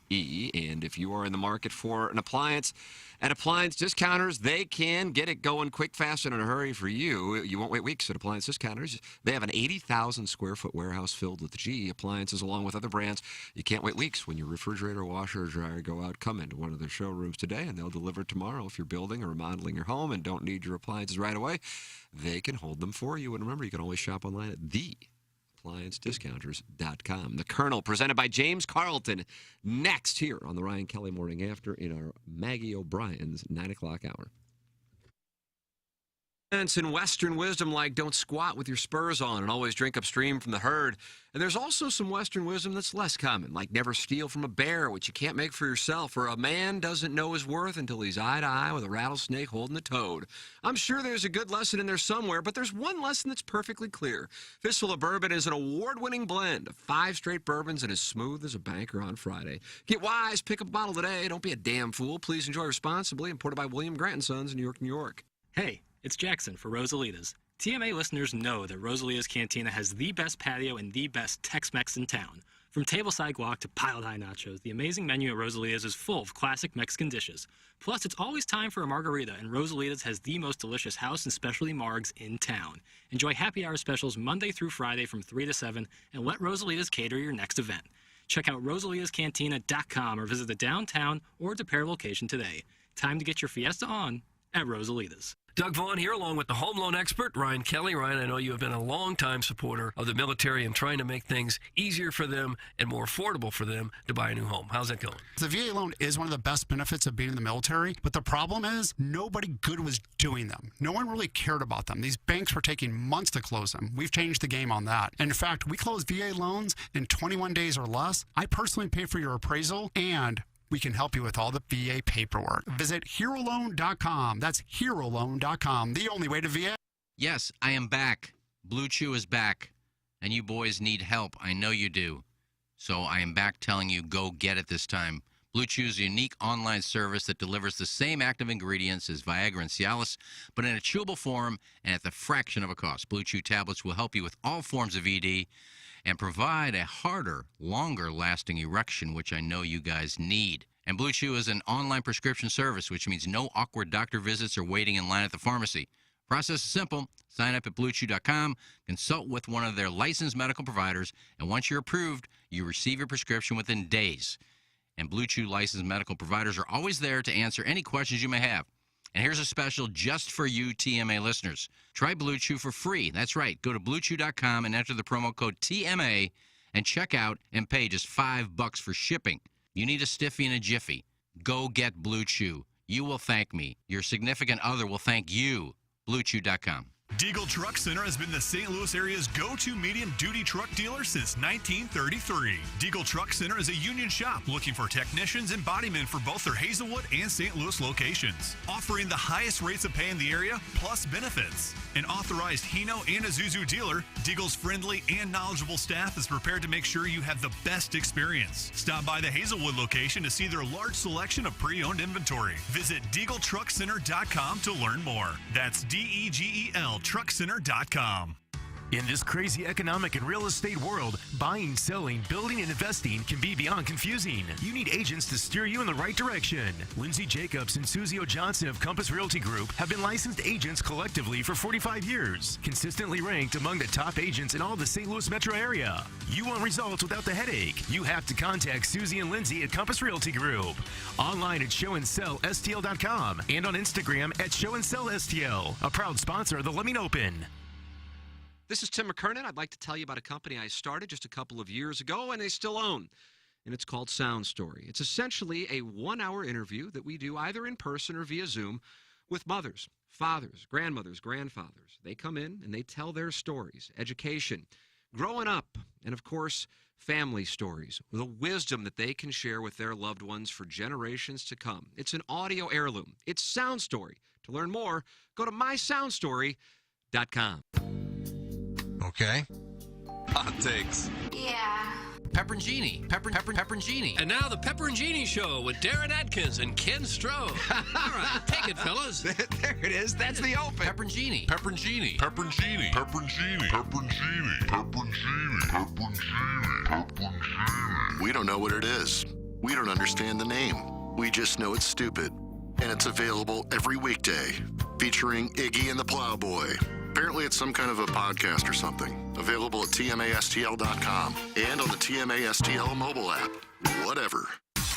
And if you are in the market for an appliance at Appliance Discounters, they can get it going quick, fast, and in a hurry for you. You won't wait weeks at Appliance Discounters. They have an 80,000 square foot warehouse filled with GE appliances along with other brands. You can't wait weeks. When your refrigerator, washer, or dryer go out, come into one of their showrooms today, and they'll deliver it tomorrow. If you're building or remodeling your home and don't need your appliances right away, they can hold them for you. And remember, you can always shop online at theappliancediscounters.com. The Colonel, presented by James Carlton, next here on the Ryan Kelly Morning After in our Maggie O'Brien's 9 o'clock hour. And Western wisdom like don't squat with your spurs on and always drink upstream from the herd. And there's also some Western wisdom that's less common, like never steal from a bear, which you can't make for yourself, or a man doesn't know his worth until he's eye to eye with a rattlesnake holding a toad. I'm sure there's a good lesson in there somewhere, but there's one lesson that's perfectly clear. Fistful of Bourbon is an award-winning blend of 5 straight bourbons and as smooth as a banker on Friday. Get wise, pick up a bottle today. Don't be a damn fool. Please enjoy responsibly. Imported by William Grant & Sons in New York, New York. Hey, it's Jackson for Rosalita's. TMA listeners know that Rosalita's Cantina has the best patio and the best Tex-Mex in town. From tableside guac to piled high nachos, the amazing menu at Rosalita's is full of classic Mexican dishes. Plus, it's always time for a margarita, and Rosalita's has the most delicious house and specialty margs in town. Enjoy happy hour specials Monday through Friday from 3 to 7, and let Rosalita's cater your next event. Check out RosalitasCantina.com or visit the downtown or DePere location today. Time to get your fiesta on at Rosalita's. Doug Vaughn here, along with the home loan expert, Ryan Kelly. Ryan, I know you have been a long-time supporter of the military and trying to make things easier for them and more affordable for them to buy a new home. How's that going? The VA loan is one of the best benefits of being in the military, but the problem is nobody good was doing them. No one really cared about them. These banks were taking months to close them. We've changed the game on that. And in fact, we close VA loans in 21 days or less. I personally pay for your appraisal, and we can help you with all the VA paperwork. Visit HeroLoan.com. That's HeroLoan.com, the only way to VA. Yes, I am back. Blue Chew is back. And you boys need help. I know you do. So I am back telling you, go get it this time. Blue Chew is a unique online service that delivers the same active ingredients as Viagra and Cialis, but in a chewable form and at the fraction of a cost. Blue Chew tablets will help you with all forms of ED and provide a harder, longer-lasting erection, which I know you guys need. And Blue Chew is an online prescription service, which means no awkward doctor visits or waiting in line at the pharmacy. Process is simple. Sign up at BlueChew.com, consult with one of their licensed medical providers, and once you're approved, you receive your prescription within days. And Blue Chew licensed medical providers are always there to answer any questions you may have. And here's a special just for you TMA listeners. Try Blue Chew for free. That's right. Go to BlueChew.com and enter the promo code TMA and check out and pay just $5 for shipping. You need a stiffy and a jiffy. Go get Blue Chew. You will thank me. Your significant other will thank you. BlueChew.com. Deagle Truck Center has been the St. Louis area's go-to medium-duty truck dealer since 1933. Deagle Truck Center is a union shop looking for technicians and bodymen for both their Hazelwood and St. Louis locations, offering the highest rates of pay in the area, plus benefits. An authorized Hino and Isuzu dealer, Deagle's friendly and knowledgeable staff is prepared to make sure you have the best experience. Stop by the Hazelwood location to see their large selection of pre-owned inventory. Visit DeagleTruckCenter.com to learn more. That's DEGEL truckcenter.com. In this crazy economic and real estate world, buying, selling, building, and investing can be beyond confusing. You need agents to steer you in the right direction. Lindsay Jacobs and Suzio Johnson of Compass Realty Group have been licensed agents collectively for 45 years, consistently ranked among the top agents in all the St. Louis metro area. You want results without the headache? You have to contact Susie and Lindsay at Compass Realty Group. Online at showandsellstl.com and on Instagram at showandsellstl, a proud sponsor of the Leming Open. This is Tim McKernan. I'd like to tell you about a company I started just a couple of years ago and they still own. And it's called Sound Story. It's essentially a 1-hour interview that we do either in person or via Zoom with mothers, fathers, grandmothers, grandfathers. They come in and they tell their stories, education, growing up, and of course, family stories, the wisdom that they can share with their loved ones for generations to come. It's an audio heirloom. It's Sound Story. To learn more, go to mysoundstory.com. Okay. Hot takes. Yeah. Pepperoncini. Pepperoncini. And now the Pepperoncini Show with Darren Atkins and Ken Stroh. All right, take it, fellas. There it is. That's the open. Pepperoncini. Pepperoncini. Pepperoncini. Pepperoncini. Pepperoncini. Pepperoncini. Pepperoncini. Pepperoncini. We don't know what it is. We don't understand the name. We just know it's stupid. And it's available every weekday, featuring Iggy and the Plowboy. Apparently it's some kind of a podcast or something. Available at TMASTL.com and on the TMASTL mobile app. Whatever.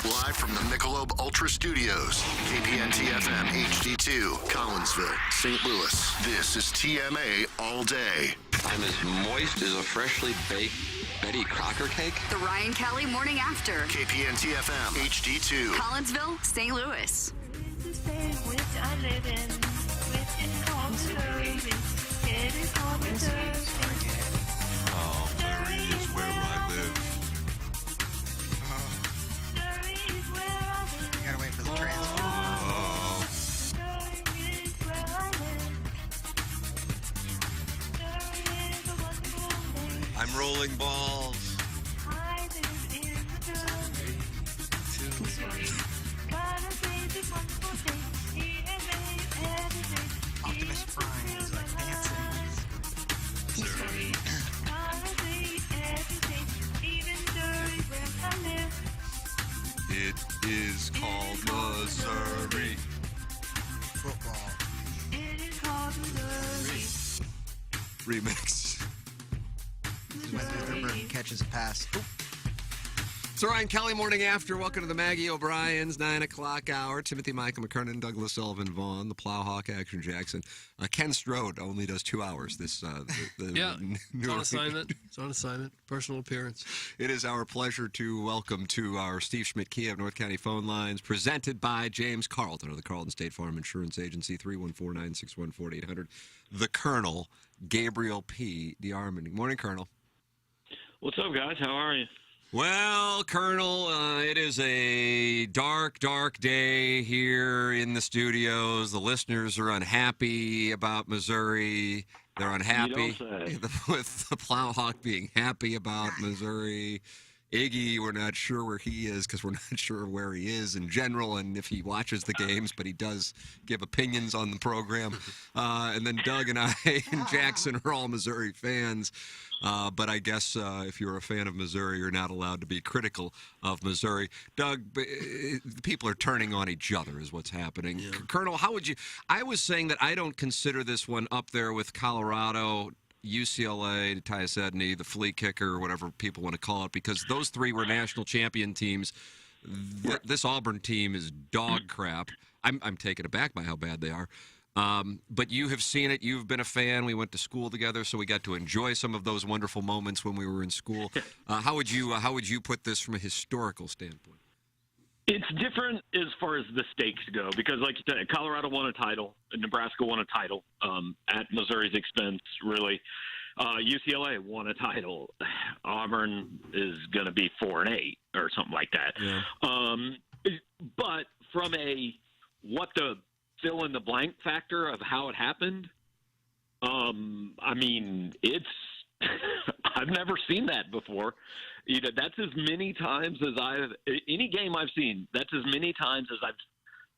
Live from the Michelob Ultra Studios, KPN-TFM HD2, Collinsville, St. Louis. This is TMA All Day. I'm as moist as a freshly baked Betty Crocker cake. The Ryan Kelly Morning After. KPN-TFM HD2. Collinsville, St. Louis. Oh, Missouri is where I live. You gotta wait for the transfer. I'm rolling balls. Optimus Prime is like dancing. It is called Missouri. Football. Remix. When catches a pass. It's the Ryan Kelly Morning After. Welcome to the Maggie O'Brien's 9 o'clock hour. Timothy Michael McKernan, Douglas Sullivan Vaughn, the Plowhawk, Action Jackson. Ken Strode only does 2 hours. Yeah, it's on assignment. It's on assignment. Personal appearance. It is our pleasure to welcome to our Steve Schmidt Kia of North County phone lines, presented by James Carlton of the Carlton State Farm Insurance Agency, 314-961-4800. The Colonel, Gabriel P. DeArmond. Good morning, Colonel. What's up, guys? How are you? Well, Colonel, it is a dark, dark day here in the studios. The listeners are unhappy about Missouri. They're unhappy with the Plowhawk being happy about Missouri. Iggy, we're not sure where he is because we're not sure where he is in general and if he watches the games, but he does give opinions on the program. And then Doug and I and Jackson are all Missouri fans. But I guess if you're a fan of Missouri, you're not allowed to be critical of Missouri. Doug, people are turning on each other is what's happening. Yeah. Colonel, how would you – I was saying that I don't consider this one up there with Colorado, UCLA, Tyus Edney, the flea kicker, or whatever people want to call it, because those three were national champion teams. This Auburn team is dog crap. I'm taken aback by how bad they are. But you have seen it. You've been a fan. We went to school together, so we got to enjoy some of those wonderful moments when we were in school. How would you put this from a historical standpoint? It's different as far as the stakes go because, like you said, Colorado won a title, and Nebraska won a title at Missouri's expense, really. UCLA won a title. Auburn is going to be 4-8 or something like that. Yeah. But from a what the fill in the blank factor of how it happened, I mean, it's I've never seen that before. You know, that's as many times as any game I've seen, that's as many times as I've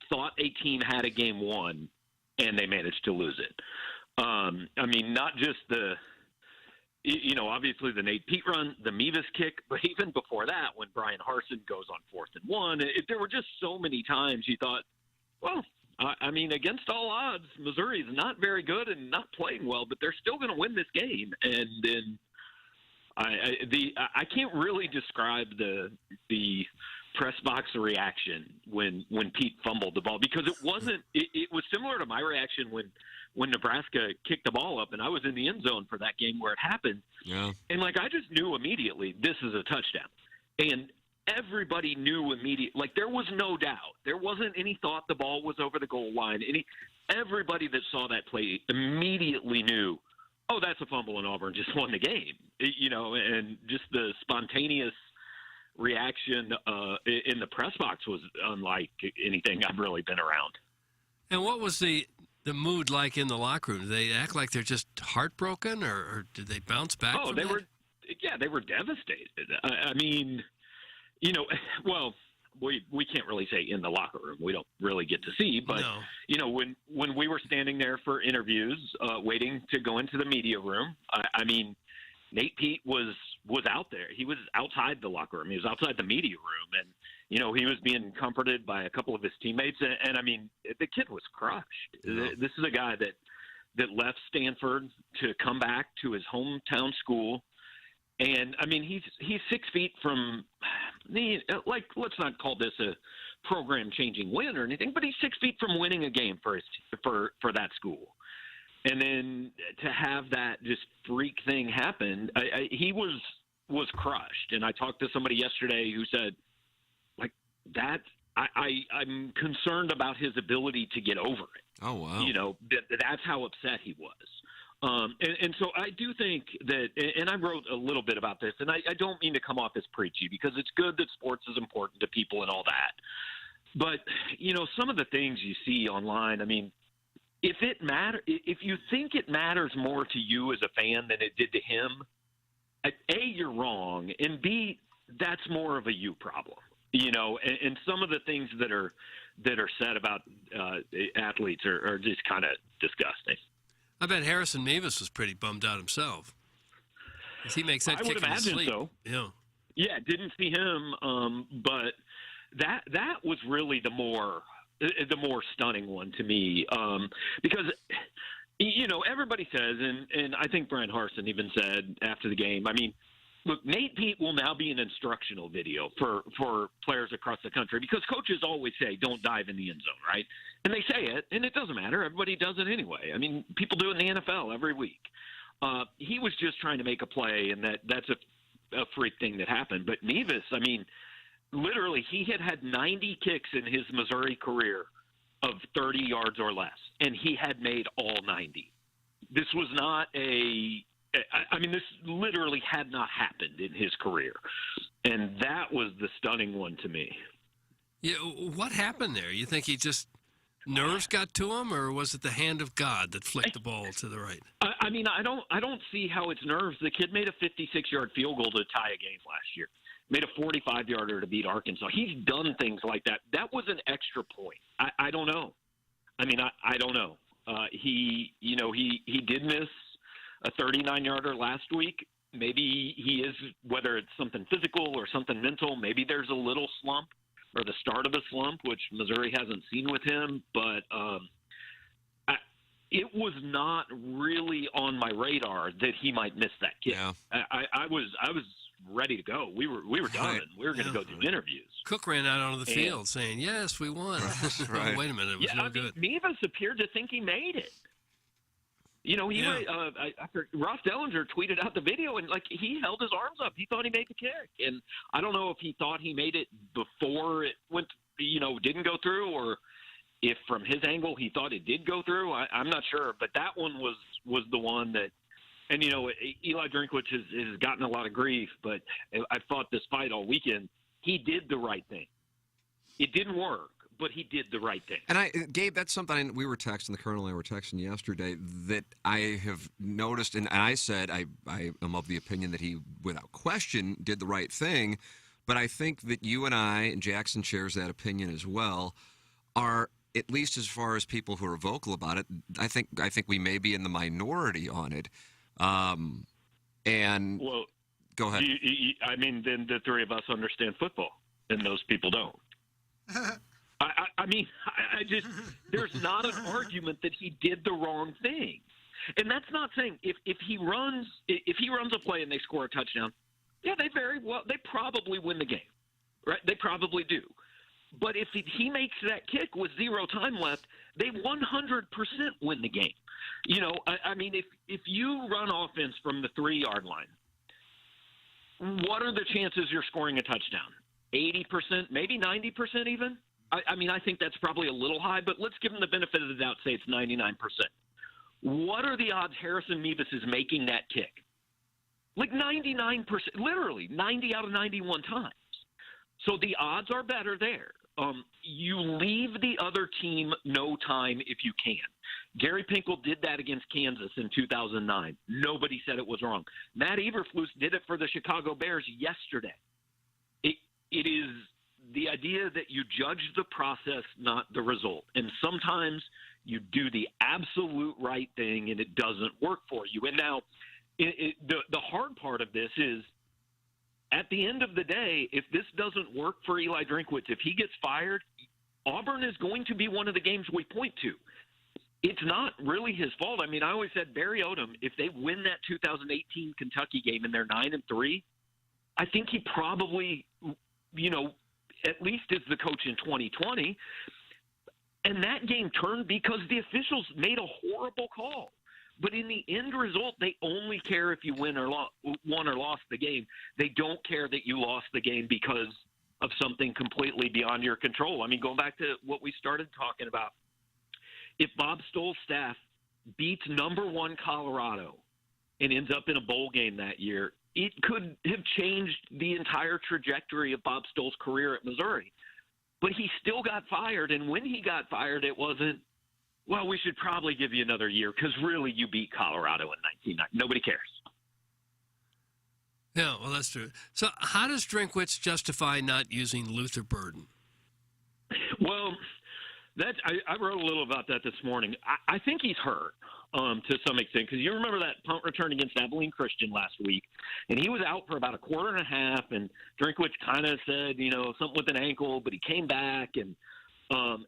thought a team had a game won and they managed to lose it. I mean, not just obviously the Nate Pete run, the Mevis kick, but even before that, when Brian Harsin goes on 4th and 1, there were just so many times you thought, well, I mean, against all odds, Missouri's not very good and not playing well, but they're still going to win this game. And then I can't really describe the press box reaction when Pete fumbled the ball because it wasn't. It was similar to my reaction when Nebraska kicked the ball up and I was in the end zone for that game where it happened. Yeah. And I just knew immediately this is a touchdown, and everybody knew immediately. There was no doubt. There wasn't any thought the ball was over the goal line. Everybody that saw that play immediately knew, oh, that's a fumble and Auburn just won the game. And just the spontaneous reaction in the press box was unlike anything I've really been around. And what was the mood like in the locker room? Did they act like they're just heartbroken, or did they bounce back? Oh, they were devastated. I mean, well, we can't really say in the locker room. We don't really get to see, but no. When we were standing there for interviews, waiting to go into the media room, I mean, Nate Pete was out there. He was outside the locker room. He was outside the media room, and he was being comforted by a couple of his teammates. And I mean, the kid was crushed. Yeah. This is a guy that left Stanford to come back to his hometown school. And I mean, he's 6 feet from let's not call this a program-changing win or anything, but he's 6 feet from winning a game for that school. And then to have that just freak thing happen, he was crushed. And I talked to somebody yesterday who said, I'm concerned about his ability to get over it. Oh wow! That's how upset he was. And so I do think that, and I wrote a little bit about this, and I don't mean to come off as preachy because it's good that sports is important to people and all that. But, some of the things you see online, I mean, if you think it matters more to you as a fan than it did to him, A, you're wrong, and B, that's more of a you problem. And some of the things that are said about athletes are just kind of disgusting. I bet Harrison Mevis was pretty bummed out himself. He makes that kick in his sleep. So. Yeah. Yeah, didn't see him, but that was really the more stunning one to me, because everybody says, and I think Brian Harsin even said after the game, I mean, look, Nate Pete will now be an instructional video for players across the country because coaches always say, don't dive in the end zone, right? And they say it, and it doesn't matter. Everybody does it anyway. I mean, people do it in the NFL every week. He was just trying to make a play, and that's a freak thing that happened. But Mevis, I mean, literally, he had 90 kicks in his Missouri career of 30 yards or less, and he had made all 90. This was not this literally had not happened in his career. And that was the stunning one to me. Yeah, what happened there? You think he just nerves got to him, or was it the hand of God that flicked the ball to the right? I mean, I don't see how it's nerves. The kid made a 56-yard field goal to tie a game last year. made a 45-yarder to beat Arkansas. He's done things like that. That was an extra point. I don't know. I mean, I don't know. He did miss a 39-yarder last week. Maybe he is, whether it's something physical or something mental, maybe there's a little slump or the start of a slump, which Missouri hasn't seen with him. But it was not really on my radar that he might miss that kick. Yeah. I was ready to go. We were done. We were going to go do interviews. Cook ran out onto the field saying, "Yes, we won." Right. Oh, wait a minute, it was no good. Mevis appeared to think he made it. You know, after Ross Dellinger tweeted out the video, and he held his arms up. He thought he made the kick, and I don't know if he thought he made it before it went, didn't go through, or if from his angle he thought it did go through. I'm not sure, but that one was the one that. And Eli Drinkwitz has gotten a lot of grief, but I've fought this fight all weekend. He did the right thing. It didn't work, but he did the right thing. And Gabe, that's something we were texting, the Colonel and I were texting yesterday, that I have noticed, and I said I am of the opinion that he, without question, did the right thing. But I think that you and I, and Jackson shares that opinion as well, are, at least as far as people who are vocal about it, I think we may be in the minority on it. And well, go ahead. Then the three of us understand football, and those people don't. I just there's not an argument that he did the wrong thing, and that's not saying if he runs a play and they score a touchdown, yeah, they probably win the game, right? They probably do. But if he makes that kick with 0 time left, they 100% win the game. If you run offense from the 3-yard line, what are the chances you're scoring a touchdown? 80%, maybe 90% even? I think that's probably a little high, but let's give him the benefit of the doubt, say it's 99%. What are the odds Harrison Mevis is making that kick? Like 99%, literally 90 out of 91 times. So the odds are better there. You leave the other team no time if you can. Gary Pinkel did that against Kansas in 2009. Nobody said it was wrong. Matt Eberflus did it for the Chicago Bears yesterday. It is the idea that you judge the process, not the result. And sometimes you do the absolute right thing and it doesn't work for you. And now the hard part of this is, at the end of the day, if this doesn't work for Eli Drinkwitz, if he gets fired, Auburn is going to be one of the games we point to. It's not really his fault. I always said Barry Odom, if they win that 2018 Kentucky game and they're 9-3, I think he probably, at least is the coach in 2020. And that game turned because the officials made a horrible call. But in the end result, they only care if you won or lost the game. They don't care that you lost the game because of something completely beyond your control. Going back to what we started talking about, if Bob Stoll's staff beats number 1 Colorado and ends up in a bowl game that year, it could have changed the entire trajectory of Bob Stoll's career at Missouri. But he still got fired, and when he got fired, it wasn't, well, we should probably give you another year because really you beat Colorado in 1990. Nobody cares. Yeah, well, that's true. So how does Drinkwitz justify not using Luther Burden? Well, I wrote a little about that this morning. I think he's hurt to some extent because you remember that punt return against Abilene Christian last week, and he was out for about a quarter and a half, and Drinkwitz kind of said, something with an ankle, but he came back, and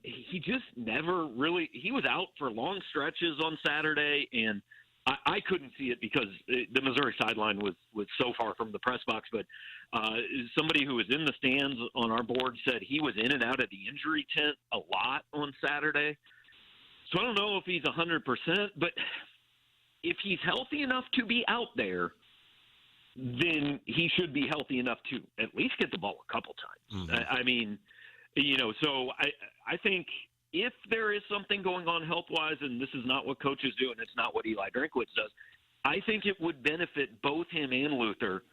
he just never really – he was out for long stretches on Saturday, and I couldn't see it because the Missouri sideline was so far from the press box. But somebody who was in the stands on our board said he was in and out of the injury tent a lot on Saturday. So I don't know if he's 100%, but if he's healthy enough to be out there, then he should be healthy enough to at least get the ball a couple times. Mm-hmm. So I think if there is something going on health-wise, and this is not what coaches do and it's not what Eli Drinkwitz does, I think it would benefit both him and Luther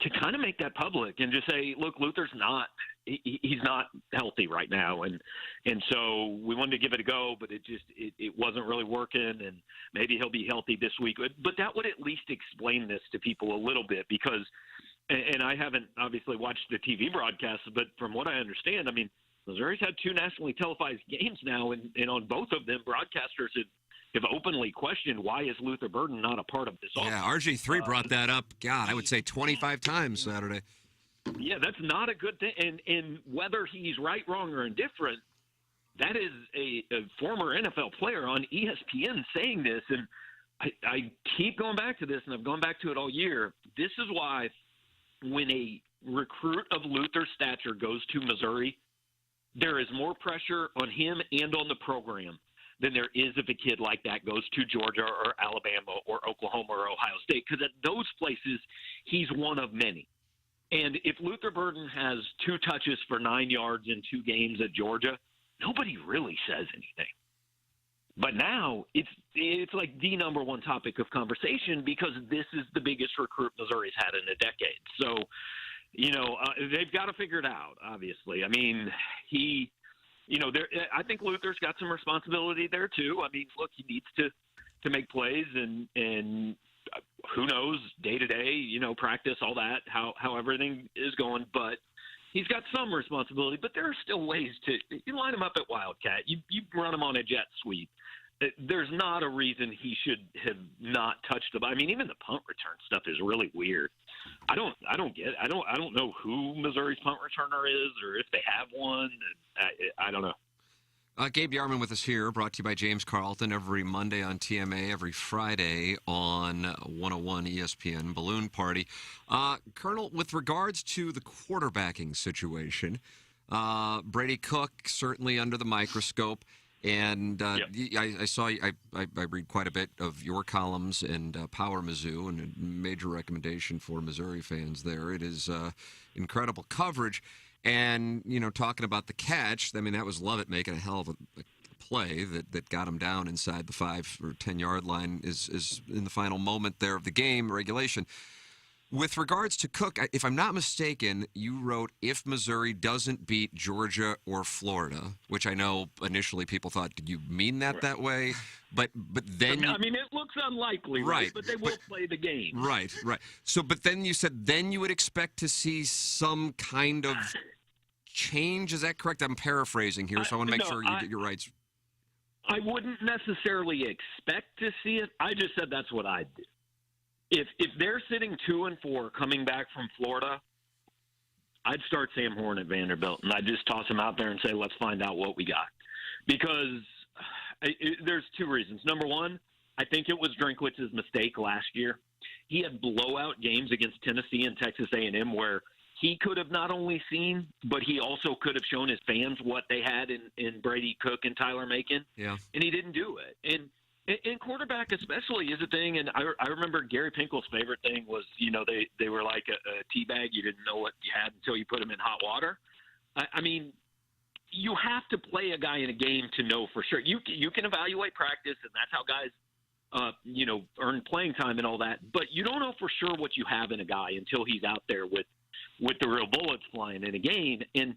to kind of make that public and just say, look, Luther's not – he's not healthy right now. And so we wanted to give it a go, but it wasn't really working, and maybe he'll be healthy this week. But that would at least explain this to people a little bit because and I haven't obviously watched the TV broadcasts, but from what I understand, I mean, Missouri's had 2 nationally televised games now, and on both of them, broadcasters have openly questioned, why is Luther Burden not a part of this offense? Yeah, RG3 brought that up, God, I would say 25 times Saturday. Yeah, that's not a good thing. And whether he's right, wrong, or indifferent, that is a former NFL player on ESPN saying this. And I keep going back to this, and I've gone back to it all year. This is why when a recruit of Luther's stature goes to Missouri, there is more pressure on him and on the program than there is if a kid like that goes to Georgia or Alabama or Oklahoma or Ohio State, because at those places, he's one of many. And if Luther Burden has 2 touches for 9 yards in 2 games at Georgia, nobody really says anything. But now it's like the number one topic of conversation because this is the biggest recruit Missouri's had in a decade. So, they've got to figure it out, obviously. I mean, I think Luther's got some responsibility there, too. I mean, look, he needs to make plays and who knows, day-to-day, practice, all that, how everything is going. But he's got some responsibility. But there are still ways you line him up at Wildcat. You run him on a jet sweep. There's not a reason he should have not touched the ball. I mean, even the punt return stuff is really weird. I don't know who Missouri's punt returner is or if they have one. I don't know. Gabe Yarman with us here, brought to you by James Carlton every Monday on TMA, every Friday on 101 ESPN Balloon Party. Colonel, with regards to the quarterbacking situation, Brady Cook certainly under the microscope. And I saw I read quite a bit of your columns and Power Mizzou, and a major recommendation for Missouri fans there. It is incredible coverage. And, talking about the catch, I mean, that was Lovett making a hell of a play that got him down inside the 5 or 10-yard line is in the final moment there of the game, regulation. With regards to Cook, if I'm not mistaken, you wrote, if Missouri doesn't beat Georgia or Florida, which I know initially people thought, did you mean that way? But then... I mean, it looks unlikely, right? But they will play the game. Right. So, but then you said, then you would expect to see some kind of change. Is that correct? I'm paraphrasing here, so I want to make sure you get your rights. I wouldn't necessarily expect to see it. I just said that's what I'd do. If they're sitting 2-4 coming back from Florida, I'd start Sam Horn at Vanderbilt, and I'd just toss him out there and say, let's find out what we got. Because there's 2 reasons. Number one, I think it was Drinkwitz's mistake last year. He had blowout games against Tennessee and Texas A&M where he could have not only seen, but he also could have shown his fans what they had in Brady Cook and Tyler Macon. Yeah. And he didn't do it. And quarterback especially is a thing, and I remember Gary Pinkel's favorite thing was, they were like a tea bag. You didn't know what you had until you put them in hot water. I mean, you have to play a guy in a game to know for sure. You can evaluate practice, and that's how guys, earn playing time and all that. But you don't know for sure what you have in a guy until he's out there with the real bullets flying in a game. And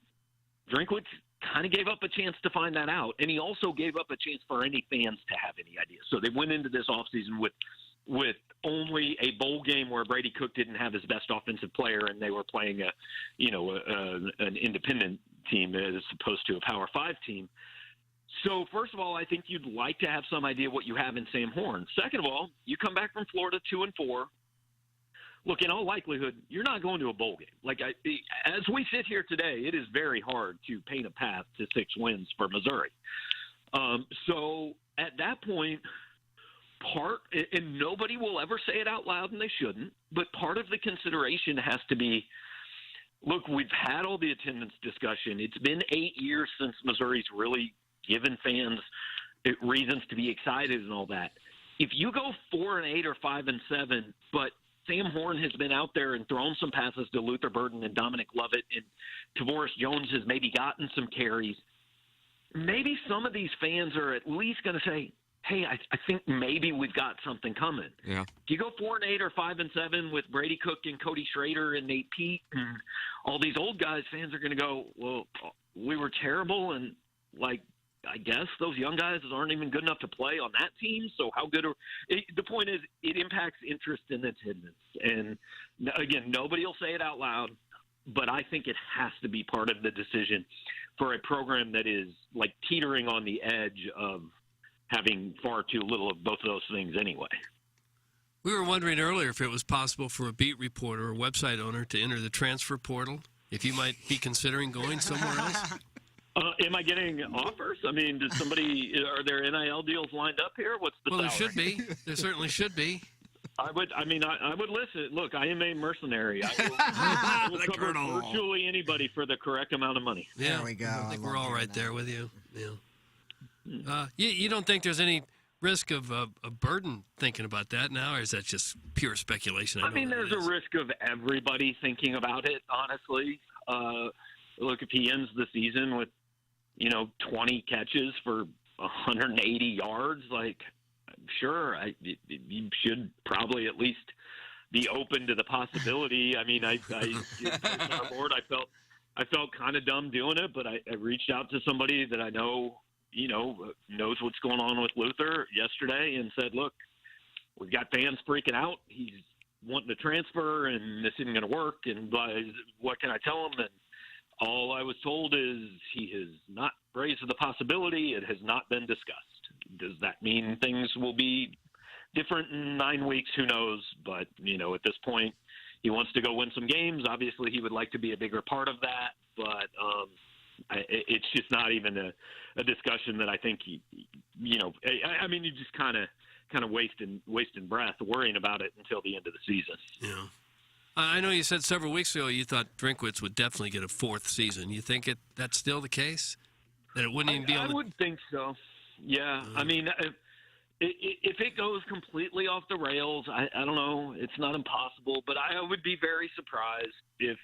Drinkwitz kind of gave up a chance to find that out, and he also gave up a chance for any fans to have any idea. So they went into this offseason with only a bowl game where Brady Cook didn't have his best offensive player, and they were playing an independent team as opposed to a Power 5 team. So first of all, I think you'd like to have some idea what you have in Sam Horn. Second of all, you come back from Florida 2-4. Look, in all likelihood, you're not going to a bowl game. As we sit here today, it is very hard to paint a path to 6 wins for Missouri. So at that point, and nobody will ever say it out loud, and they shouldn't, but part of the consideration has to be, look, we've had all the attendance discussion. It's been 8 years since Missouri's really given fans reasons to be excited and all that. If you go 4-8 or 5-7, but Sam Horn has been out there and thrown some passes to Luther Burden and Dominic Lovett, and Tavoris Jones has maybe gotten some carries. Maybe some of these fans are at least going to say, hey, I think maybe we've got something coming. Yeah. If you go 4-8 or 5-7 with Brady Cook and Cody Schrader and Nate Peete and all these old guys, fans are going to go, well, we were terrible, and I guess those young guys aren't even good enough to play on that team. So how good the point is, it impacts interest and attendance. And again, nobody will say it out loud, but I think it has to be part of the decision for a program that is like teetering on the edge of having far too little of both of those things anyway. We were wondering earlier if it was possible for a beat reporter or website owner to enter the transfer portal, if you might be considering going somewhere else. Am I getting offers? I mean, are there NIL deals lined up here? What's the Well, salary? there should be. There certainly should be. I would listen. Look, I am a mercenary. I will cover virtually anybody for the correct amount of money. Yeah, There we go. I think we're all right there with you. Hmm. Yeah. You don't think there's any risk of a burden thinking about that now, or is that just pure speculation? I mean, there's a risk of everybody thinking about it, honestly. Look, if he ends the season with, 20 catches for 180 yards, like, sure, you should probably at least be open to the possibility. I mean, I on board. I felt kind of dumb doing it, but I reached out to somebody that I know, knows what's going on with Luther yesterday, and said, look, we've got fans freaking out. He's wanting to transfer, and this isn't going to work. And what can I tell him? And all I was told is he has not raised the possibility. It has not been discussed. Does that mean things will be different in 9 weeks? Who knows? But, at this point, he wants to go win some games. Obviously, he would like to be a bigger part of that. But it's just not even a discussion that I think, I mean, you just kind of wasting breath worrying about it until the end of the season. Yeah. I know you said several weeks ago you thought Drinkwitz would definitely get a 4th season. You think that's still the case? That it wouldn't even be on I would think so. Yeah. I mean, if it goes completely off the rails, I don't know. It's not impossible, but I would be very surprised if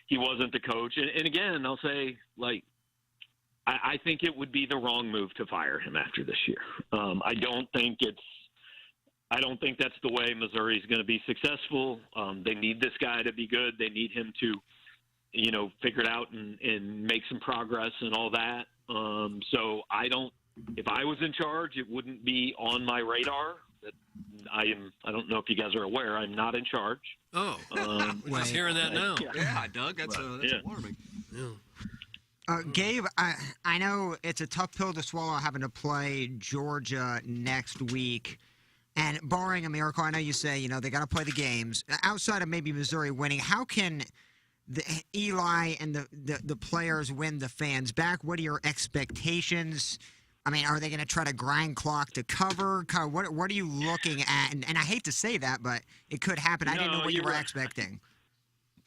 he wasn't the coach. And again, I'll say, like, I think it would be the wrong move to fire him after this year. I don't think that's the way Missouri is going to be successful. They need this guy to be good. They need him to, figure it out and make some progress and all that. So if I was in charge, it wouldn't be on my radar. I don't know if you guys are aware, I'm not in charge. Oh, we're just hearing that now. Yeah, Doug, that's alarming. Yeah. Gabe, I know it's a tough pill to swallow having to play Georgia next week. And barring a miracle, I know you say, they got to play the games. Outside of maybe Missouri winning, how can Eli and the players win the fans back? What are your expectations? I mean, are they going to try to grind clock to cover? What are you looking at? And I hate to say that, but it could happen. I didn't know what you were expecting.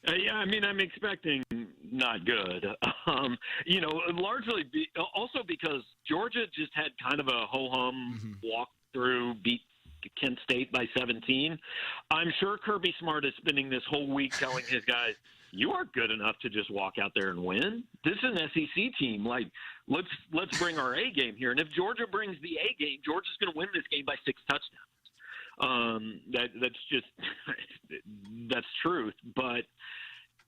Yeah, I mean, I'm expecting not good. Largely also because Georgia just had kind of a ho-hum walk through, beat Kent State by 17. I'm sure Kirby Smart is spending this whole week telling his guys, you aren't good enough to just walk out there and win. This is an SEC team. Like, let's bring our A game here. And if Georgia brings the A game, Georgia's going to win this game by 6 touchdowns. That's truth. But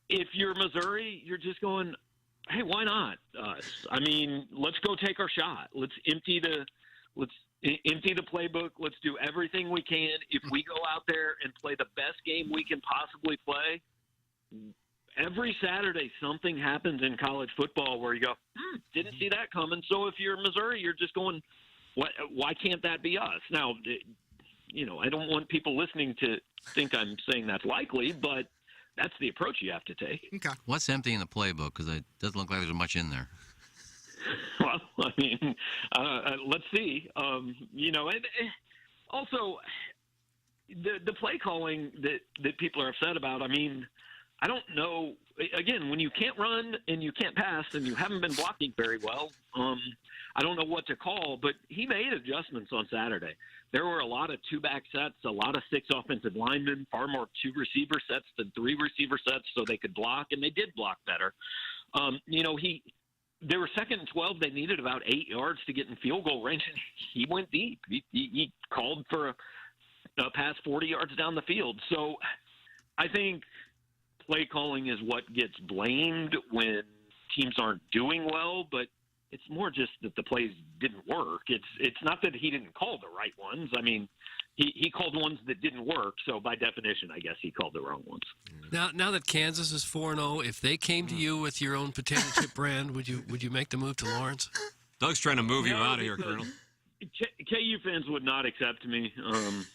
if you're Missouri, you're just going, hey, why not us? I mean, let's go take our shot. Let's empty the playbook. Let's do everything we can. If we go out there and play the best game we can possibly play, every Saturday something happens in college football where you go, didn't see that coming. So if you're Missouri, you're just going, why can't that be us? Now, I don't want people listening to think I'm saying that's likely, but that's the approach you have to take. Okay. What's empty in the playbook? Because it doesn't look like there's much in there. Well, I mean, let's see. And also, the play calling that people are upset about, I mean, I don't know. Again, when you can't run and you can't pass and you haven't been blocking very well, I don't know what to call, but he made adjustments on Saturday. There were a lot of 2-back sets, a lot of 6 offensive linemen, far more 2 receiver sets than 3 receiver sets so they could block, and they did block better. They were 2nd and 12. They needed about 8 yards to get in field goal range, and he went deep. He called for a pass 40 yards down the field. So I think play calling is what gets blamed when teams aren't doing well, but It's more just that the plays didn't work. It's not that he didn't call the right ones. I mean, he called ones that didn't work, so by definition, I guess he called the wrong ones. Now that Kansas is 4-0, if they came to you with your own potato chip brand, would you make the move to Lawrence? Doug's trying to move you out of here, Colonel. KU fans would not accept me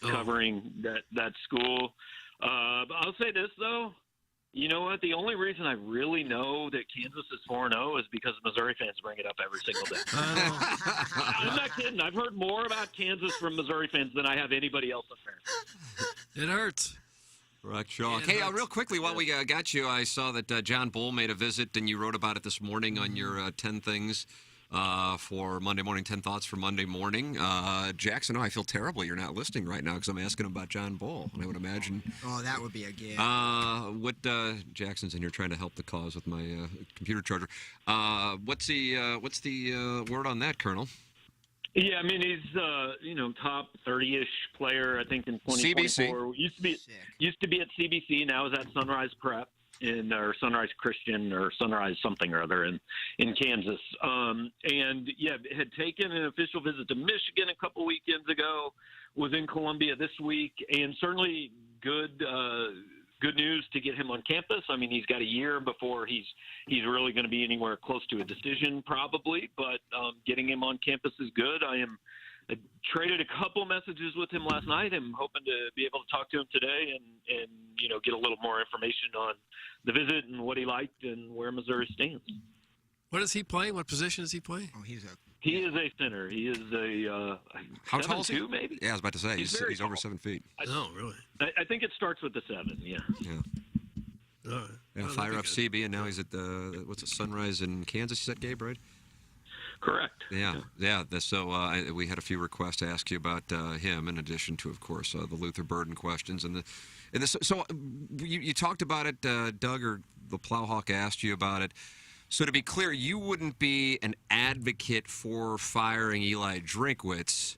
covering that school. But I'll say this, though. You know what? The only reason I really know that Kansas is 4-0 is because Missouri fans bring it up every single day. I'm not kidding. I've heard more about Kansas from Missouri fans than I have anybody else up there. It hurts. Rock chalk. Hey, real quickly, while we got you, I saw that John Bull made a visit, and you wrote about it this morning on your 10 things for Monday morning, 10 thoughts for Monday morning. Jackson, I feel terrible you're not listening right now because I'm asking him about John Bull. And I would imagine. Oh, that would be a gig. Jackson's in here trying to help the cause with my computer charger. What's the word on that, Colonel? Yeah, I mean he's top 30-ish player I think in 2024. CBC. Used to be at CBC. Now is at Sunrise Prep or Sunrise Christian or Sunrise something or other in Kansas. And yeah, had taken an official visit to Michigan a couple weekends ago. Was in Columbia this week, and certainly good news to get him on campus. I mean, he's got a year before he's really going to be anywhere close to a decision, probably. But getting him on campus is good. I traded a couple messages with him last night. I'm hoping to be able to talk to him today and get a little more information on the visit and what he liked and where Missouri stands. What is he playing? What position is he playing? Oh, He is a center. He is a how tall is he? 7'2", maybe. Yeah, I was about to say he's over tall. 7 feet. Oh, really? I think it starts with the 7. Yeah. Yeah. Yeah, fire up CB, and now he's at the Sunrise in Kansas. You said, Gabe, right? Correct. Yeah. So we had a few requests to ask you about him, in addition to, of course, the Luther Burden questions So you talked about it, Doug, or the Plowhawk asked you about it. So to be clear, you wouldn't be an advocate for firing Eli Drinkwitz.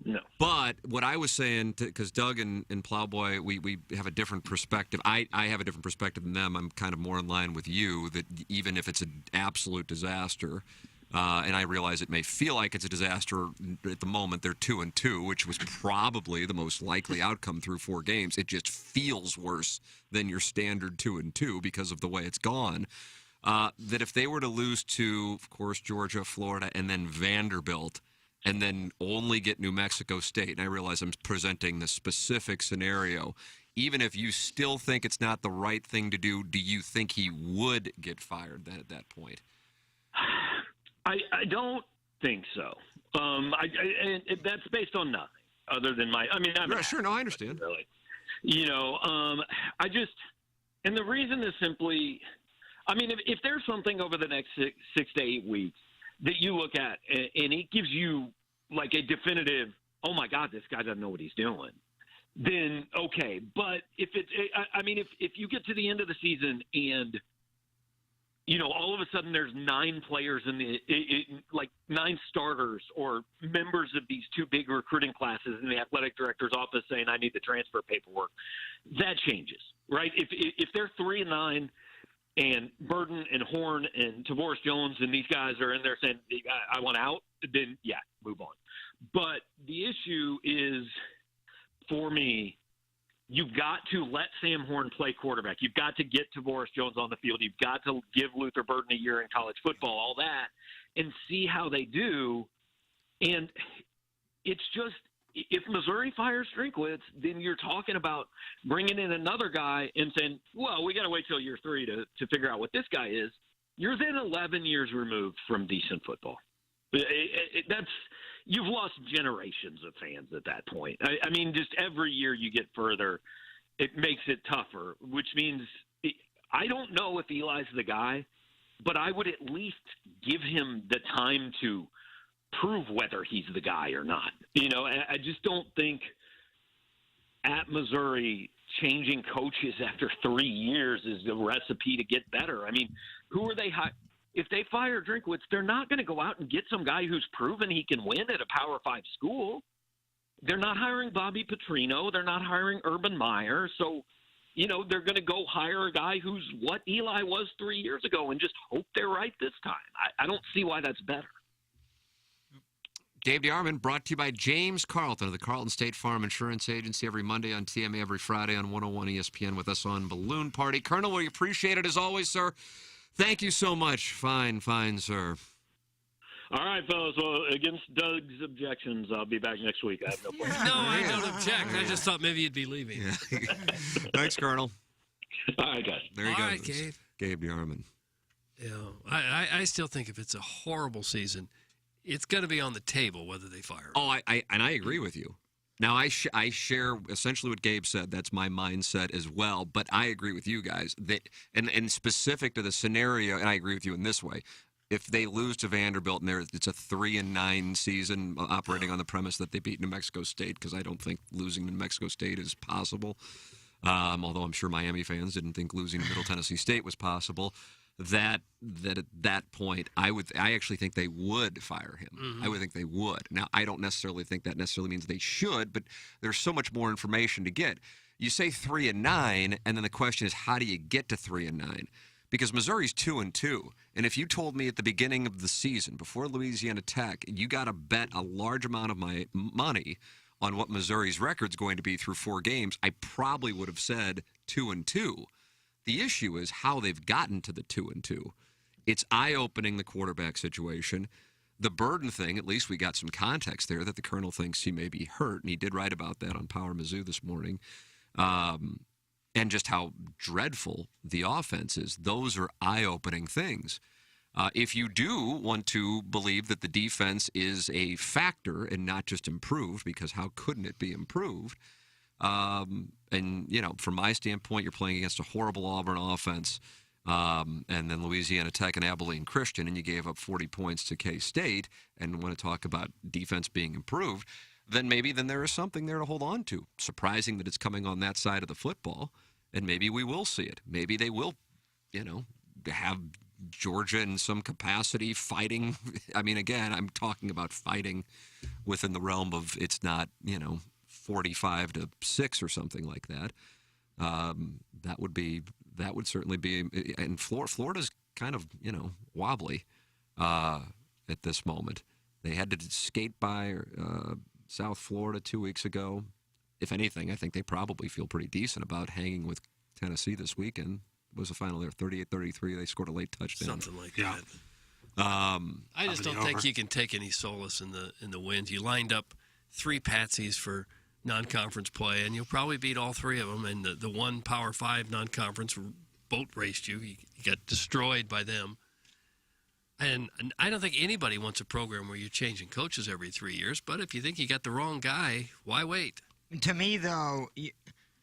No. But what I was saying, because Doug and Plowboy, we have a different perspective. I have a different perspective than them. I'm kind of more in line with you that even if it's an absolute disaster, and I realize it may feel like it's a disaster at the moment, they're 2-2, which was probably the most likely outcome through 4 games. It just feels worse than your standard 2-2 because of the way it's gone. That if they were to lose to, of course, Georgia, Florida, and then Vanderbilt, and then only get New Mexico State, and I realize I'm presenting the specific scenario, even if you still think it's not the right thing to do you think he would get fired at that point? I don't think so. That's based on nothing other than I understand. Really. And the reason is simply, I mean, if there's something over the next 6 to 8 weeks that you look at and it gives you like a definitive, oh my God, this guy doesn't know what he's doing, then okay. But if you get to the end of the season and all of a sudden there's 9 players like 9 starters or members of these 2 big recruiting classes in the athletic director's office saying, I need the transfer paperwork, that changes, right? If they're 3-9 and Burden and Horn and Tavoris Jones and these guys are in there saying, I want out, then yeah, move on. But the issue is, for me, you've got to let Sam Horn play quarterback. You've got to get Tavoris Jones on the field. You've got to give Luther Burden a year in college football, all that, and see how they do. And it's just, if Missouri fires Drinkwitz, then you're talking about bringing in another guy and saying, well, we got to wait till year 3 to figure out what this guy is. You're then 11 years removed from decent football. You've lost generations of fans at that point. I mean, just every year you get further, it makes it tougher, which means I don't know if Eli's the guy, but I would at least give him the time to prove whether he's the guy or not. I just don't think at Missouri changing coaches after 3 years is the recipe to get better. I mean, who are they if they fire Drinkwitz, they're not going to go out and get some guy who's proven he can win at a Power 5 school. They're not hiring Bobby Petrino. They're not hiring Urban Meyer. So they're going to go hire a guy who's what Eli was 3 years ago and just hope they're right this time. I don't see why that's better. Dave DeArmond, brought to you by James Carlton of the Carlton State Farm Insurance Agency, every Monday on TMA, every Friday on 101 ESPN with us on Balloon Party. Colonel, we appreciate it as always, sir. Thank you so much. Fine, sir. All right, fellas. Well, against Doug's objections, I'll be back next week. I have no problem. No, I don't object. I just thought maybe you'd be leaving. Yeah. Thanks, Colonel. All right, guys. There you All go. right, Gabe. Gabe DeArmond. Yeah, I still think if it's a horrible season, it's going to be on the table whether they fire him. Oh, I agree with you. Now, I share essentially what Gabe said. That's my mindset as well. But I agree with you guys. And specific to the scenario, and I agree with you in this way. If they lose to Vanderbilt and it's a 3-9 season operating on the premise that they beat New Mexico State, because I don't think losing to New Mexico State is possible, although I'm sure Miami fans didn't think losing to Middle Tennessee State was possible, that at that point, I actually think they would fire him. Mm-hmm. I would think they would. Now, I don't necessarily think that necessarily means they should, but there's so much more information to get. You say 3-9, and then the question is, how do you get to 3-9? Because Missouri's 2-2, and if you told me at the beginning of the season, before Louisiana Tech, you got to bet a large amount of my money on what Missouri's record's going to be through 4 games, I probably would have said 2-2. The issue is how they've gotten to the 2-2. It's eye-opening, the quarterback situation. The Burden thing, at least we got some context there that the Colonel thinks he may be hurt, and he did write about that on Power Mizzou this morning. And just how dreadful the offense is. Those are eye-opening things. If you do want to believe that the defense is a factor and not just improved, because how couldn't it be improved? And, from my standpoint, you're playing against a horrible Auburn offense, and then Louisiana Tech and Abilene Christian, and you gave up 40 points to K-State, and want to talk about defense being improved, then there is something there to hold on to. Surprising that it's coming on that side of the football, and maybe we will see it. Maybe they will, have Georgia in some capacity fighting. I mean, again, I'm talking about fighting within the realm of it's not, 45-6 or something like that. That would certainly be. And Florida's kind of, wobbly at this moment. They had to skate by South Florida 2 weeks ago. If anything, I think they probably feel pretty decent about hanging with Tennessee this weekend. What was the final there? 38-33. They scored a late touchdown. Something like that. I just don't think you can take any solace in the wins. You lined up 3 patsies for non-conference play, and you'll probably beat all 3 of them. And the one Power 5 non-conference boat raced you. You got destroyed by them. And I don't think anybody wants a program where you're changing coaches every 3 years. But if you think you got the wrong guy, why wait? To me, though,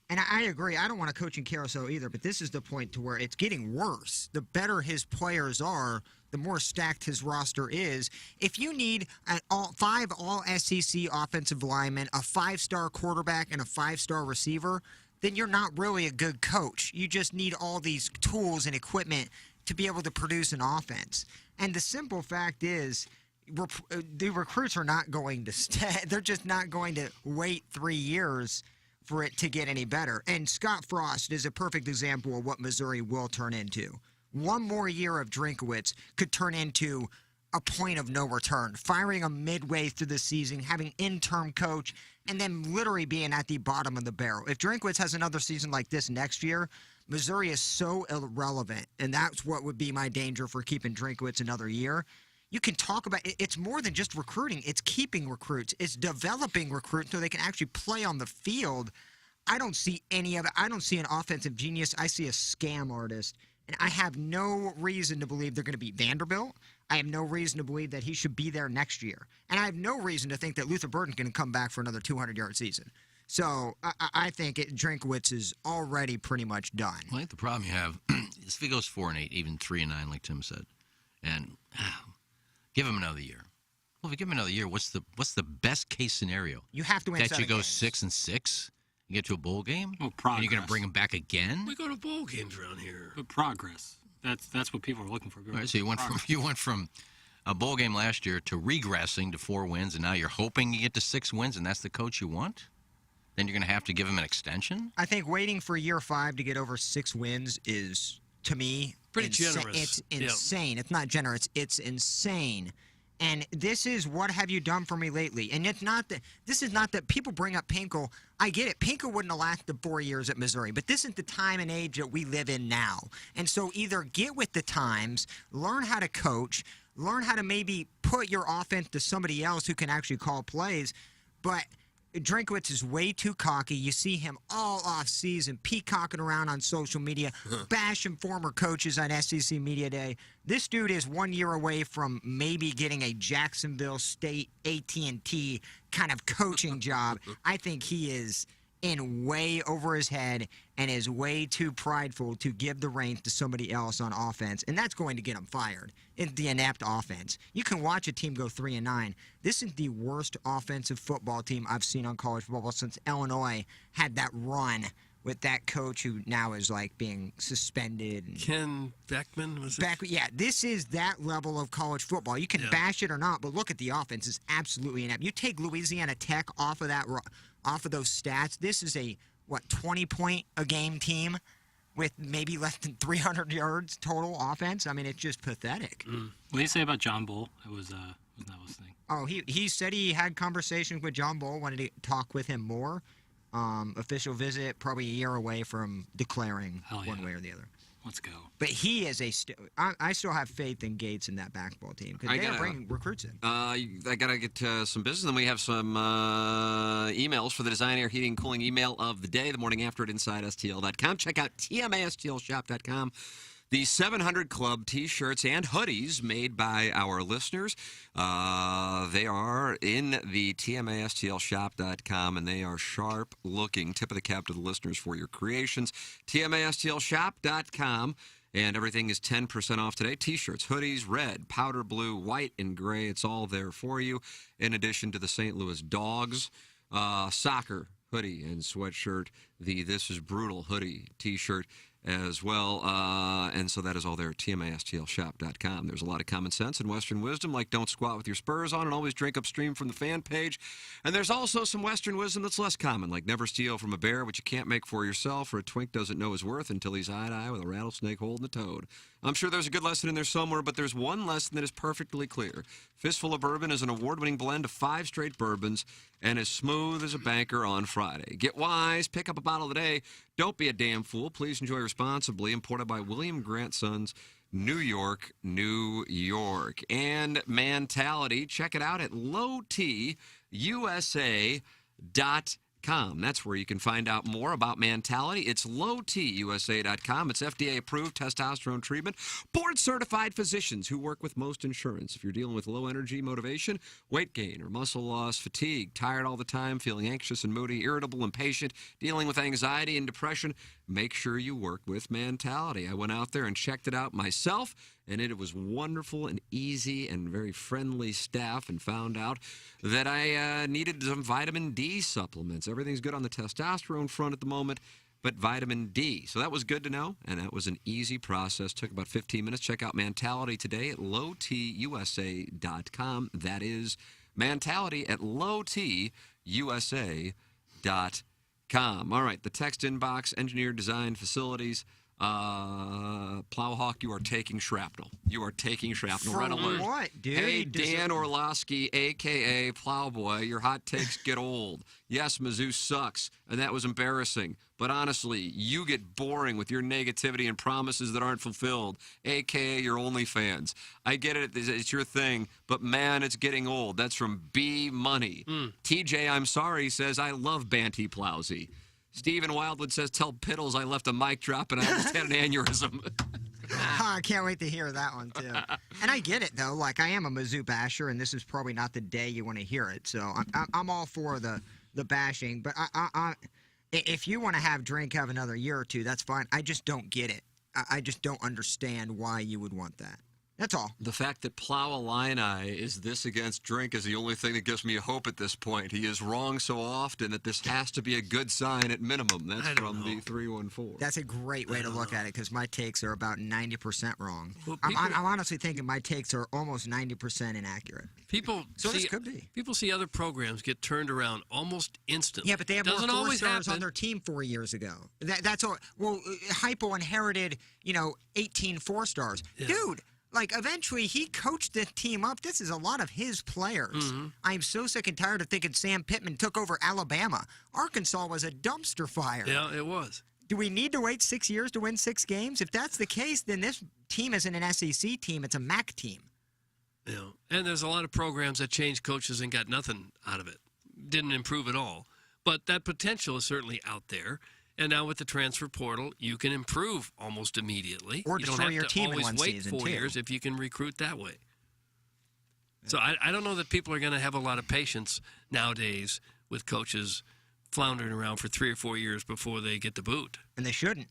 and I agree, I don't want a coaching carousel either, but this is the point to where it's getting worse. The better his players are, the more stacked his roster is. If you need 5 all-SEC offensive linemen, a 5-star quarterback, and a 5-star receiver, then you're not really a good coach. You just need all these tools and equipment to be able to produce an offense. And the simple fact is, the recruits are not going to stay. They're just not going to wait 3 years for it to get any better. And Scott Frost is a perfect example of what Missouri will turn into. One more year of Drinkwitz could turn into a point of no return. Firing him midway through the season, having interim coach, and then literally being at the bottom of the barrel. If Drinkwitz has another season like this next year, Missouri is so irrelevant, and that's what would be my danger for keeping Drinkwitz another year. You can talk about it's more than just recruiting. It's keeping recruits. It's developing recruits so they can actually play on the field. I don't see any of it. I don't see an offensive genius. I see a scam artist. And I have no reason to believe they're going to beat Vanderbilt. I have no reason to believe that he should be there next year. And I have no reason to think that Luther Burden's going to come back for another 200-yard season. So I think Drinkwitz is already pretty much done. Well, I think the problem you have is if he goes 4-8, even 3-9, like Tim said, and give him another year. Well, if you give him another year, what's the best case scenario? You have to win that 7 you go games. 6-6, you get to a bowl game. Well, progress. And you're going to bring him back again. We go to bowl games around here. But progress. That's what people are looking for. All right, so you went from a bowl game last year to regressing to 4 wins, and now you're hoping you get to 6 wins, and that's the coach you want? then you're going to have to give him an extension? I think waiting for year 5 to get over 6 wins is, to me, pretty generous. It's insane. It's not generous. It's insane. And this is what have you done for me lately? And it's not that this is not that people bring up Pinkel. I get it. Pinkel wouldn't have lasted 4 years at Missouri, but this is the time and age that we live in now. And so either get with the times, learn how to coach, learn how to maybe put your offense to somebody else who can actually call plays. But Drinkwitz is way too cocky. You see him all off season, peacocking around on social media, bashing former coaches on SEC Media Day. This dude is 1 year away from maybe getting a Jacksonville State AT&T kind of coaching job. I think he is in way over his head and is way too prideful to give the reins to somebody else on offense, and that's going to get him fired. In the inept offense. You can watch a team go 3-9. This is the worst offensive football team I've seen on college football since Illinois had that run with that coach who now is like being suspended. Ken Beckman was it? Yeah, this is that level of college football. You can bash it or not, but look at the offense. It's absolutely inept. You take Louisiana Tech off of those stats. This is a 20-point a game team with maybe less than 300 yards total offense. I mean, it's just pathetic. What do you say about John Bull? It was Neville's thing. Oh, he said he had conversations with John Bull, wanted to talk with him more. Official visit, probably a year away from declaring one way or the other. Let's go. But he is I still have faith in Gates and that basketball team because they're bringing recruits in. I got to get to some business. Then we have some emails for the Design, Air, Heating, and Cooling email of the day, the morning after at InsideSTL.com. Check out TMASTLShop.com. The 700 Club T-shirts and hoodies made by our listeners. They are in the TMASTLShop.com, and they are sharp-looking. Tip of the cap to the listeners for your creations. TMASTLShop.com, and everything is 10% off today. T-shirts, hoodies, red, powder blue, white, and gray. It's all there for you, in addition to the St. Louis Dogs soccer hoodie and sweatshirt, the This Is Brutal hoodie T-shirt as well. And so that is all there at TMASTLShop.com. There's a lot of common sense and Western wisdom, like don't squat with your spurs on and always drink upstream from the fan page. And there's also some Western wisdom that's less common, like never steal from a bear what you can't make for yourself, or a twink doesn't know his worth until he's eye to eye with a rattlesnake holding a toad. I'm sure there's a good lesson in there somewhere, but there's one lesson that is perfectly clear. Fistful of Bourbon is an award-winning blend of 5 straight bourbons and as smooth as a banker on Friday. Get wise, pick up a bottle today. Don't be a damn fool. Please enjoy responsibly. Imported by William Grant Sons, New York, New York. And Mentality, check it out at lowtusa.com. That's where you can find out more about Mentality. It's lowtusa.com. It's FDA-approved testosterone treatment. Board-certified physicians who work with most insurance. If you're dealing with low energy, motivation, weight gain, or muscle loss, fatigue, tired all the time, feeling anxious and moody, irritable, impatient, dealing with anxiety and depression, make sure you work with Mentality. I went out there and checked it out myself, and it was wonderful and easy and very friendly staff, and found out that I needed some vitamin D supplements. Everything's good on the testosterone front at the moment, but vitamin D. So that was good to know, and that was an easy process. Took about 15 minutes. Check out Mentality today at lowtusa.com. That is Mentality at lowtusa.com. All right, the text inbox, engineered design facilities. Plowhawk, you are taking shrapnel. You are taking shrapnel. For Red alert. what, dude? Hey, Dan Orlowski, a.k.a. Plowboy, your hot takes get old. Yes, Mizzou sucks, and that was embarrassing. But honestly, you get boring with your negativity and promises that aren't fulfilled, a.k.a. your OnlyFans. I get it. It's your thing, but man, it's getting old. That's from B Money. TJ, I'm sorry, says, I love Banty Plowsy. Stephen Wildwood says, tell Piddles I left a mic drop and I almost had an aneurysm. I can't wait to hear that one, too. And I get it, though. Like, I am a Mizzou basher, and this is probably not the day you want to hear it. So I'm all for the bashing. But if you want to have have another year or two, that's fine. I just don't get it. I just don't understand why you would want that. That's all. The fact that Plow Illini is this against Drink is the only thing that gives me hope at this point. He is wrong so often that this has to be a good sign at minimum. That's from the 314. That's a great way to look at it because my takes are about 90% wrong. Well, I'm honestly thinking my takes are almost 90% inaccurate. People this could be. People see other programs get turned around almost instantly. Yeah, but they have Doesn't more always four-stars on happen. their team 4 years ago. That's all. Well, Hypo inherited, 18 4-stars. Yeah. Dude, eventually he coached the team up. This is a lot of his players. Mm-hmm. I'm so sick and tired of thinking Sam Pittman took over Alabama. Arkansas was a dumpster fire. Yeah, it was. Do we need to wait 6 years to win 6 games? If that's the case, then this team isn't an SEC team. It's a MAC team. Yeah, and there's a lot of programs that changed coaches and got nothing out of it. Didn't improve at all. But that potential is certainly out there. And now with the transfer portal, you can improve almost immediately. Or you don't destroy have your to team in always one wait season, 4 too. years if you can recruit that way. So I don't know that people are going to have a lot of patience nowadays with coaches floundering around for 3 or 4 years before they get the boot. And they shouldn't.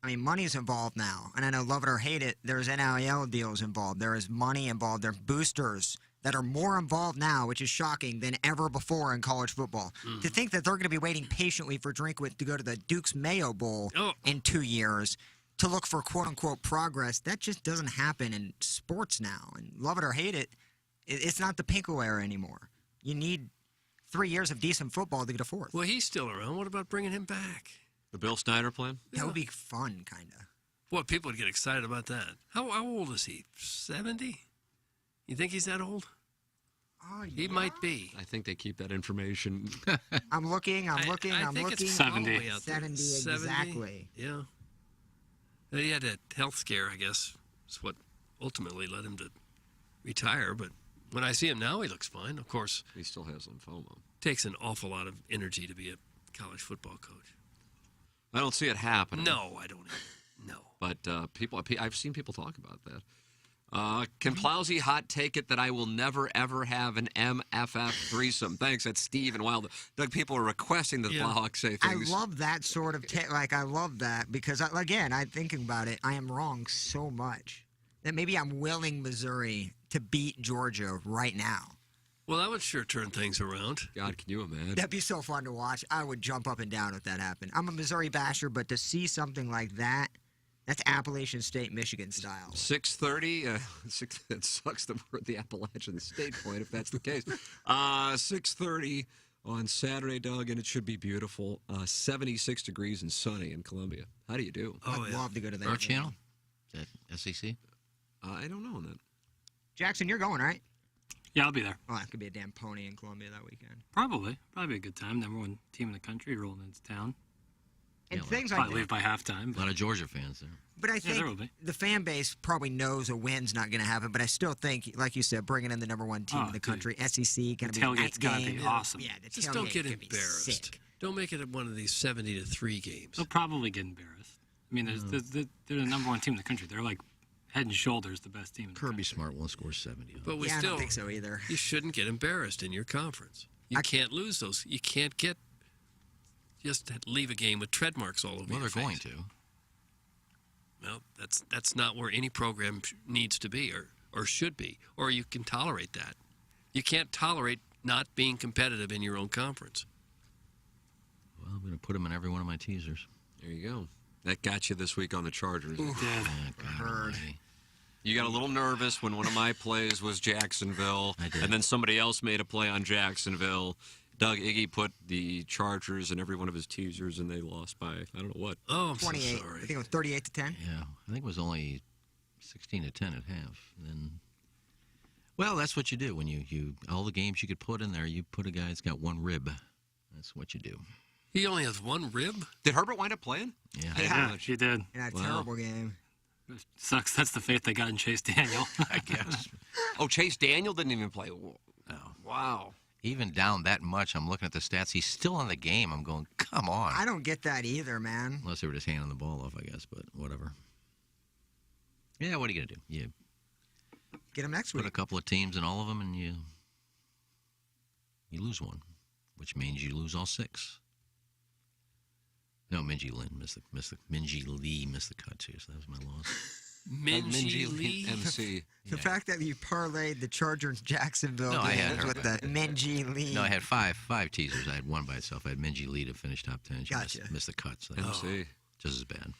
I mean, money's involved now. And I know, love it or hate it, there's NIL deals involved. There is money involved. There are boosters that are more involved now, which is shocking, than ever before in college football. To think that they're going to be waiting patiently for Drinkwitz to go to the Duke's Mayo Bowl in 2 years to look for quote-unquote progress, that just doesn't happen in sports now. And love it or hate it, it's not the Pinko era anymore. You need 3 years of decent football to get a fourth. Well, he's still around. What about bringing him back? The Bill Snyder plan? That would be fun, kind of. Boy, people would get excited about that. How old is he? 70? You think he's that old? Oh, He might be. I think they keep that information. I'm looking. I think looking. it's probably out there. 70, exactly. Yeah. He had a health scare, I guess. It's what ultimately led him to retire. But when I see him now, he looks fine. Of course, he still has lymphoma. Takes an awful lot of energy to be a college football coach. I don't see it happening. No, I don't. No. But I've seen people talk about that. Can Plowsy hot take it that I will never, ever have an MFF threesome? Thanks. That's Steve and Wild. Doug, people are requesting that Plowhawk say things. I love that sort of I love that because, again, I'm thinking about it. I am wrong so much that maybe I'm willing Missouri to beat Georgia right now. Well, that would sure turn things around. God, can you imagine? That'd be so fun to watch. I would jump up and down if that happened. I'm a Missouri basher, but to see something like that, that's Appalachian State, Michigan style. 6:30. It sucks that we're at the Appalachian State point if that's the case. 6:30 on Saturday, Doug, and it should be beautiful. 76 degrees and sunny in Columbia. How do you do? I'd love to go to that. Our channel? Is that SEC? I don't know that. Jackson, you're going, right? Yeah, I'll be there. Oh, that could be a damn pony in Columbia that weekend. Probably a good time. Number one team in the country rolling into town. And things like probably leave by halftime. A lot of Georgia fans there. But I there will think be. the fan base probably knows a win's not going to happen. But I still think, like you said, bringing in the number one team in the country, SEC, going to be a night tailgate's gotta game. be awesome. Yeah, the Just don't tailgate get could be embarrassed. sick. Don't make it one of these 70-3 games. They'll probably get embarrassed. I mean, they're the number one team in the country. They're like head and shoulders the best team in the Kirby country. Smart won't score 70. But we Yeah, I still don't think so either. You shouldn't get embarrassed in your conference. You can't lose those. You can't just leave a game with tread marks all over Well, your they're going face. to. Well, that's not where any program needs to be or should be, or you can tolerate that. You can't tolerate not being competitive in your own conference. Well, I'm going to put them in every one of my teasers. There you go. That got you this week on the Chargers. Heard. You got a little nervous when one of my plays was Jacksonville, and then somebody else made a play on Jacksonville. Doug Iggy put the Chargers in every one of his teasers, and they lost by, I don't know what. Oh, I'm 28. so I sorry. think it was 38 to 10. Yeah, I think it was only 16 to 10 at half. And then, well, that's what you do when you all the games you could put in there. You put a guy that's got one rib. That's what you do. He only has one rib? Did Herbert wind up playing? Yeah, Yeah. She did. In that terrible game. Sucks. That's the faith they got in Chase Daniel. I guess. Oh, Chase Daniel didn't even play. Wow. Even down that much, I'm looking at the stats. He's still in the game. I'm going, come on. I don't get that either, man. Unless they were just handing the ball off, I guess, but whatever. Yeah, what are you going to do? You Get him next put week. a couple of teams in all of them, and you lose one, which means you lose all six. No, Minji Lee missed the cut too, so that was my loss. Minji Lee. MC. The fact that you parlayed the Chargers Jacksonville No, I games had with the Minji Lee. No, I had five teasers. I had one by itself. I had Minji Lee to finish top 10. She Gotcha. missed the cuts. MC. Just as bad.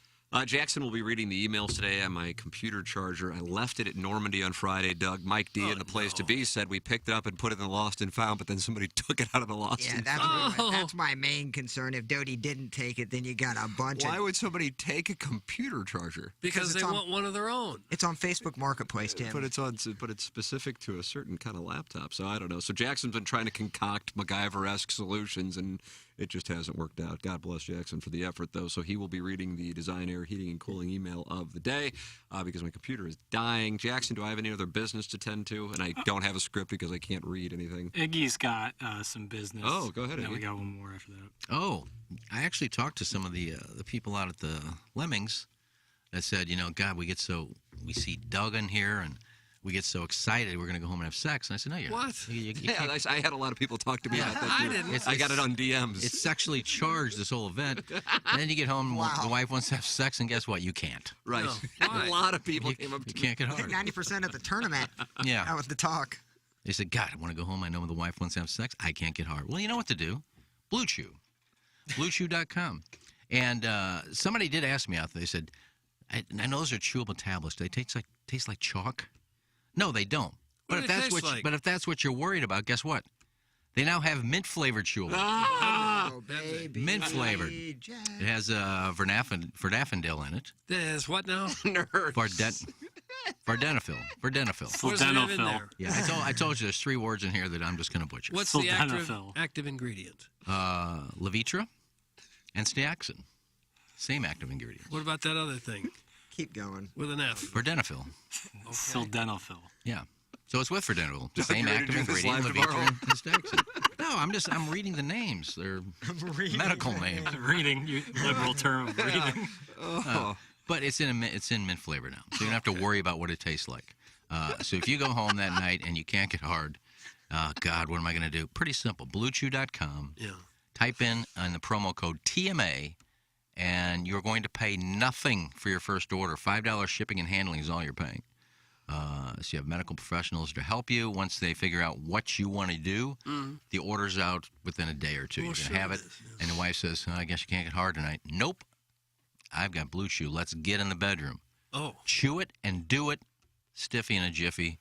Jackson will be reading the emails today on my computer charger. I left it at Normandy on Friday, Doug. Mike D in the place to be said we picked it up and put it in the lost and found, but then somebody took it out of the lost Yeah, and that's my main concern. If Doty didn't take it, then you got a bunch Why of... would somebody take a computer charger? Because they want one of their own. It's on Facebook Marketplace, Tim. But it's specific to a certain kind of laptop, so I don't know. So Jackson's been trying to concoct MacGyver-esque solutions, and it just hasn't worked out. God bless Jackson for the effort, though. So he will be reading the Design Air Heating and Cooling email of the day because my computer is dying. Jackson, do I have any other business to tend to? And I don't have a script because I can't read anything. Iggy's got some business. Oh, go ahead, And then we Iggy. got one more after that. Oh, I actually talked to some of the people out at the Lemmings that said, God, we see Doug in here and we get so excited we're going to go home and have sex. And I said, no, you're What? not. You Yeah, can't. I had a lot of people talk to me about that. I too. didn't. I got it on DMs. It's sexually charged, this whole event. And then you get home, the wife wants to have sex, and guess what? You can't. Right. No. A lot of people You came up to You can't get hard. 90% of the tournament. Yeah. That was the talk. They said, God, I want to go home. I know the wife wants to have sex. I can't get hard. Well, you know what to do. Blue Chew. BlueChew.com. And somebody did ask me out there. They said, I know those are chewable tablets. Do they taste like chalk? No, they don't. What do they taste like? But if that's what you're worried about, guess what? They now have mint-flavored chewable. Oh, baby. Mint-flavored. It has Verdafendil in it. There's what now? Nerd. Vardenafil. What does it have in there? Yeah, I told you there's 3 words in here that I'm just going to butcher. What's the active ingredient? Levitra and Staxin. Same active ingredient. What about that other thing? Keep going. With an F. Vardenafil. Sildenafil. Yeah. So it's with Vardenafil. Doug, Same you ready to active do this ingredient, live Levitra and Staxin. No, I'm reading the names. They're medical names. Reading, you liberal term of reading. But it's in mint flavor now, so you don't have to worry about what it tastes like. So if you go home that night and you can't get hard, God, what am I going to do? Pretty simple. BlueChew.com. Yeah. Type in the promo code TMA, and you're going to pay nothing for your first order. $5 shipping and handling is all you're paying. So you have medical professionals to help you. Once they figure out what you want to do, the order's out within a day or two. You can have it, and the wife says, I guess you can't get hard tonight. Nope. I've got Blue Chew. Let's get in the bedroom. Oh. Chew it and do it. Stiffy in a jiffy.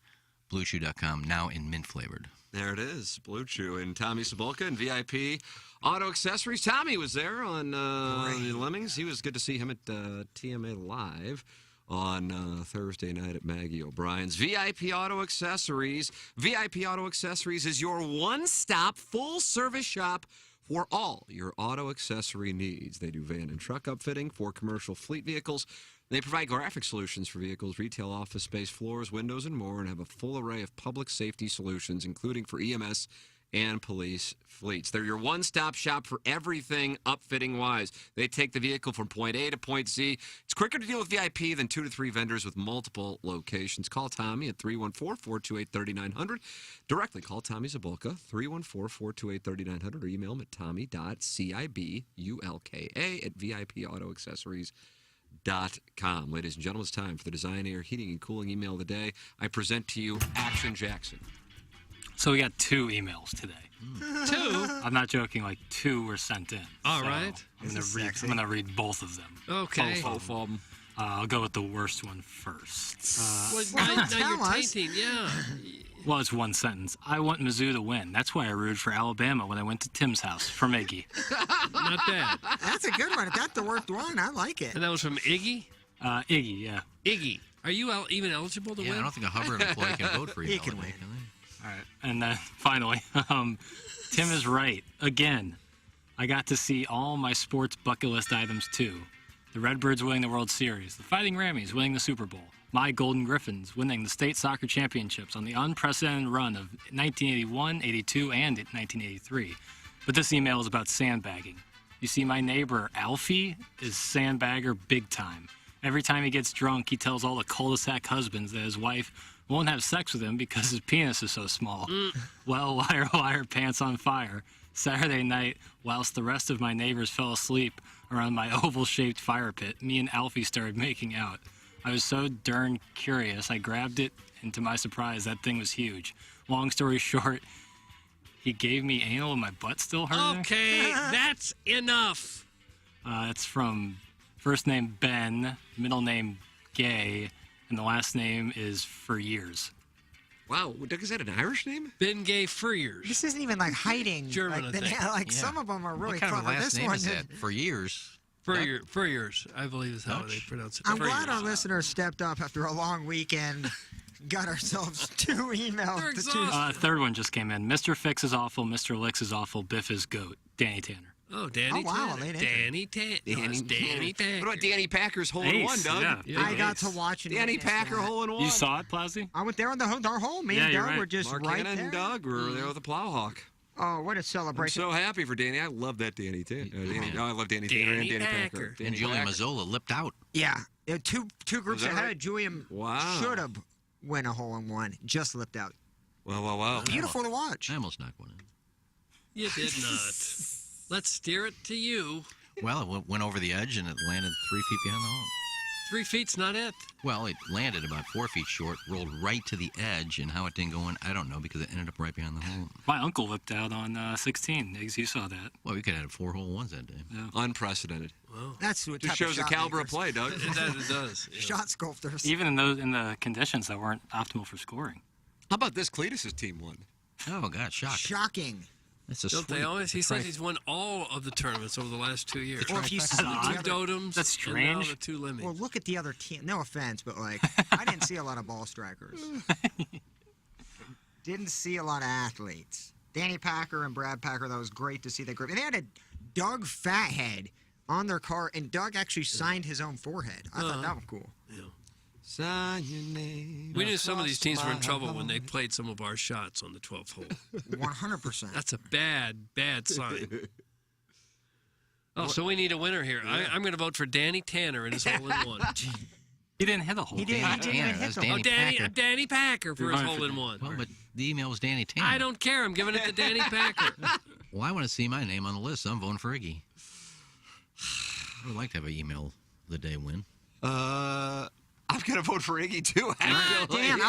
BlueChew.com, now in mint flavored. There it is, Blue Chew. And Tommy Cibulka and VIP Auto Accessories. Tommy was there on the Lemmings. He was good to see him at TMA Live on Thursday night at Maggie O'Brien's. VIP Auto Accessories. VIP Auto Accessories is your one-stop full-service shop for all your auto accessory needs. They do van and truck upfitting for commercial fleet vehicles. They provide graphic solutions for vehicles, retail office space, floors, windows, and more, and have a full array of public safety solutions, including for EMS and police fleets. They're your one-stop shop for everything upfitting-wise. They take the vehicle from point A to point Z. It's quicker to deal with VIP than 2 to 3 vendors with multiple locations. Call Tommy at 314-428-3900. Directly call Tommy Cibulka, 314-428-3900, or email him at tommy.cibulka@VIPAutoAccessories.com. Ladies and gentlemen, it's time for the Design Air Heating and Cooling email of the day. I present to you Action Jackson. So we got 2 emails today. 2? I'm not joking. Like 2 were sent in. All so right. I'm gonna read both of them. Okay. Both of them. I'll go with the worst one first. Now you're tainting. Yeah. Well, it's one sentence. I want Mizzou to win. That's why I rooted for Alabama when I went to Tim's house for Iggy. Not bad. That's a good one. If that's the worst one, I like it. And that was from Iggy? Iggy, yeah. Iggy. Are you even eligible to win? I don't think a Hubbard employee can vote for you. He can win. All right. And then finally, Tim is right. Again, I got to see all my sports bucket list items too. The Redbirds winning the World Series, the Fighting Rammies winning the Super Bowl, my Golden Griffins winning the state soccer championships on the unprecedented run of 1981, 82, and 1983. But this email is about sandbagging. You see, my neighbor, Alfie, is sandbagger big time. Every time he gets drunk, he tells all the cul-de-sac husbands that his wife won't have sex with him because his penis is so small. Well, liar, liar, pants on fire. Saturday night, whilst the rest of my neighbors fell asleep around my oval-shaped fire pit, me and Alfie started making out. I was so darn curious. I grabbed it, and to my surprise, that thing was huge. Long story short, he gave me anal and my butt still hurting. Okay, that's enough. It's from first name Ben, middle name Gay, and the last name is For Years. Wow, Doug, is that an Irish name? Ben Gay Furriers. This isn't even like hiding. German, like, I think. Like some of them are really What kind clever. of a last This name one is that? For Years. Furriers, I believe is how they pronounce it. I'm glad Furriers. our listeners stepped up after a long weekend. Got ourselves 2 emails. To choose. Third one just came in. Mr. Fix is awful. Mr. Licks is awful. Biff is goat. Danny Tanner. Oh, Danny wow, Tanner. late Danny Tanner. Danny Tanner. What about Danny Packer's hole in one, Doug? Yeah. I got to watch it. Danny Packer hole in one. You saw it, Plowsy? I went there on our hole. Me Yeah, and you're Doug right. were just Mark right Hanna there. and Doug were there with the Plowhawk. Oh, what a I'm celebration! so happy for Danny. I love that Danny Tanner. I love Danny Tanner and Danny Packer. And Julian Mazzola lipped out. Yeah, two groups that ahead. right? Julian Wow. should have win a hole in one. Just lipped out. Wow. Beautiful to watch. I almost knocked one in. You did not. Let's steer it to you. Well, it went over the edge and it landed 3 feet behind the hole. 3 feet's not it. Well, it landed about 4 feet short, rolled right to the edge, and how it didn't go in, I don't know, because it ended up right behind the hole. My uncle lipped out on 16. Eggs, you saw that. Well, we could have had 4 hole ones that day. Yeah. Unprecedented. Wow. That's what Just type shows of the shot caliber of makers. play, Doug. It does. Yeah. Shot sculptors. Even in the conditions that weren't optimal for scoring. How about this? Cletus's team won. Oh, God, shocked. Shocking. That's a Don't they sweep. always? He said he's won all of the tournaments over the last 2 years. Or if you see the the two other- Dotems, That's and now strange. the 2 Lemmies. Well, look at the other team. No offense, but like I didn't see a lot of ball strikers. Didn't see a lot of athletes. Danny Packer and Brad Packer. That was great to see that group. And they had a Doug Fathead on their car, and Doug actually signed his own forehead. I thought that was cool. Sign your name. We knew some of these teams were in across trouble my when they played some of our shots on the 12th hole. 100%. That's a bad sign. Oh, so we need a winner here. I'm going to vote for Danny Tanner in his hole in one. He didn't hit a hole. He didn't even hit That's the Danny Packer. Danny Packer for his hole in one. Well, but the email was Danny Tanner. I don't care. I'm giving it to Danny Packer. Well, I want to see my name on the list. I'm voting for Iggy. I would like to have an email the day win. I'm gonna vote for Iggy too. Actually. Damn,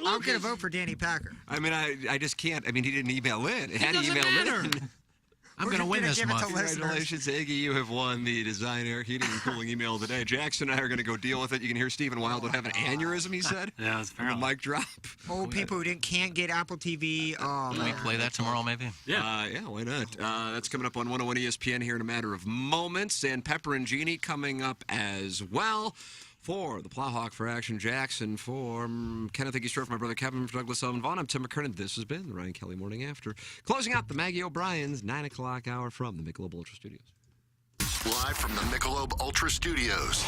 I'm gonna vote for Danny Packer. I mean, I just can't. I mean, he didn't email in. It had doesn't emailed matter. in. I'm We're going to win gonna this give it to month. listeners. Congratulations, Iggy. You have won the Design Air Heating and Cooling email of the day. Jackson and I are going to go deal with it. You can hear Stephen Wildwood have an aneurysm, he said. Yeah, it's The apparently. mic drop. Old people who can't get Apple TV. Oh, Can we play that tomorrow, maybe? Yeah, why not? That's coming up on 101 ESPN here in a matter of moments. And Pepper and Jeannie coming up as well. For the Plowhawk, for Action Jackson, for Kenneth Iggy Stewart, for my brother Kevin, for Douglas Sullivan Vaughn, I'm Tim McKernan. This has been the Ryan Kelly Morning After. Closing out the Maggie O'Brien's 9 o'clock hour from the Michelob Ultra Studios. Live from the Michelob Ultra Studios.